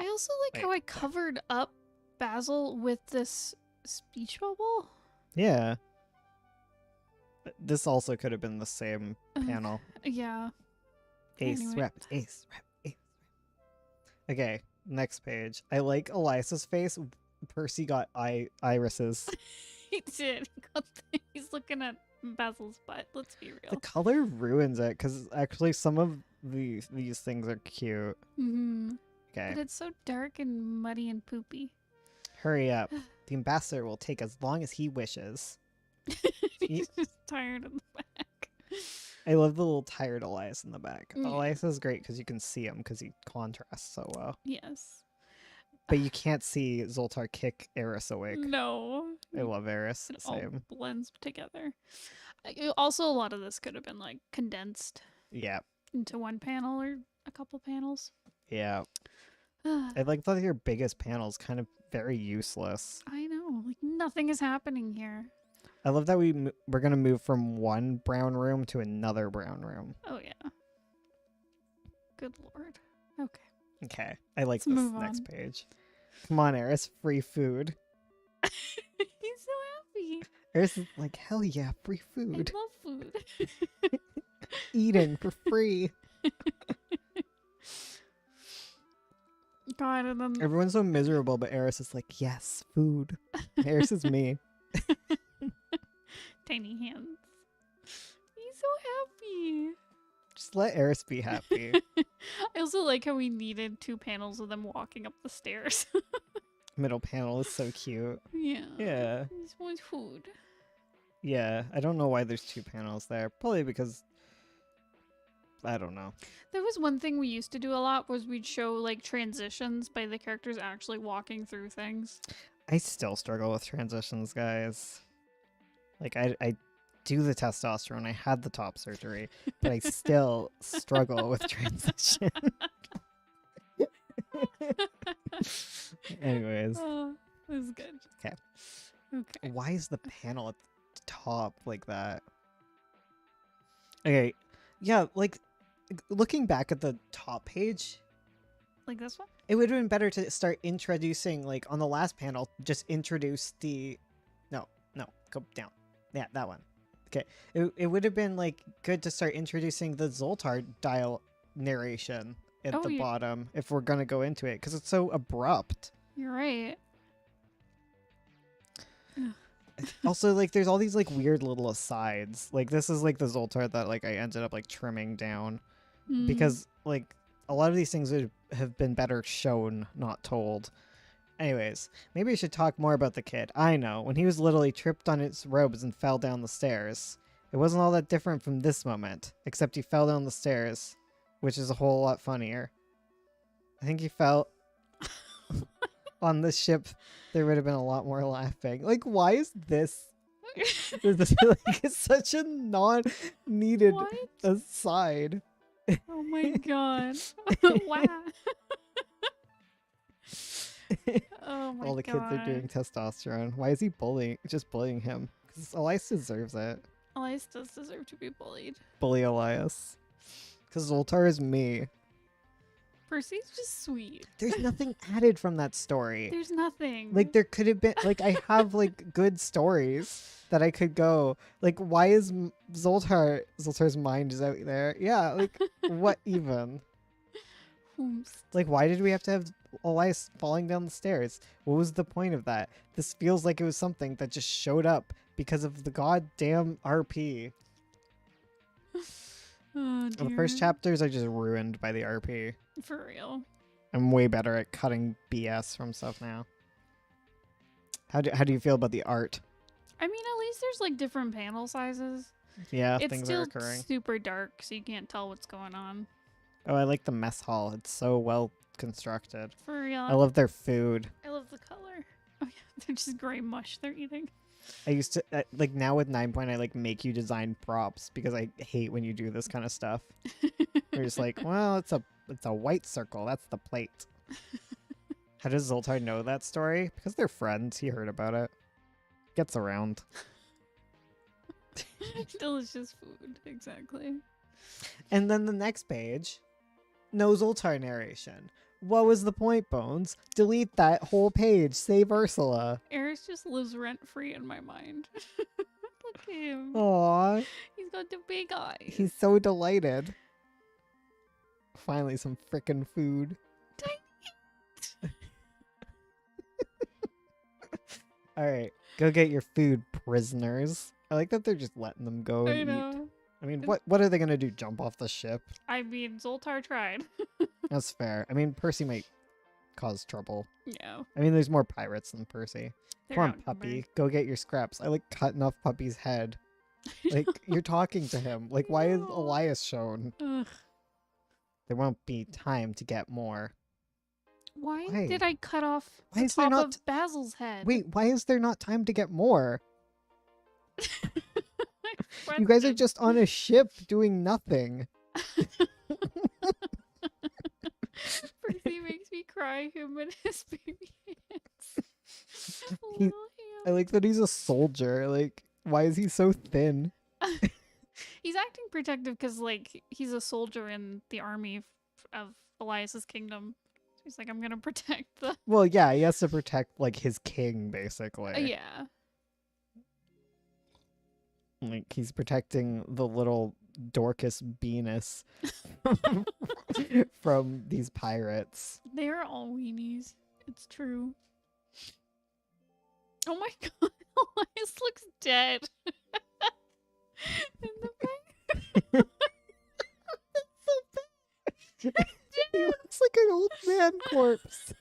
also like how I covered up Basil with this speech bubble. Yeah. This also could have been the same panel. Yeah. Ace Anyway. rep, ace rep, ace rep. Okay, next page. I like Elias's face. Percy got irises. He did. He's looking at Basil's butt. Let's be real. The color ruins it because actually some of these things are cute. Mm-hmm. Okay. But it's so dark and muddy and poopy. Hurry up. The ambassador will take as long as he wishes. He's just tired in the back. I love the little tired Elias in the back. Yeah. Elias is great because you can see him because he contrasts so well. Yes. But you can't see Zoltar kick Eris awake. No. I love Eris. It Same. all blends together. Also, a lot of this could have been like condensed Yeah. into one panel or a couple panels. Yeah. I like that your biggest panel is kind of very useless. I know. Like nothing is happening here. I love that we're going to move from one brown room to another brown room. Oh, yeah. Good lord. Okay. Okay. I like Let's this move next on. page. Come on, Eris. Free food. He's so happy. Eris is like, hell yeah, free food. I love food. Eating for free. God, and then Everyone's so miserable, but Eris is like, yes, food. Eris is me. tiny hands. He's so happy. Just let Eris be happy. I also like how we needed 2 panels of them walking up the stairs. Middle panel is so cute. Yeah. Yeah. This one's food. Yeah. I don't know why there's 2 panels there. Probably because I don't know. There was one thing we used to do a lot was we'd show like transitions by the characters actually walking through things. I still struggle with transitions, guys. Like I do the testosterone. I had the top surgery, but I still struggle with transition. Anyways. Oh, this is good. Okay. Okay. Why is the panel at the top like that? Okay. Yeah, like looking back at the top page, Like this one? it would have been better to start introducing, like on the last panel, just introduce the no, go down. Yeah, that one. Okay. It would have been like good to start introducing the Zoltar dial narration at Oh, the yeah. bottom if we're gonna go into it, because it's so abrupt. You're right. Also, like, there's all these like weird little asides. Like, this is like the Zoltar that like I ended up like trimming down. because like a lot of these things would have been better shown, not told. Anyways, maybe we should talk more about the kid. I know, when he was little, he tripped on his robes and fell down the stairs. It wasn't all that different from this moment, except he fell down the stairs, which is a whole lot funnier. I think he fell on the ship. There would have been a lot more laughing. Like, why is this? Like, it's such a non-needed What? aside. Oh my god. Wow. Oh my god. All the kids are doing testosterone. Why is he just bullying him? Because Elias deserves it. Elias does deserve to be bullied. Bully Elias. Because Zoltar is me. Percy's just sweet. There's nothing added from that story. There's nothing. Like, there could have been, like, I have, like, good stories that I could go. Like, why is Zoltar's mind is out there? Yeah, like, what even? Like, why did we have to have Elias falling down the stairs? What was the point of that? This feels like it was something that just showed up because of the goddamn RP. Oh, dear. The first chapters are just ruined by the RP. For real. I'm way better at cutting BS from stuff now. How do you feel about the art? I mean, at least there's like different panel sizes. Yeah, It's things still are occurring. super dark, so you can't tell what's going on. Oh, I like the mess hall. It's so well constructed. For real. I love their food. I love the color. Oh yeah, they're just gray mush they're eating. I used to like now with 9 Point, I like make you design props because I hate when you do this kind of stuff. You're just like, well, it's a white circle. That's the plate. How does Zoltar know that story? Because they're friends. He heard about it. Gets around. Delicious food, exactly. And then the next page, no Zoltar narration. What was the point, Bones? Delete that whole page. Save Ursula. Eris just lives rent free in my mind. Look at him. Aww. He's got the big eyes. He's so delighted. Finally, some frickin' food. Alright, go get your food, prisoners. I like that they're just letting them go and I eat. know. I mean, what are they gonna do? Jump off the ship? I mean, Zoltar tried. That's fair. I mean, Percy might cause trouble. Yeah. I mean, there's more pirates than Percy. They're Come on, outnumbered. puppy. Go get your scraps. I like cutting off Puppy's head. Like, you're talking to him. Like, why is No. Elias shown? Ugh. There won't be time to get more. Why did I cut off Why the is there top not- of Basil's head? Wait, why is there not time to get more? My You guys are question. just on a ship doing nothing. Percy makes me cry, him and his baby hands. He- Little I like that he's a soldier. Like, why is he so thin? hand. He's acting protective because, like, he's a soldier in the army of Elias's kingdom. So he's like, I'm gonna protect the. Well, yeah, he has to protect, like, his king, basically. Yeah. Like, he's protecting the little Dorcas Venus from these pirates. They are all weenies. It's true. Oh my god, Elias looks dead. In the back. He looks like an old man corpse.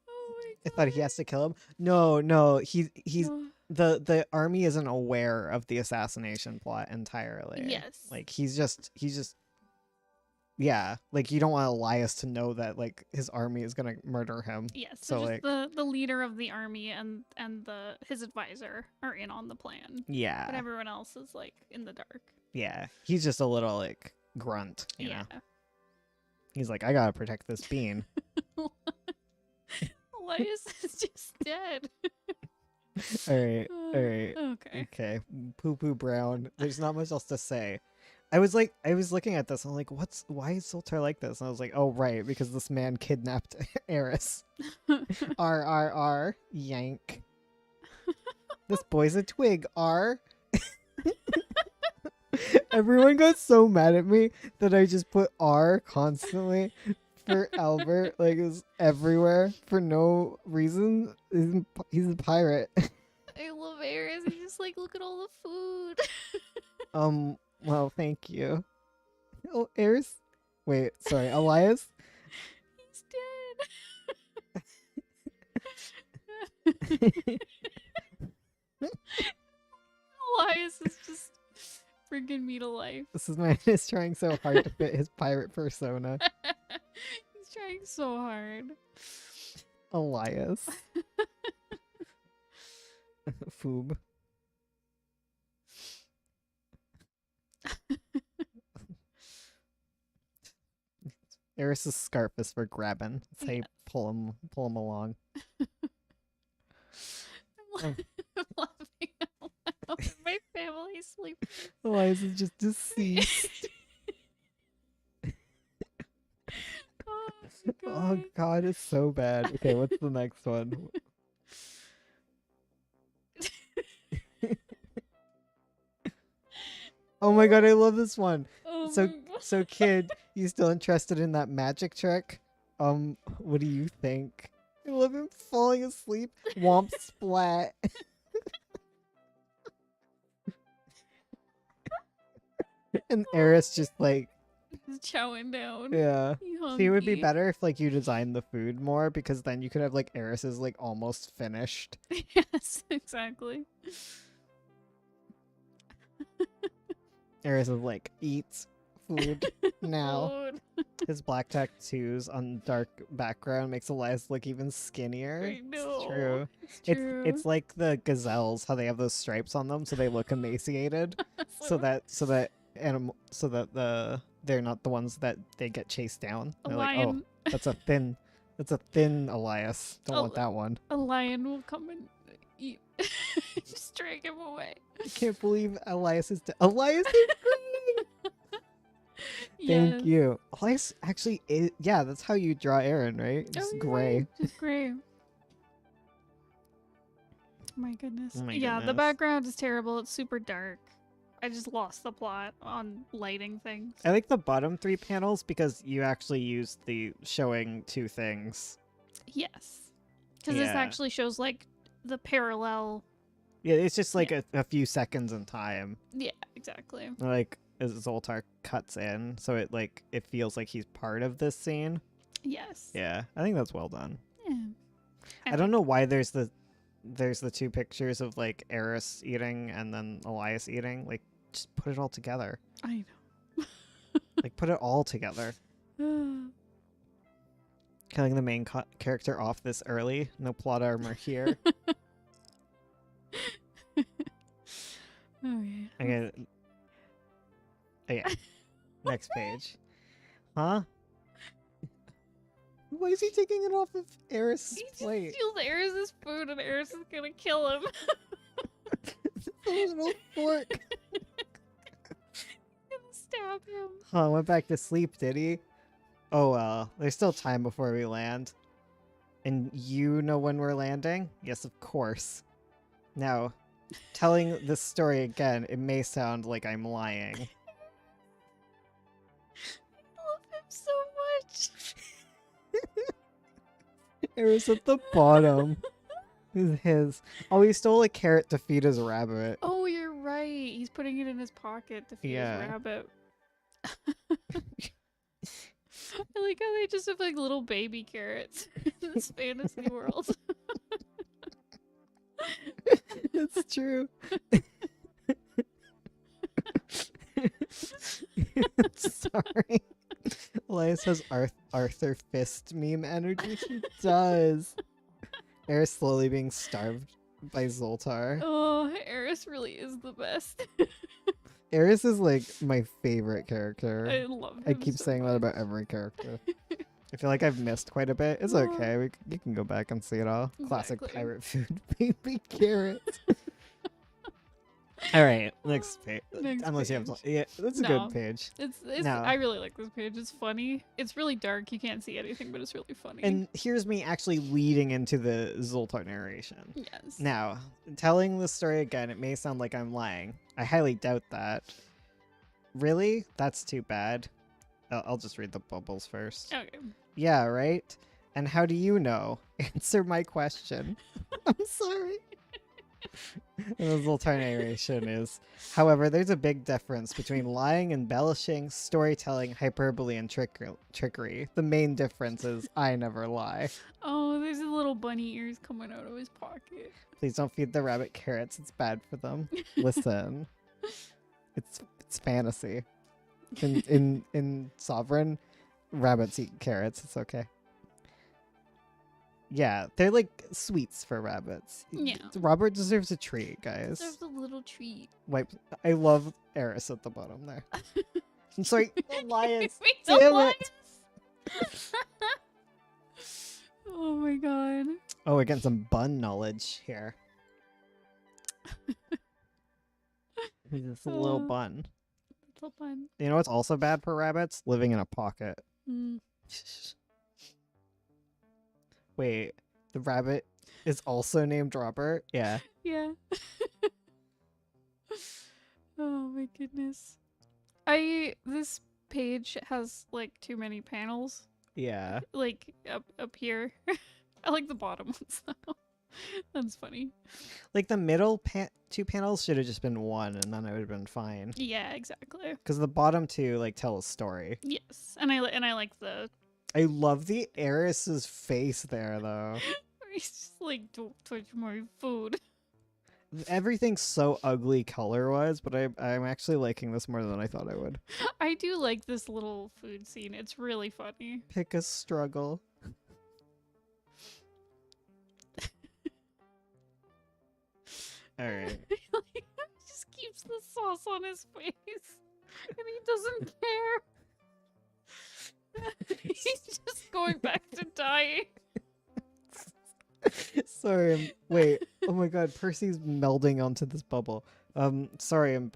Oh my I god. thought he has to kill him. No, he's Oh, the army isn't aware of the assassination plot entirely. yes. Like he's just yeah, like you don't want Elias to know that like his army is gonna murder him. Yes. so, So, like- just the leader of the army and his advisor are in on the plan. Yeah. But everyone else is like in the dark. Yeah. He's just a little like grunt, you know. He's like, I gotta protect this bean. Elias is just dead. Alright. Alright. Okay. Okay. Poo poo brown. There's not much else to say. I was looking at this and I'm like, why is Zoltar like this? And I was like, oh right, because this man kidnapped Eris. R yank. This boy's a twig, R. Everyone got so mad at me that I just put R constantly for Albert. Like it was everywhere for no reason. He's a pirate. I love Eris. He's just like, look at all the food. Well, thank you. Oh, Eris. Wait, sorry, Elias. He's dead. Elias is just freaking me to life. This is man is trying so hard to fit his pirate persona. He's trying so hard. Elias. Foob. Eris's scarf is for grabbing. That's how you pull him along. I'm laughing out loud. My family sleeping. Elias is just deceased. Oh god, it's so bad. Okay, what's the next one? Oh my god, I love this one. Oh So kid, you still interested in that magic trick? What do you think? I love him falling asleep. Womp splat. And Eris just like, He's chowing down. yeah. He See, it would be hungry. better if like you designed the food more, because then you could have like Eris's like almost finished. Yes, exactly. Eris is like, eat food now. Food. His black tattoos on dark background makes Elias look even skinnier. I know. It's true. It's true. It's like the gazelles, how they have those stripes on them, so they look emaciated, so that they're not the ones that they get chased down. a They're lion. like, oh, that's a thin Elias. Don't want that one. A lion will come and eat. Just drag him away. I can't believe Elias is Elias is green. Thank Yes. you. Elias actually is. Yeah, that's how you draw Aaron, right? Just Oh, gray. right, just gray. My goodness. Oh my Yeah, the goodness. background is terrible. It's super dark. I just lost the plot on lighting things. I like the bottom 3 panels because you actually used the showing 2 things. Yes. Because this Yeah. actually shows like the parallel. Yeah, it's just like a few seconds in time. Yeah, exactly. Like as Zoltar cuts in, so it feels like he's part of this scene. Yes. Yeah, I think that's well done. Yeah. I don't know why there's the 2 pictures of like Eris eating and then Elias eating. Like, just put it all together. I Like, put it all together. know. Killing the main character off this early. No plot armor here. Okay. Okay. Next page. Huh? Why is he taking it off of Eris' He just plate? steals Eris's food and Eris is gonna kill him. A little fork. Gonna stab him. Huh, went back to sleep, did he? Oh well, there's still time before we land. And you know when we're landing? Yes, of course. Now, telling this story again, it may sound like I'm lying. I love him so much. Eris at the bottom. Is his. Oh, he stole a carrot to feed his rabbit. Oh, you're right. He's putting it in his pocket to feed Yeah. his rabbit. I like how they just have like little baby carrots in this fantasy world. It's true. Sorry. Elias has Arthur Fist meme energy. She does. Eris slowly being starved by Zoltar. Oh, Eris really is the best. Eris is like my favorite character. I love him. I keep so saying that much. about every character. I feel like I've missed quite a bit. It's okay. You can go back and see it all. Classic Exactly. pirate food, baby carrots. All right, next page. Next Unless you have, page. yeah, that's a No. good page. It's No. I really like this page. It's funny. It's really dark. You can't see anything, but it's really funny. And here's me actually leading into the Zoltar narration. yes. Now, telling the story again, it may sound like I'm lying. I highly doubt that. Really? That's too bad. I'll just read the bubbles first. Okay. Yeah, right? And how do you know? Answer my question. I'm sorry. And this little tiny narration is, however, there's a big difference between lying, embellishing, storytelling, hyperbole, and trickery. The main difference is I never lie. Oh, there's a little bunny ears coming out of his pocket. Please don't feed the rabbit carrots. It's bad for them. Listen, it's fantasy. In Sovereign, rabbits eat carrots. It's okay. Yeah, they're like sweets for rabbits. Yeah. Robert deserves a treat, guys. Deserves a little treat. I love Eris at the bottom there. I'm sorry, the lions. Wait, Damn the it. lions? Oh my god. Oh, we're getting some bun knowledge here. This little bun. Little bun. You know what's also bad for rabbits? Living in a pocket. Mm. Wait, the rabbit is also named Robert? Yeah. Yeah. Oh my goodness. This page has like too many panels. Yeah. Like up here. I like the bottom ones though. That's funny. Like the middle two panels should have just been one, and then it would have been fine. Yeah, exactly. Because the bottom two like tell a story. Yes, and I like the. I love the Eris's face there, though. He's just like, don't touch my food. Everything's so ugly color-wise, but I'm actually liking this more than I thought I would. I do like this little food scene. It's really funny. Pick a struggle. All right. He just keeps the sauce on his face, and he doesn't care. He's just going back to dying. Sorry, wait. Oh my god, Percy's melding onto this bubble. Sorry, why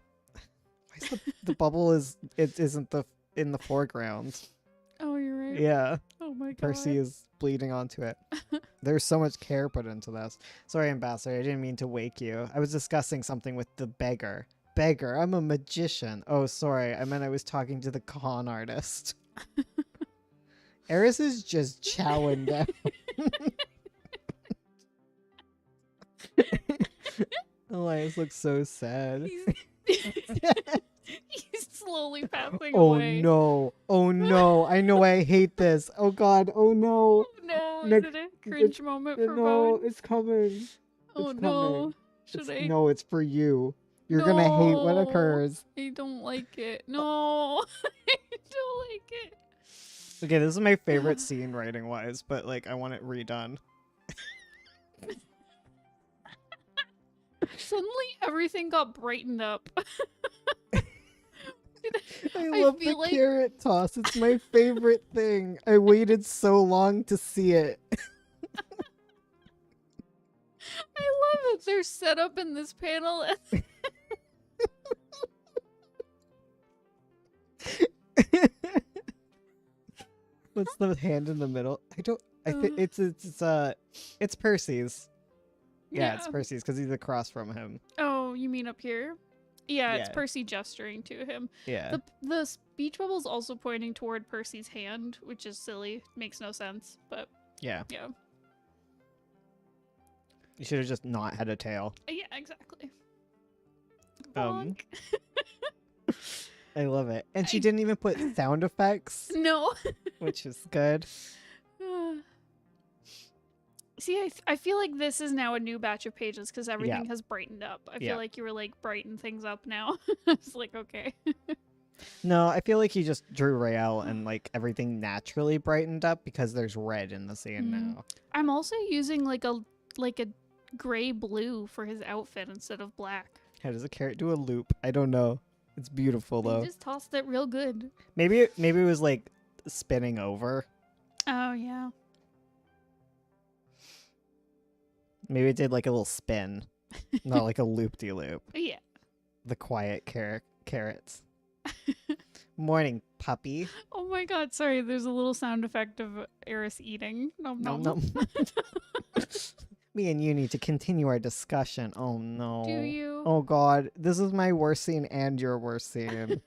is the bubble isn't in the foreground? Oh, you're right. Yeah. Oh my god. Percy is bleeding onto it. There's so much care put into this. Sorry, Ambassador, I didn't mean to wake you. I was discussing something with the beggar. Beggar, I'm a magician. Oh, sorry, I meant I was talking to the con artist. Eris is just chowing down. Elias looks so sad. He's slowly passing Oh away. no. Oh no. I know I hate this. Oh god. Oh no. Oh no. Next- Is it a cringe moment for No, Bone? it's coming. Oh it's no. coming. Should I? No, it's for you. You're gonna hate what No. occurs. I don't like it. No. I don't like it. Okay, this is my favorite scene writing wise, but like I want it redone. Suddenly everything got brightened up. I love the feel like- carrot toss. It's my favorite thing. I waited so long to see it. I love it. They're set up in this panel. What's the hand in the middle? I think it's Percy's. Yeah, it's Percy's because he's across from him. Oh, you mean up here? Yeah, it's Yeah. Percy gesturing to him. Yeah. The speech bubble's also pointing toward Percy's hand, which is silly. Makes no sense, but Yeah. yeah. You should have just not had a tail. Yeah, exactly. Um, Bonk. I love it. And she I- didn't even put sound effects, No. which is good. See, I feel like this is now a new batch of pages because everything has brightened up. I feel like you were like brighten things up now. I was like, okay. No, I feel like he just drew Rael and like everything naturally brightened up because there's red in the scene now. I'm also using like a gray blue for his outfit instead of black. How does a carrot do a loop? I don't know. It's beautiful though. He just tossed it real good. Maybe it was like spinning over. Oh yeah. Maybe it did like a little spin, not like a loop-de-loop. Yeah. The quiet carrots. Morning, puppy. Oh my god, sorry, there's a little sound effect of Eris eating. Nom nom. Nom, nom. Me and you need to continue our discussion. Oh no. Do you? Oh god, this is my worst scene and your worst scene.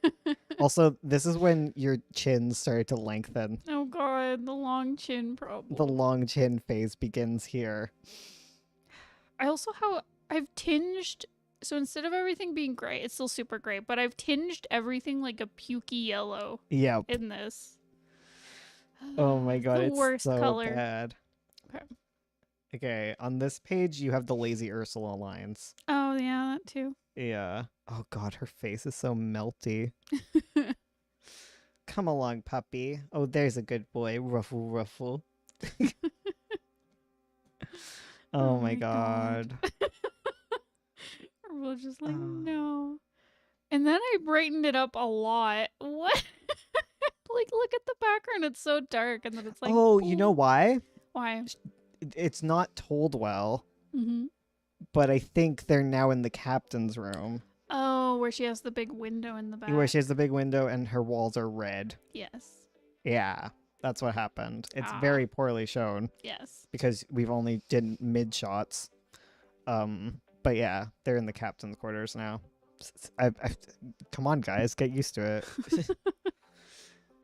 Also, this is when your chin started to lengthen. Oh god, the long chin problem. The long chin phase begins here. I also I've tinged. So instead of everything being gray, it's still super gray, but I've tinged everything like a pukey yellow Yep. in this. Oh my god, The it's worst so color. bad. Okay. Okay, on this page you have the lazy Ursula lines. Oh yeah, that too. Yeah. Oh god, her face is so melty. Come along, puppy. Oh, there's a good boy. Ruffle, ruffle. Oh my god. We're just like, Oh. no. And then I brightened it up a lot. What? Like, look at the background. It's so dark, and then it's like, Oh, you know why? why? It's not told well, Mm-hmm. but I think they're now in the captain's room, Oh, where she has the big window in the back. where she has the big window and her walls are red. Yes. Yeah, that's what happened. It's Ah. very poorly shown Yes. because we've only did mid shots. But yeah, they're in the captain's quarters now. Come on, guys, get used to it.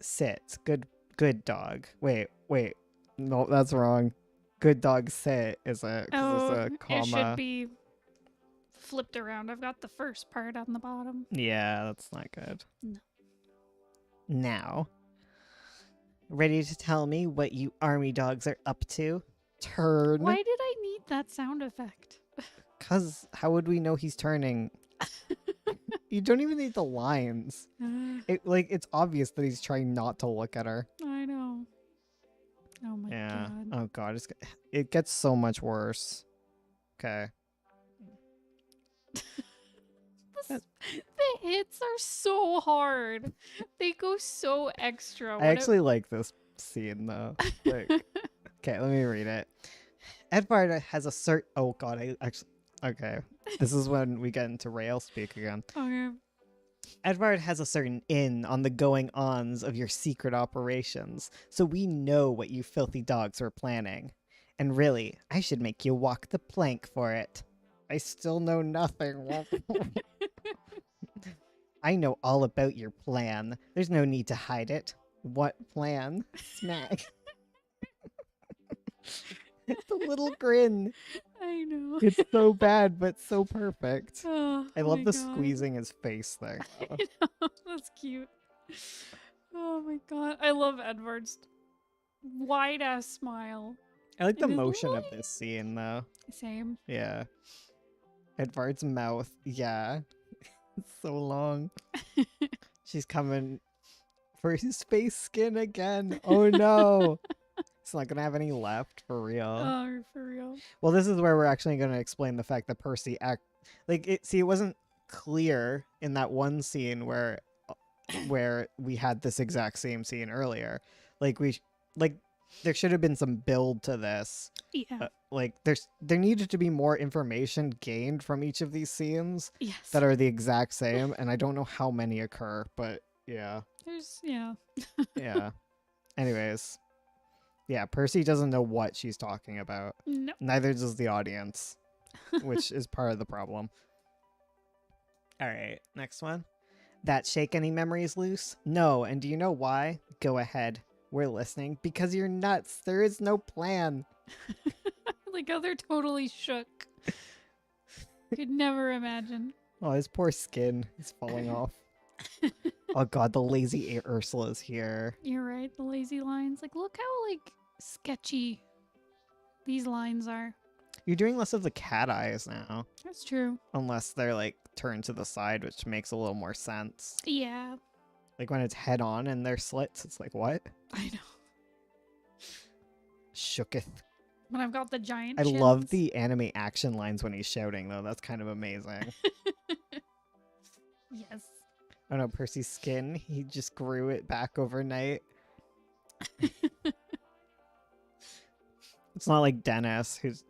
Sit. Good dog. Wait. No, that's wrong. Good dog sit is a, 'cause Oh, it's a comma. it should be flipped around. I've got the first part on the bottom. Yeah, that's not good. No. Now, ready to tell me what you army dogs are up to? Turn. Why did I need that sound effect? Cause how would we know he's turning? You don't even need the lines. It's obvious that he's trying not to look at her. I know. Oh my Yeah. god. Oh god, it gets so much worse. Okay. The hits are so hard. They go so extra. I actually like this scene though. Like, okay, let me read it. Edvard has a oh god, okay. This is when we get into rail speak again. Okay. Edvard has a certain in on the going-ons of your secret operations, so we know what you filthy dogs were planning. And really, I should make you walk the plank for it. I still know nothing. I know all about your plan. There's no need to hide it. What plan? Smack. It's a little grin. I know. It's so bad, but so perfect. Oh, I love my the God. squeezing his face thing. I know. That's cute. Oh my god. I love Edward's wide ass smile. I like the And his motion of little- this scene, though. Same. Yeah. Edvard's mouth. Yeah. It's so long. She's coming for his face skin again. Oh no. It's not going to have any left, for real. Oh, for real. Well, this is where we're actually going to explain the fact that Percy it wasn't clear in that one scene where we had this exact same scene earlier. There should have been some build to this. Yeah. There needed to be more information gained from each of these scenes Yes. that are the exact same, and I don't know how many occur, but yeah. Yeah. Anyways. Yeah, Percy doesn't know what she's talking about. No. Neither does the audience, which is part of the problem. All right, next one. That shake any memories loose? No, and do you know why? Go ahead. We're listening. Because you're nuts. There is no plan. Like how they're totally shook. Could never imagine. Oh, his poor skin is falling off. Oh god, the lazy Ursula's here. You're right. The lazy lines. Like, look how like sketchy these lines are. You're doing less of the cat eyes now. That's true. Unless they're like turned to the side, which makes a little more sense. Yeah. Like when it's head on and they're slits, it's like, what? I know. Shooketh. But I've got the giant I chins. love the anime action lines when he's shouting, though. That's kind of amazing. Yes. Oh no, Percy's skin, he just grew it back overnight. It's not like Dennis, who's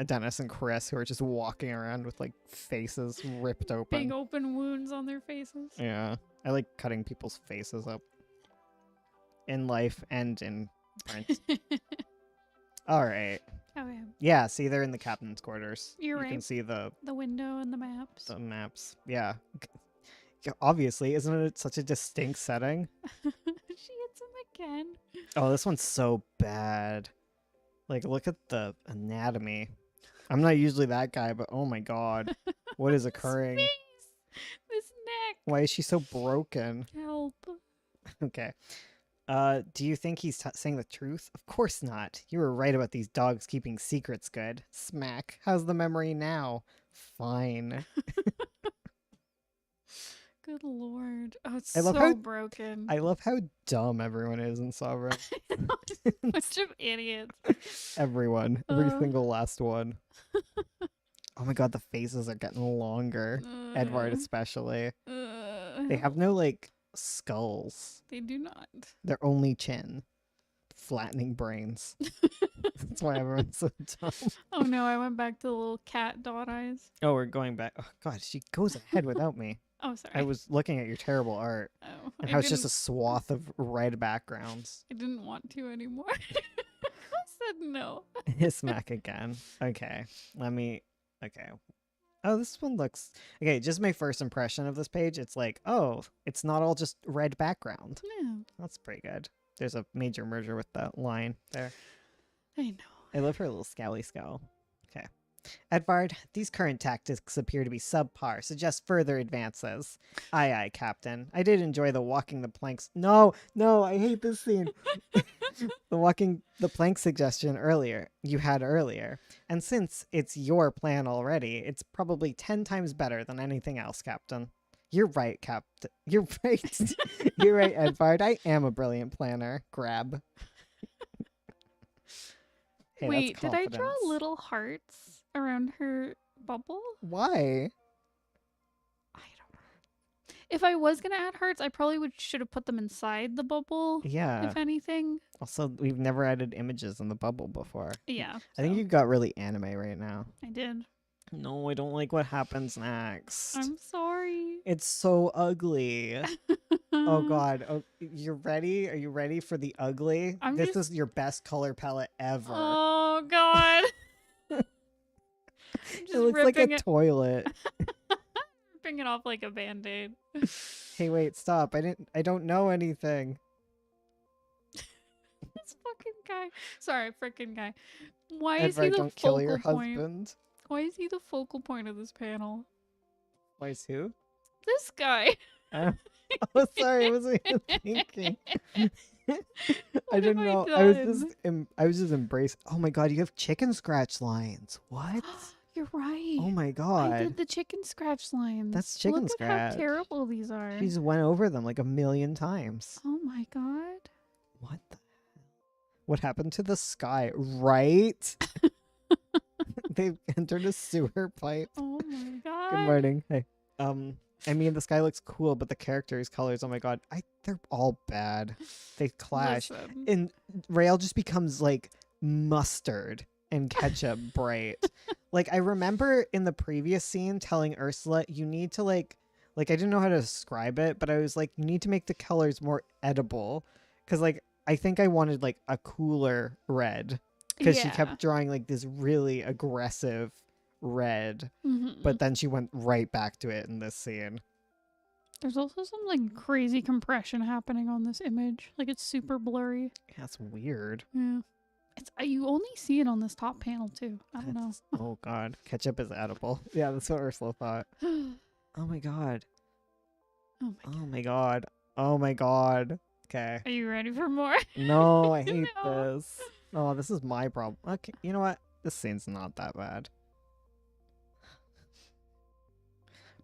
Dennis and Chris, who are just walking around with like faces ripped open. Big open wounds on their faces. Yeah, I like cutting people's faces up in life and in print. All right. Okay. Yeah, see, they're in the captain's quarters. You're You right. can see the The window and the maps. maps. Yeah. Yeah, obviously, isn't it such a distinct setting? She hits him again. Oh, this one's so bad. Like, look at the anatomy. I'm not usually that guy, but oh my god. What is occurring? This face, this neck. Why is she so broken? Help. Okay. Do you think he's saying the truth? Of course not. You were right about these dogs keeping secrets good. Smack. How's the memory now? Fine. Good lord. Oh, it's I love so how- broken. I love how dumb everyone is in Sovereign. Bunch of idiots. Everyone. Every Uh. single last one. Oh my god, the faces are getting longer. Edward especially. They have no, like, skulls. They do not. They're only chin. Flattening brains. That's why everyone's so dumb. Oh no, I went back to the little cat dot eyes. Oh, we're going back. Oh god, she goes ahead without me. Oh, sorry. I was looking at your terrible art. Oh, And how it's just a swath of red backgrounds. I didn't want to anymore. I said no. Smack again. Okay. Okay. Oh, this one looks... Okay, just my first impression of this page, it's like, oh, it's not all just red background. Yeah, That's pretty good. There's a major merger with that line there. I know. I love her little scowly scowl. Okay. Edvard, these current tactics appear to be subpar. Suggest further advances. Aye, aye, Captain. I did enjoy the walking the planks. No, I hate this scene. The walking the plank suggestion you had earlier. And since it's your plan already, it's probably 10 times better than anything else, Captain. You're right, Captain. You're right. You're right, Edvard. I am a brilliant planner. Grab. Hey, Wait, that's did I draw confidence. little hearts around her bubble? Why? I don't know. If I was gonna add hearts, I probably should have put them inside the bubble. Yeah. If anything. Also, we've never added images in the bubble before. Yeah. I think so you got really anime right now. I did. No, I don't like what happens next. I'm sorry. It's so ugly. Oh god. Oh, you're ready? Are you ready for the ugly? This is your best color palette ever. Oh god. It looks like a toilet. Ripping it off like a band-aid. Hey, wait, stop. I don't know anything. This fucking guy. Sorry, freaking guy. Why is he Edvard, the don't kill your focal point? husband. Why is he the focal point of this panel? Why is who? This guy. Oh, sorry, I wasn't even thinking. I What didn't have know. done? I was just embracing. Oh my god, you have chicken scratch lines. What? You're right. Oh my I god. did the chicken scratch lines. That's chicken Look scratch. At how terrible these are. She's went over them like a million times. Oh my god. What the hell? What happened to the sky? Right? They've entered a sewer pipe. Oh my god. Good morning. Hey. I mean, the sky looks cool, but the characters' colors, oh my god, they're all bad. They clash. Listen. And Rael just becomes like mustard and ketchup bright. Like, I remember in the previous scene telling Ursula, you need to like I didn't know how to describe it, but I was like, you need to make the colors more edible. Because like, I think I wanted like a cooler red. Because she kept drawing like this really aggressive red. Mhm. But then she went right back to it in this scene. There's also some like crazy compression happening on this image. Like it's super blurry. Yeah, that's weird. Yeah. It's you only see it on this top panel too. I don't know. Oh god, ketchup is edible. Yeah, that's what Ursula thought. Oh my god. Oh my god. Oh my god. Oh my god. Okay. Are you ready for more? No, I hate No. this. Oh, this is my problem. Okay, you know what? This scene's not that bad.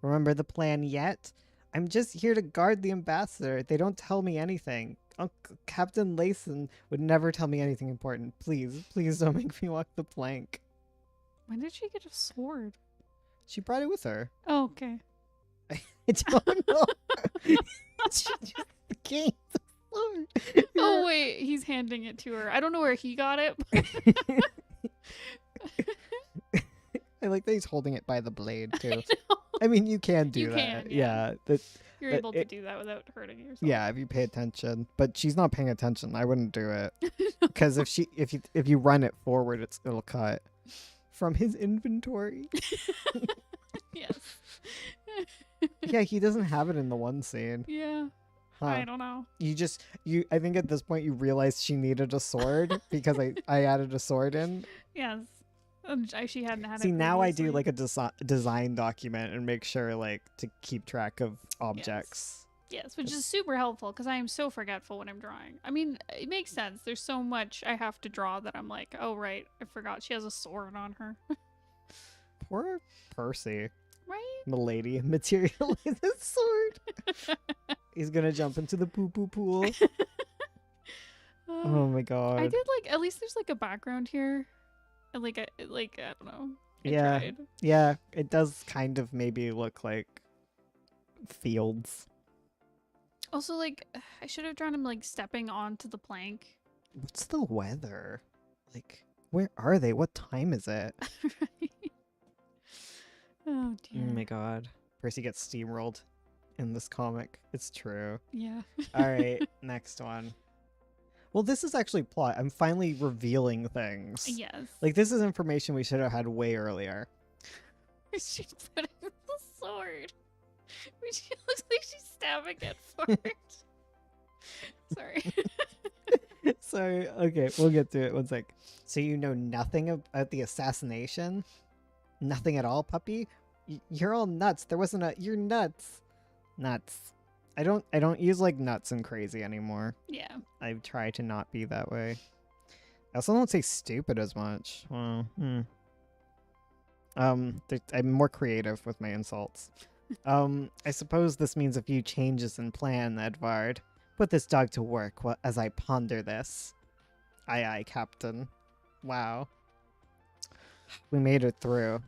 Remember the plan yet? I'm just here to guard the ambassador. They don't tell me anything. Captain Layson would never tell me anything important. Please don't make me walk the plank. When did she get a sword? She brought it with her. Oh, okay. I don't know. She just gave the sword. Oh wait, he's handing it to her. I don't know where he got it. I like that he's holding it by the blade too. I know. I mean, you can do You that. can, Yeah. You're But able to do that without hurting yourself. Yeah, if you pay attention. But she's not paying attention. I wouldn't do it because if you run it forward, it'll cut from his inventory. Yes. Yeah, he doesn't have it in the one scene. Yeah. Huh. I don't know. I think at this point you realized she needed a sword because I added a sword in. Yes. She hadn't had See, it now I do previously. like a design document and make sure like to keep track of objects. Yes, which is super helpful because I am so forgetful when I'm drawing. I mean, it makes sense. There's so much I have to draw that I'm like, oh, right, I forgot she has a sword on her. Poor Percy. Right? Milady materialized his sword. He's gonna jump into the poo-poo pool. Oh my god. I did like, at least there's like a background here. And like, I don't know. I Yeah. tried. Yeah, it does kind of maybe look like fields. Also, like, I should have drawn him like stepping onto the plank. What's the weather? Like, where are they? What time is it? Right? Oh dear. Oh my god. Percy gets steamrolled in this comic. It's true. Yeah. All right, next one. Well, this is actually plot. I'm finally revealing things. Yes. Like, this is information we should have had way earlier. She's putting the sword. She looks like she's stabbing it forward. Sorry. Sorry. Okay, we'll get to it. One sec. So you know nothing about the assassination? Nothing at all, puppy? You're all nuts. There wasn't a... You're nuts. Nuts. I don't use, like, nuts and crazy anymore. Yeah. I try to not be that way. I also don't say stupid as much. Well, I'm more creative with my insults. I suppose this means a few changes in plan, Edvard. Put this dog to work as I ponder this. Aye, aye, Captain. Wow. We made it through.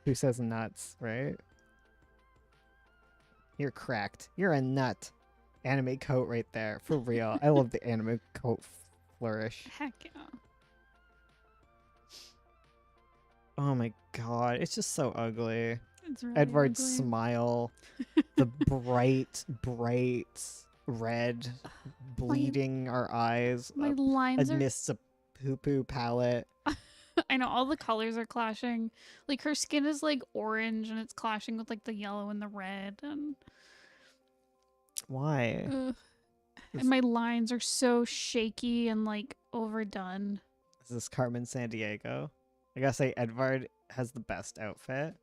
Who says nuts, right? You're cracked. You're a nut. Anime coat right there. For real. I love the anime coat flourish. Heck yeah. Oh my god. It's just so ugly. It's really Edward's ugly. smile. The bright red bleeding our eyes My lines are... amidst a poo-poo palette. I know, all the colors are clashing. Like, her skin is, like, orange, and it's clashing with, like, the yellow and the red, and... Why? And my lines are so shaky and, like, overdone. Is this Carmen Sandiego? I gotta say, Edvard has the best outfit.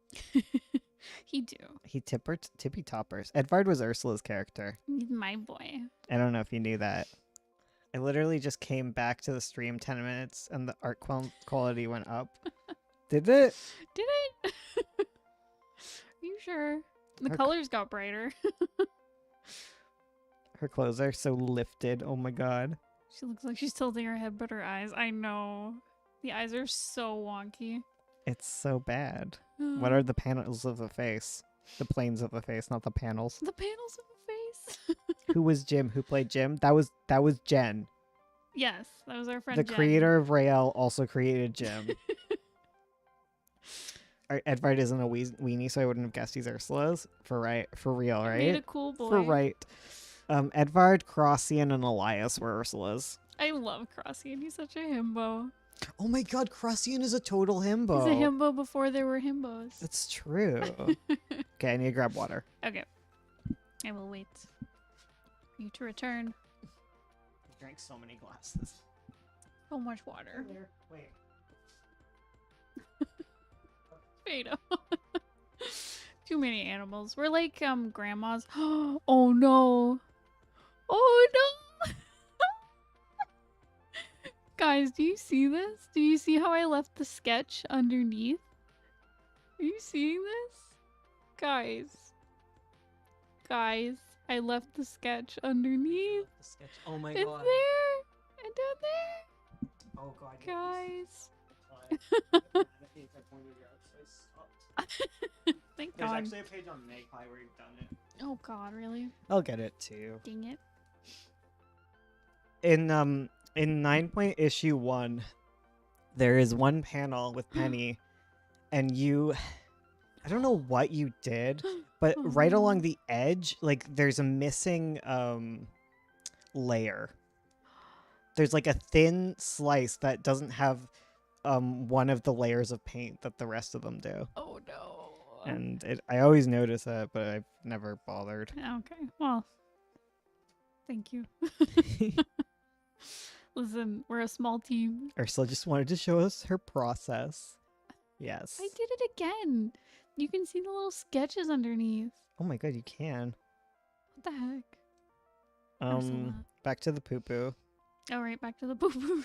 He do. He tippy toppers. Edvard was Ursula's character. He's my boy. I don't know if you knew that. I literally just came back to the stream 10 minutes and the art quality went up. Did it? Did it? Are you sure? The colors got brighter. Her clothes are so lifted. Oh my god. She looks like she's tilting her head, but her eyes, I know. The eyes are so wonky. It's so bad. What are the panels of the face? The planes of the face, not the panels. The panels of the face? Who was Jim? Who played Jim? That was Jen. Yes, that was our friend The Jen. creator of Rael also created Jim. Edvard isn't a weenie, so I wouldn't have guessed he's Ursula's. For real, right? Made a cool boy. For right. Edvard, Crossian, and Elias were Ursula's. I love Crossian. He's such a himbo. Oh my god, Crossian is a total himbo. He's a himbo before there were himbos. That's true. Okay, I need to grab water. Okay. I will wait for you to return. I drank so many glasses. So much water. Wait. Fado. Too many animals. We're like grandmas. Oh no. Oh no. Guys, do you see this? Do you see how I left the sketch underneath? Are you seeing this? Guys, I left the sketch underneath. Oh my It's there and down there. Oh god. Guys. Thank There's God. actually a page on Magpie where you've done it. Oh God, really? I'll get it too. Dang it. In 9 issue 1, there is one panel with Penny, and I don't know what you did, but right along the edge, like there's a missing layer. There's like a thin slice that doesn't have one of the layers of paint that the rest of them do. Oh no. And I always notice that, but I've never bothered. Okay, well, thank you. Listen, we're a small team. Ursula just wanted to show us her process. Yes. I did it again. You can see the little sketches underneath. Oh my god, you can. What the heck? Ursula. Back to the poo-poo. All right, back to the poo-poo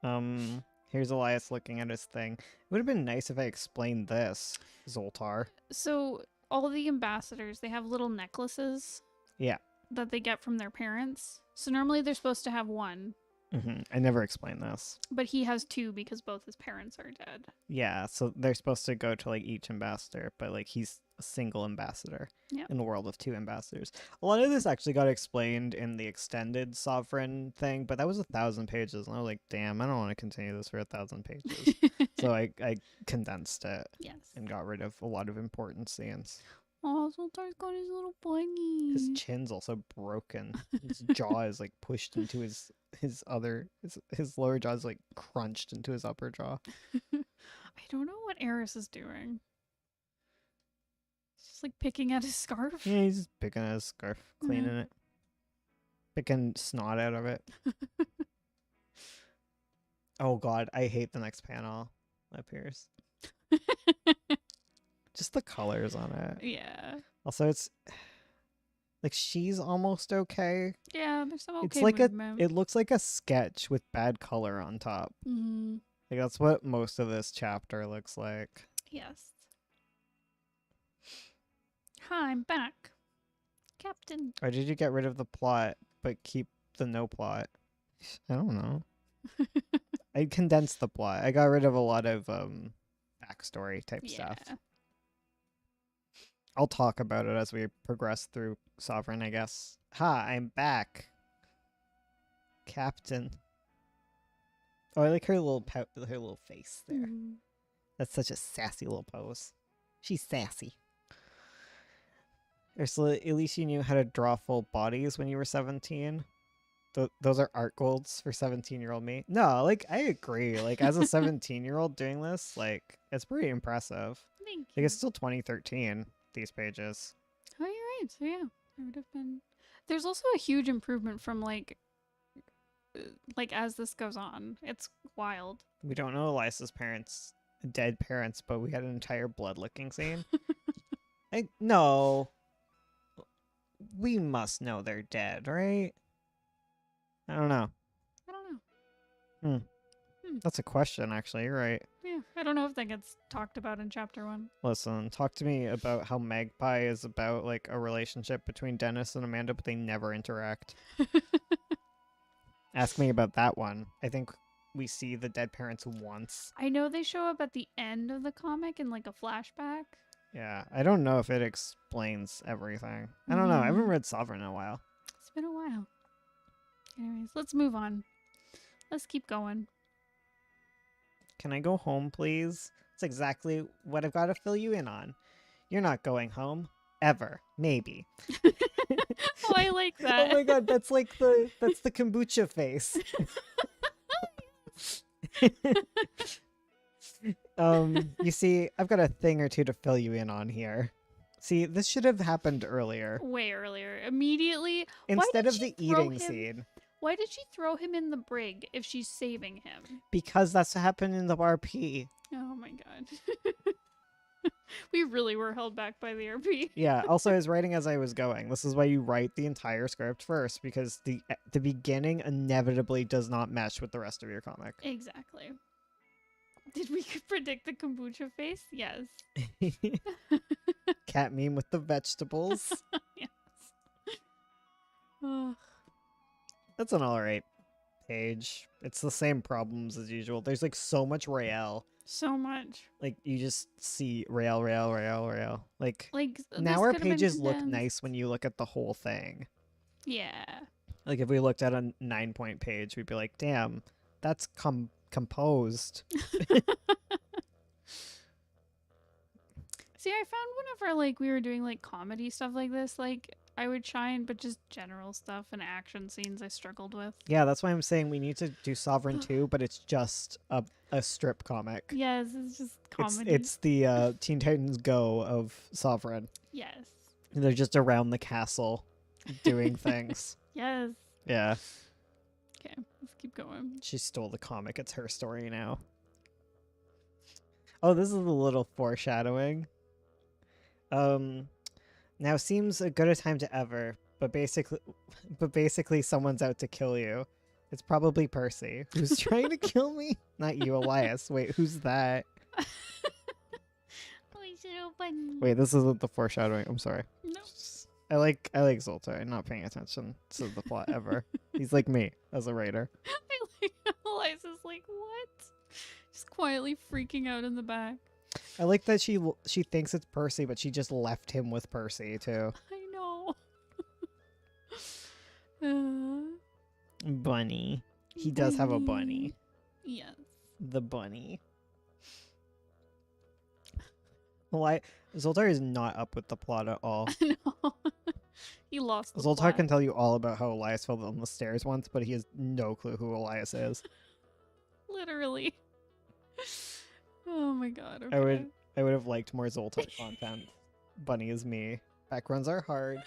room. Here's Elias looking at his thing. It would have been nice if I explained this, Zoltar. So all the ambassadors, they have little necklaces. Yeah. That they get from their parents. So normally they're supposed to have one. I never explained this. But he has two because both his parents are dead. Yeah, so they're supposed to go to like each ambassador, but like he's a single ambassador in a world of two ambassadors. A lot of this actually got explained in the extended Sovereign thing, but that was 1,000 pages, and I was like, damn, I don't want to continue this for 1,000 pages. So I condensed it and got rid of a lot of important scenes. Oh, Zoltar's got his little bunny. His chin's also broken. His jaw is like pushed into his lower jaw is like crunched into his upper jaw. I don't know what Eris is doing. He's just like picking at his scarf. Yeah, he's just picking at his scarf, cleaning it. Picking snot out of it. Oh god, I hate the next panel that appears. Just the colors on it. Yeah. Also, it's like she's almost okay. Yeah, there's some okay It's like movement. it looks like a sketch with bad color on top. Like that's what most of this chapter looks like. Yes. Hi, I'm back. Captain. Or did you get rid of the plot but keep the no plot? I don't know. I condensed the plot. I got rid of a lot of backstory type stuff. I'll talk about it as we progress through Sovereign, I guess. Ha, I'm back. Captain. Oh, I like her little her little face there. That's such a sassy little pose. She's sassy. Ursula, at least you knew how to draw full bodies when you were 17. Those are art goals for 17-year-old me. No, like, I agree. Like, as a 17-year-old doing this, like, it's pretty impressive. Thank you. Like, it's still 2013, these pages. Oh, you're right. So, yeah, I would have been... There's also a huge improvement from, like, as this goes on. It's wild. We don't know Elias's parents, dead parents, but we had an entire blood-licking scene. No. We must know they're dead, right? I don't know. That's a question, actually. You're right. Yeah, I don't know if that gets talked about in chapter 1. Listen, talk to me about how Magpie is about, like, a relationship between Dennis and Amanda, but they never interact. Ask me about that one. I think we see the dead parents once. I know they show up at the end of the comic in, like, a flashback. Yeah, I don't know if it explains everything. I don't know. I haven't read Sovereign in a while. It's been a while. Anyways, let's move on. Let's keep going. Can I go home, please? That's exactly what I've got to fill you in on. You're not going home. Ever. Maybe. Oh, I like that. Oh my god, that's the kombucha face. You see, I've got a thing or two to fill you in on here. See, this should have happened earlier. Way earlier. Immediately. Instead of the eating scene. Why did she throw him in the brig if she's saving him? Because that's what happened in the RP. Oh my god. We really were held back by the RP. Yeah, also I was writing as I was going. This is why you write the entire script first, because the beginning inevitably does not mesh with the rest of your comic. Exactly. Did we predict the kombucha face? Yes. Cat meme with the vegetables. Yes. Ugh. That's an alright page. It's the same problems as usual. There's like so much Rael. So much. Like you just see Rael. Like now this our could've been pages look condensed. nice when you look at the whole thing. Yeah. Like if we looked at a 9-point page, we'd be like, damn, that's composed. See, I found whenever like we were doing like comedy stuff like this, like I would shine, but just general stuff and action scenes I struggled with. Yeah, that's why I'm saying we need to do Sovereign 2, but it's just a strip comic. Yes, it's just comedy. It's the Teen Titans Go of Sovereign. Yes. They're just around the castle doing things. Yes. Yeah. Okay, let's keep going. She stole the comic. It's her story now. Oh, this is a little foreshadowing. Now seems a good a time to ever, but basically someone's out to kill you. It's probably Percy, who's trying to kill me. Not you, Elias. Wait, who's that? Wait, this isn't the foreshadowing. I'm sorry. No. I like Zoltar. Not paying attention to the plot ever. He's like me as a writer. I like Eliza's like, what? Just quietly freaking out in the back. I like that she thinks it's Percy, but she just left him with Percy too. I know. Bunny. He does have a bunny. Yes. The bunny. Well, Zoltar is not up with the plot at all. No. He lost the Zoltar plot. can tell you all about how Elias fell on the stairs once, but he has no clue who Elias is. Literally. Oh my god. Okay. I would have liked more Zoltar content. Bunny is me. Backgrounds are hard.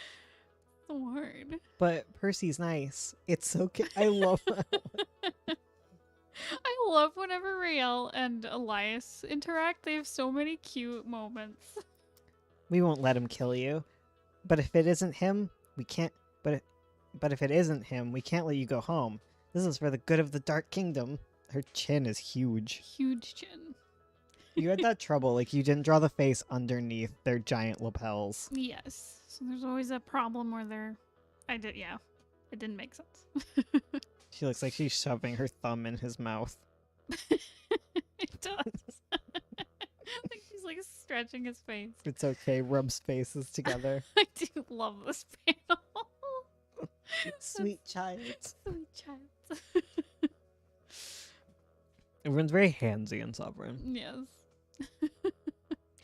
So hard. But Percy's nice. It's okay. I love I love whenever Rael and Elias interact. They have so many cute moments. We won't let him kill you. But if it isn't him, we can't but if it isn't him, we can't let you go home. This is for the good of the Dark Kingdom. Her chin is huge. Huge chin. You had that trouble, like you didn't draw the face underneath their giant lapels. Yes. So there's always a problem where they're yeah. It didn't make sense. She looks like she's shoving her thumb in his mouth. It does. Like she's like stretching his face. It's okay, rubs faces together. I do love this panel. Sweet child. Sweet child. Everyone's very handsy in Sovereign. Yes.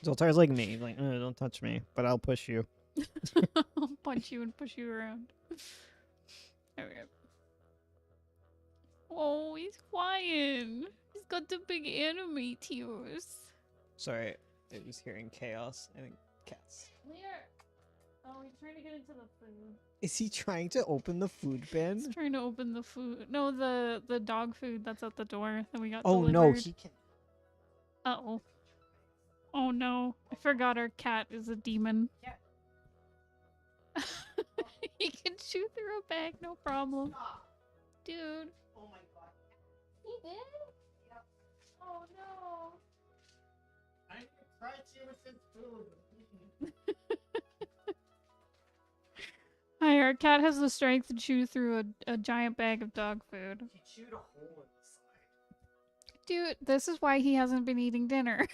Zoltar's like me. He's like, don't touch me, but I'll push you. I'll punch you and push you around. Okay. Oh, he's crying. He's got the big anime tears. Sorry, I was hearing chaos. I think cats. Where? Oh, he's trying to get into the food. Is he trying to open the food bin? He's trying to open the food. No, the dog food that's at the door that we got Oh delivered. no, he can. Uh-oh. Oh no. I forgot our cat is a demon. Yeah. He can chew through a bag, no problem. Dude. Oh my god. He did? Yep. Oh no. I tried to with his food. Hi, our cat has the strength to chew through a giant bag of dog food. He chewed a hole in the side. Dude, this is why he hasn't been eating dinner.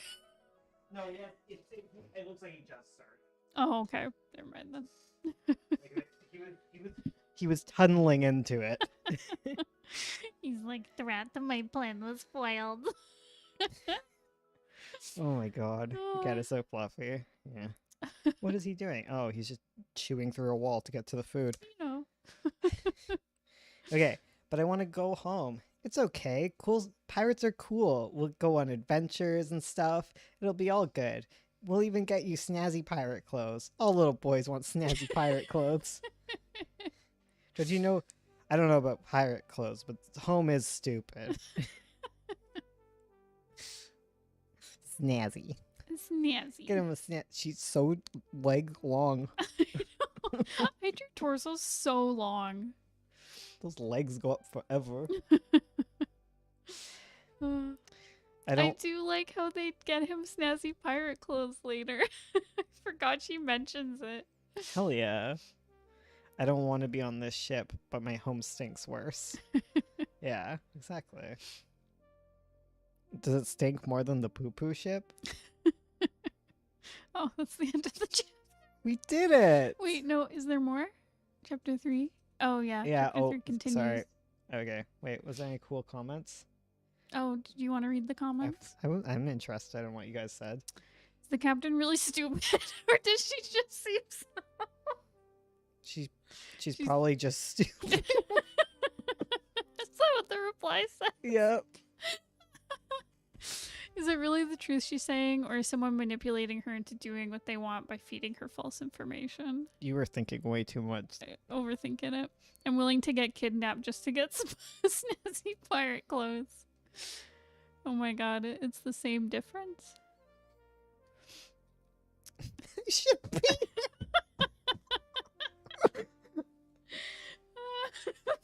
No, yeah, it looks like he just started. Oh, okay. Never mind then. He was tunneling into it. He's like, the rat that my plan was spoiled. Oh my god. The cat is so fluffy. Yeah. What is he doing? Oh, he's just chewing through a wall to get to the food. You know. Okay, but I want to go home. It's okay. Cool. Pirates are cool. We'll go on adventures and stuff. It'll be all good. We'll even get you snazzy pirate clothes. All little boys want snazzy pirate clothes. Don't you know? I don't know about pirate clothes, but home is stupid. Snazzy. Snazzy. Get him a snaz. She's so leg long. I know. I drew torso so long. Those legs go up forever. Uh, I I don't. do like how they get him snazzy pirate clothes later. I forgot she mentions it. Hell yeah. I don't want to be on this ship, but my home stinks worse. Yeah, exactly. Does it stink more than the poo-poo ship? Oh, that's the end of the chapter. We did it! Wait, no, is there more? Chapter 3? Oh, yeah. Yeah, Chapter 3 continues. sorry. Okay, wait, was there any cool comments? Oh, did you want to read the comments? I'm interested in what you guys said. Is the captain really stupid? Or does she just seem She's probably just stupid. Is that what the reply said? Yep. Is it really the truth she's saying, or is someone manipulating her into doing what they want by feeding her false information? You were thinking way too much. Overthinking it. I'm willing to get kidnapped just to get some snazzy pirate clothes. Oh my god, it's the same difference. Ship Peter.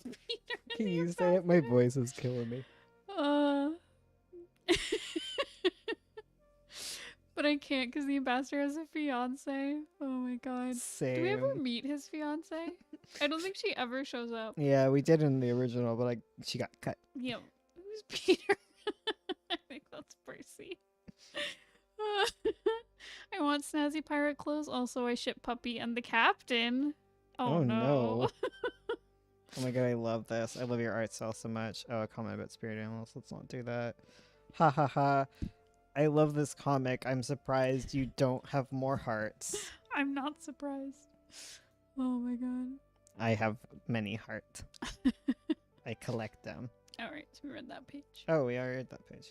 Peter and Can the you say it? My ambassador. voice is killing me. But I can't because the ambassador has a fiance. Oh my god. Do we ever Same. meet his fiance? I don't think she ever shows up. Yeah, we did in the original, but she got cut. Yo, who's Peter? I think that's Percy. I want snazzy pirate clothes. Also, I ship Puppy and the captain. Oh, no. Oh my god, I love this. I love your art style so much. Oh, a comment about spirit animals. Let's not do that. Ha ha ha. I love this comic. I'm surprised you don't have more hearts. I'm not surprised. Oh my god. I have many hearts. I collect them. Alright, so we read that page. Oh, we already read that page.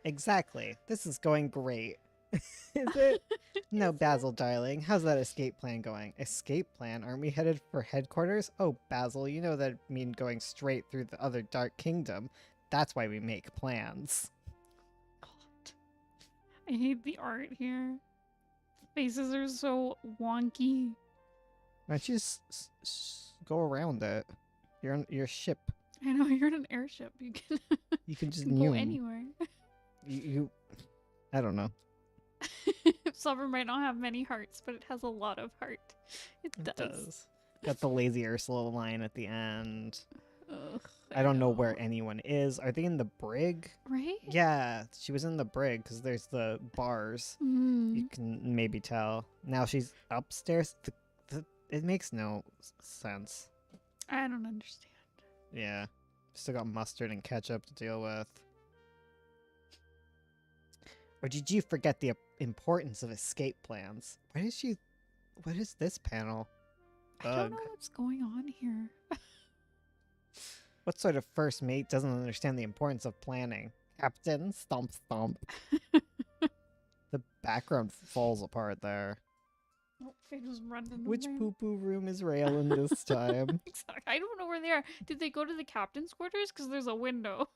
Exactly. This is going great. Is it? No, Is it? Basil, darling. How's that escape plan going? Escape plan? Aren't we headed for headquarters? Oh, Basil, you know that mean going straight through the other Dark Kingdom. That's why we make plans. God. I hate the art here. Faces are so wonky. Why don't you just go around it? You're on your ship. I know, you're in an airship. You can, You can just go noom. anywhere. You I don't know. Sovereign might not have many hearts, but it has a lot of heart. It It does. does. Got the lazy Ursula line at the end. Ugh, I don't know where anyone is. Are they in the brig? Right? Yeah, she was in the brig because there's the bars. Mm. You can maybe tell. Now she's upstairs. It makes no sense. I don't understand. Yeah. Still got mustard and ketchup to deal with. Or did you forget the importance of escape plans? What is this panel? I don't know what's going on here. What sort of first mate doesn't understand the importance of planning? Captain, stomp stomp. The background falls apart there. Oh, they just running Which away. poo-poo room is Raylan this time? Exactly. I don't know where they are. Did they go to the captain's quarters? Because there's a window.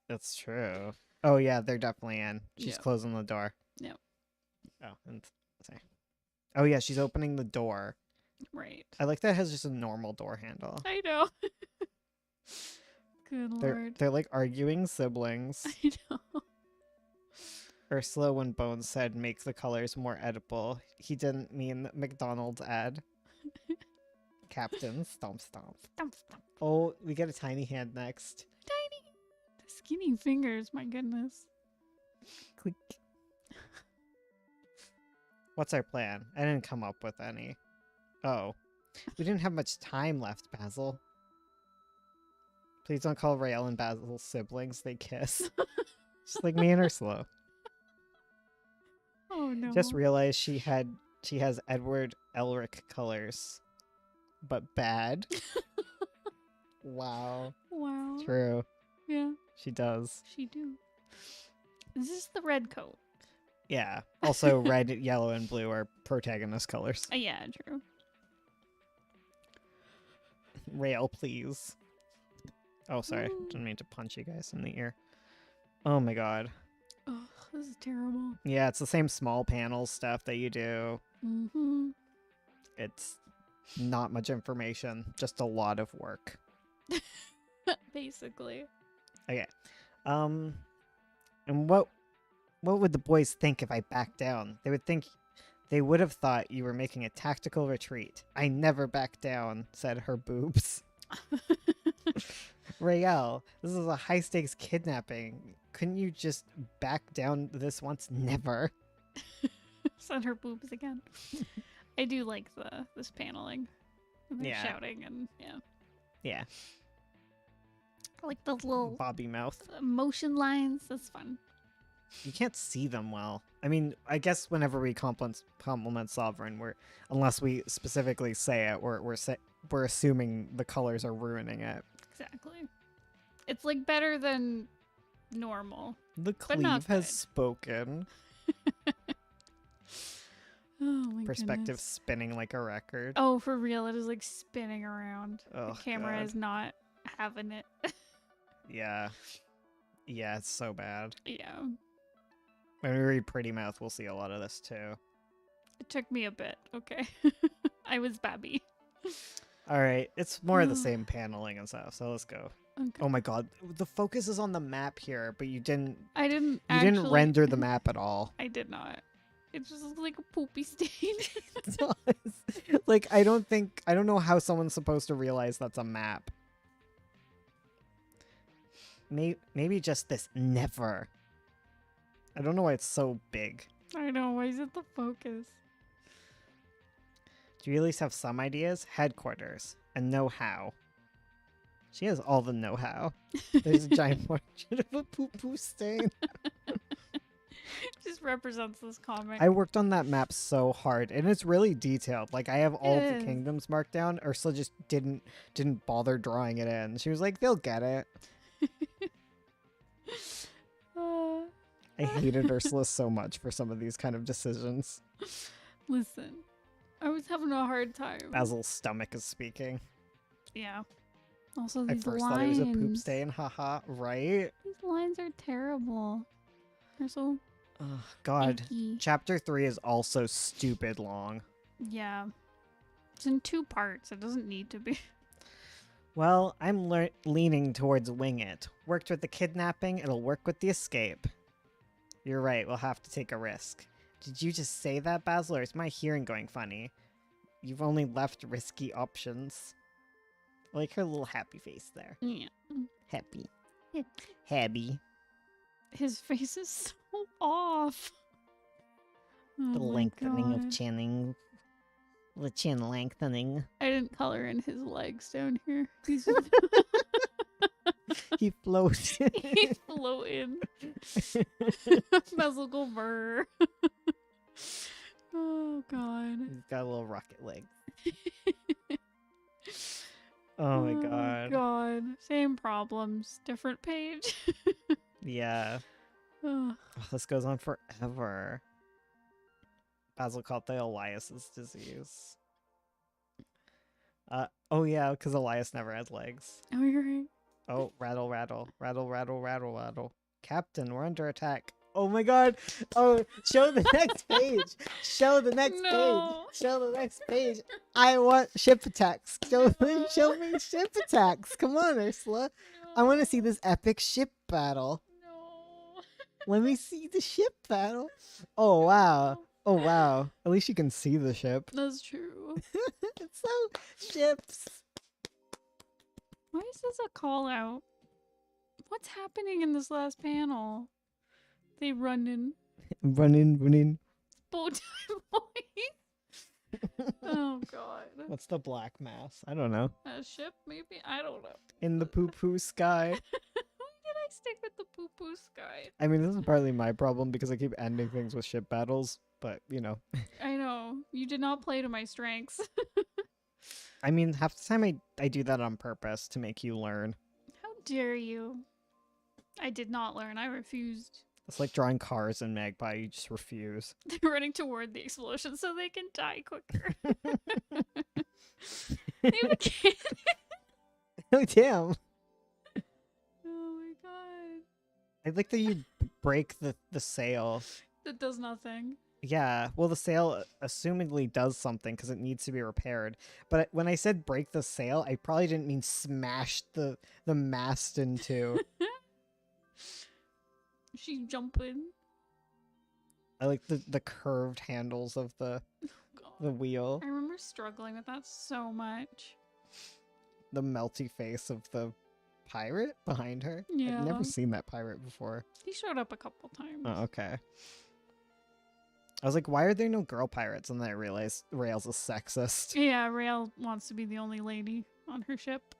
That's true. Oh yeah, they're definitely in. She's Yep. closing the door. Yep. Oh, and sorry. Oh yeah, she's opening the door. Right. I like that it has just a normal door handle. I know. Good lord. They're like arguing siblings. I know. Ursula, when Bones said make the colors more edible, he didn't mean McDonald's ad. Captain, stomp stomp. Stomp, stomp. Oh, we get a tiny hand next. Tiny. The skinny fingers, my goodness. Click. What's our plan? I didn't come up with any. Oh. We didn't have much time left, Basil. Please don't call Rael and Basil siblings. They kiss. Just like me and Ursula. Oh no. Just realized she has Edward Elric colors. But bad. Wow. Wow. True. Yeah, She does. she do. Is this the red coat? Yeah. Also, red, yellow, and blue are protagonist colors. Yeah, true. Rail, please. Oh, sorry. Ooh. Didn't mean to punch you guys in the ear. Oh my god. Ugh, this is terrible. Yeah, it's the same small panel stuff that you do. Mm-hmm. It's not much information, just a lot of work. Basically. Okay. And what would the boys think if I backed down? They would have thought you were making a tactical retreat. I never back down, said her boobs. Rael, this is a high-stakes kidnapping. Couldn't you just back down this once? Never. Said her boobs again. I do like this paneling. And they're Yeah. shouting and yeah. Yeah. I like the little Bobby mouth. motion lines. That's fun. You can't see them well. I mean, I guess whenever we compliment Sovereign, unless we specifically say it, we're assuming the colors are ruining it. Exactly. It's like better than normal. The But not cleave has good. spoken. Oh my Perspective goodness. spinning like a record. Oh, for real, it is like spinning around. Oh, The camera God. is not having it. Yeah. Yeah, it's so bad. Yeah. When we read Pretty Mouth, we'll see a lot of this too. It took me a bit, okay? I was babby. All right, it's more of the same paneling and stuff. So let's go. Okay. Oh my god, the focus is on the map here, but you didn't didn't render the map at all. I did not. It just looks like a poopy stain. It does. Like I don't know how someone's supposed to realize that's a map. Maybe just this never. I don't know why it's so big. I know, why is it the focus? Do you at least have some ideas? Headquarters and know-how. She has all the know-how. There's a giant portrait of a poo-poo stain. Just represents this comic. I worked on that map so hard, and it's really detailed. Like I have all It the is. kingdoms marked down. Ursula just didn't bother drawing it in. She was like, "They'll get it." I hated Ursula so much for some of these kind of decisions. Listen, I was having a hard time. Basil's stomach is speaking. Yeah. Also, I these first lines. thought it was a poop stain. Haha, right? These lines are terrible. They're so Oh, God. icky. Chapter 3 is also stupid long. Yeah. It's in 2 parts. It doesn't need to be. Well, I'm leaning towards wing it. Worked with the kidnapping, it'll work with the escape. You're right, we'll have to take a risk. Did you just say that, Basil, or is my hearing going funny? You've only left risky options. I like her little happy face there. Yeah. Happy. Happy. His face is so off. Oh The my lengthening God. of Channing. The chin lengthening. I didn't color in his legs down here. He's just He floats. he's floating. Basil go burr. Oh God. He's got a little rocket leg. Oh my god. God. Same problems. Different page. Yeah. Ugh. Oh, this goes on forever. Basil caught the Elias's disease. Oh yeah, because Elias never had legs. Oh, you're right. Oh, rattle, rattle, rattle, rattle, rattle, rattle. Captain, we're under attack. Oh my god. Oh, show the next page. Show the next No. page. Show the next page. I want ship attacks. Show me ship attacks. Come on, Ursula. I want to see this epic ship battle. No. Let me see the ship battle. Oh wow. Oh wow. At least you can see the ship. That's true. It's so ships. Why is this a call out? What's happening in this last panel? They run in Running. bow tie boys. Oh God. What's the black mass? I don't know. A ship, maybe? I don't know. In the poo-poo sky. Why did I stick with the poo-poo sky? I mean, this is partly my problem because I keep ending things with ship battles, but you know. I know. You did not play to my strengths. I mean, half the time I do that on purpose to make you learn. How dare you? I did not learn. I refused. It's like drawing cars in Magpie, you just refuse. They're running toward the explosion so they can die quicker. They have a cannon. Oh, damn. Oh my God. I like that you break the sail. That does nothing. Yeah, well, the sail assumedly does something because it needs to be repaired. But when I said break the sail, I probably didn't mean smash the mast in two. She's jumping. I like the curved handles of the God. wheel. I remember struggling with that so much. The melty face of the pirate behind her. Yeah. I've never seen that pirate before. He showed up a couple times. Oh, okay. I was like, why are there no girl pirates? And then I realized Rails is sexist. Yeah, Rail wants to be the only lady on her ship.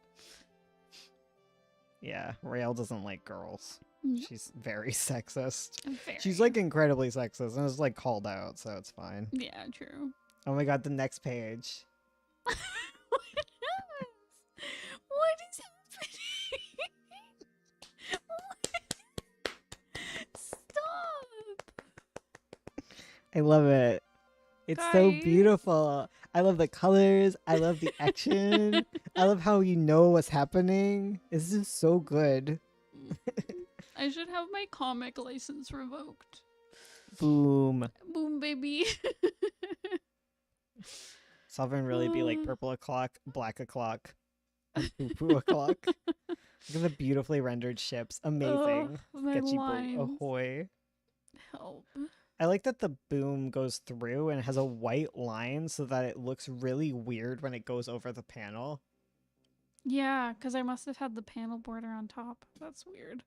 Yeah, Rail doesn't like girls. Yep. She's very sexist. Very. She's like incredibly sexist and it's like called out, so it's fine. Yeah, true. Oh my god, the next page. What happens? What is happening? Stop! I love it. It's so Guys. beautiful. I love the colors. I love the action. I love how you know what's happening. This is so good. I should have my comic license revoked. Boom. Boom, baby. Sovereign really be like purple o'clock, black o'clock, and poo poo o'clock. Look at the beautifully rendered ships. Amazing. My Sketchy boat lines. ahoy. Help. I like that the boom goes through and it has a white line so that it looks really weird when it goes over the panel. Yeah, because I must have had the panel border on top. That's weird.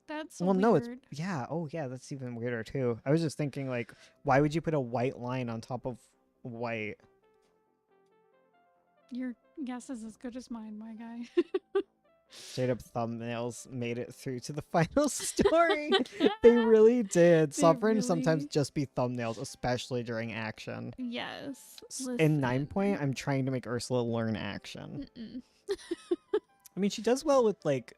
That's Well, weird. no, it's yeah. Oh, yeah, that's even weirder too. I was just thinking, like, why would you put a white line on top of white? Your guess is as good as mine, my guy. Straight up thumbnails made it through to the final story. They really did. They Sovereign sometimes really- just be thumbnails, especially during action. Yes. In 9 listen. point, I'm trying to make Ursula learn action. Mm-mm. I mean, she does well with like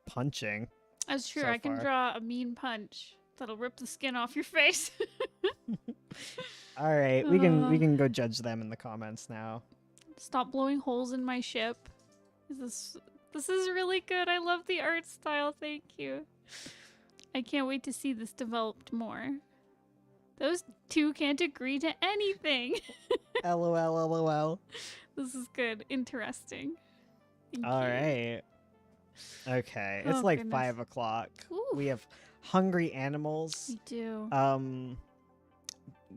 punching. That's true. So I can far. draw a mean punch that'll rip the skin off your face. All right, we can go judge them in the comments now. Stop blowing holes in my ship. This is really good. I love the art style. Thank you. I can't wait to see this developed more. Those two can't agree to anything. LOL, LOL. This is good. Interesting. Thank All you. right. Okay, it's Oh, like goodness. 5 o'clock. Ooh. We have hungry animals. We do.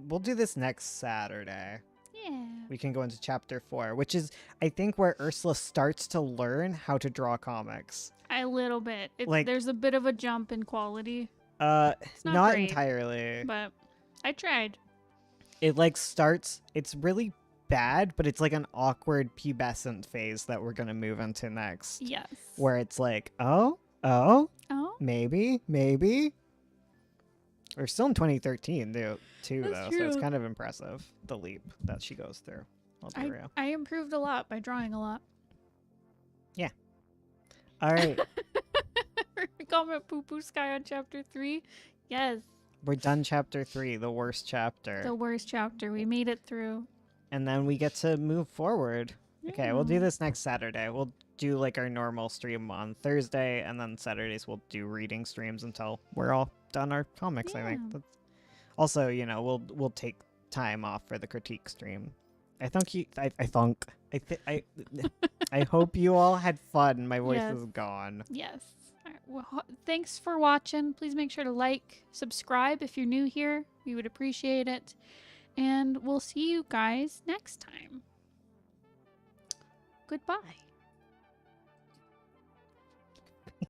We'll do this next Saturday. Yeah. We can go into chapter 4, which is, I think, where Ursula starts to learn how to draw comics. A little bit. Like- There's a bit of a jump in quality, It's not great, entirely. but I tried. It like starts, it's really bad, but it's like an awkward pubescent phase that we're going to move into next. Yes. Where it's like, oh, Oh. maybe. We're still in 2013, too, That's though, so it's true. kind of impressive, the leap that she goes through. I'll be real. I improved a lot by drawing a lot. All right, Comment poo poo sky on chapter 3. Yes. we're done chapter 3, the worst chapter. The worst chapter. We made it through. And then we get to move forward. Okay, we'll do Yeah. this next Saturday. We'll do like our normal stream on Thursday, and then Saturdays we'll do reading streams until we're all done our comics. I think. Yeah. That's... Also, you know, we'll take time off for the critique stream. I hope you all had fun. My voice Yes. is gone. Yes. All right. Well, thanks for watching. Please make sure to like, subscribe if you're new here. We would appreciate it. And we'll see you guys next time. Goodbye.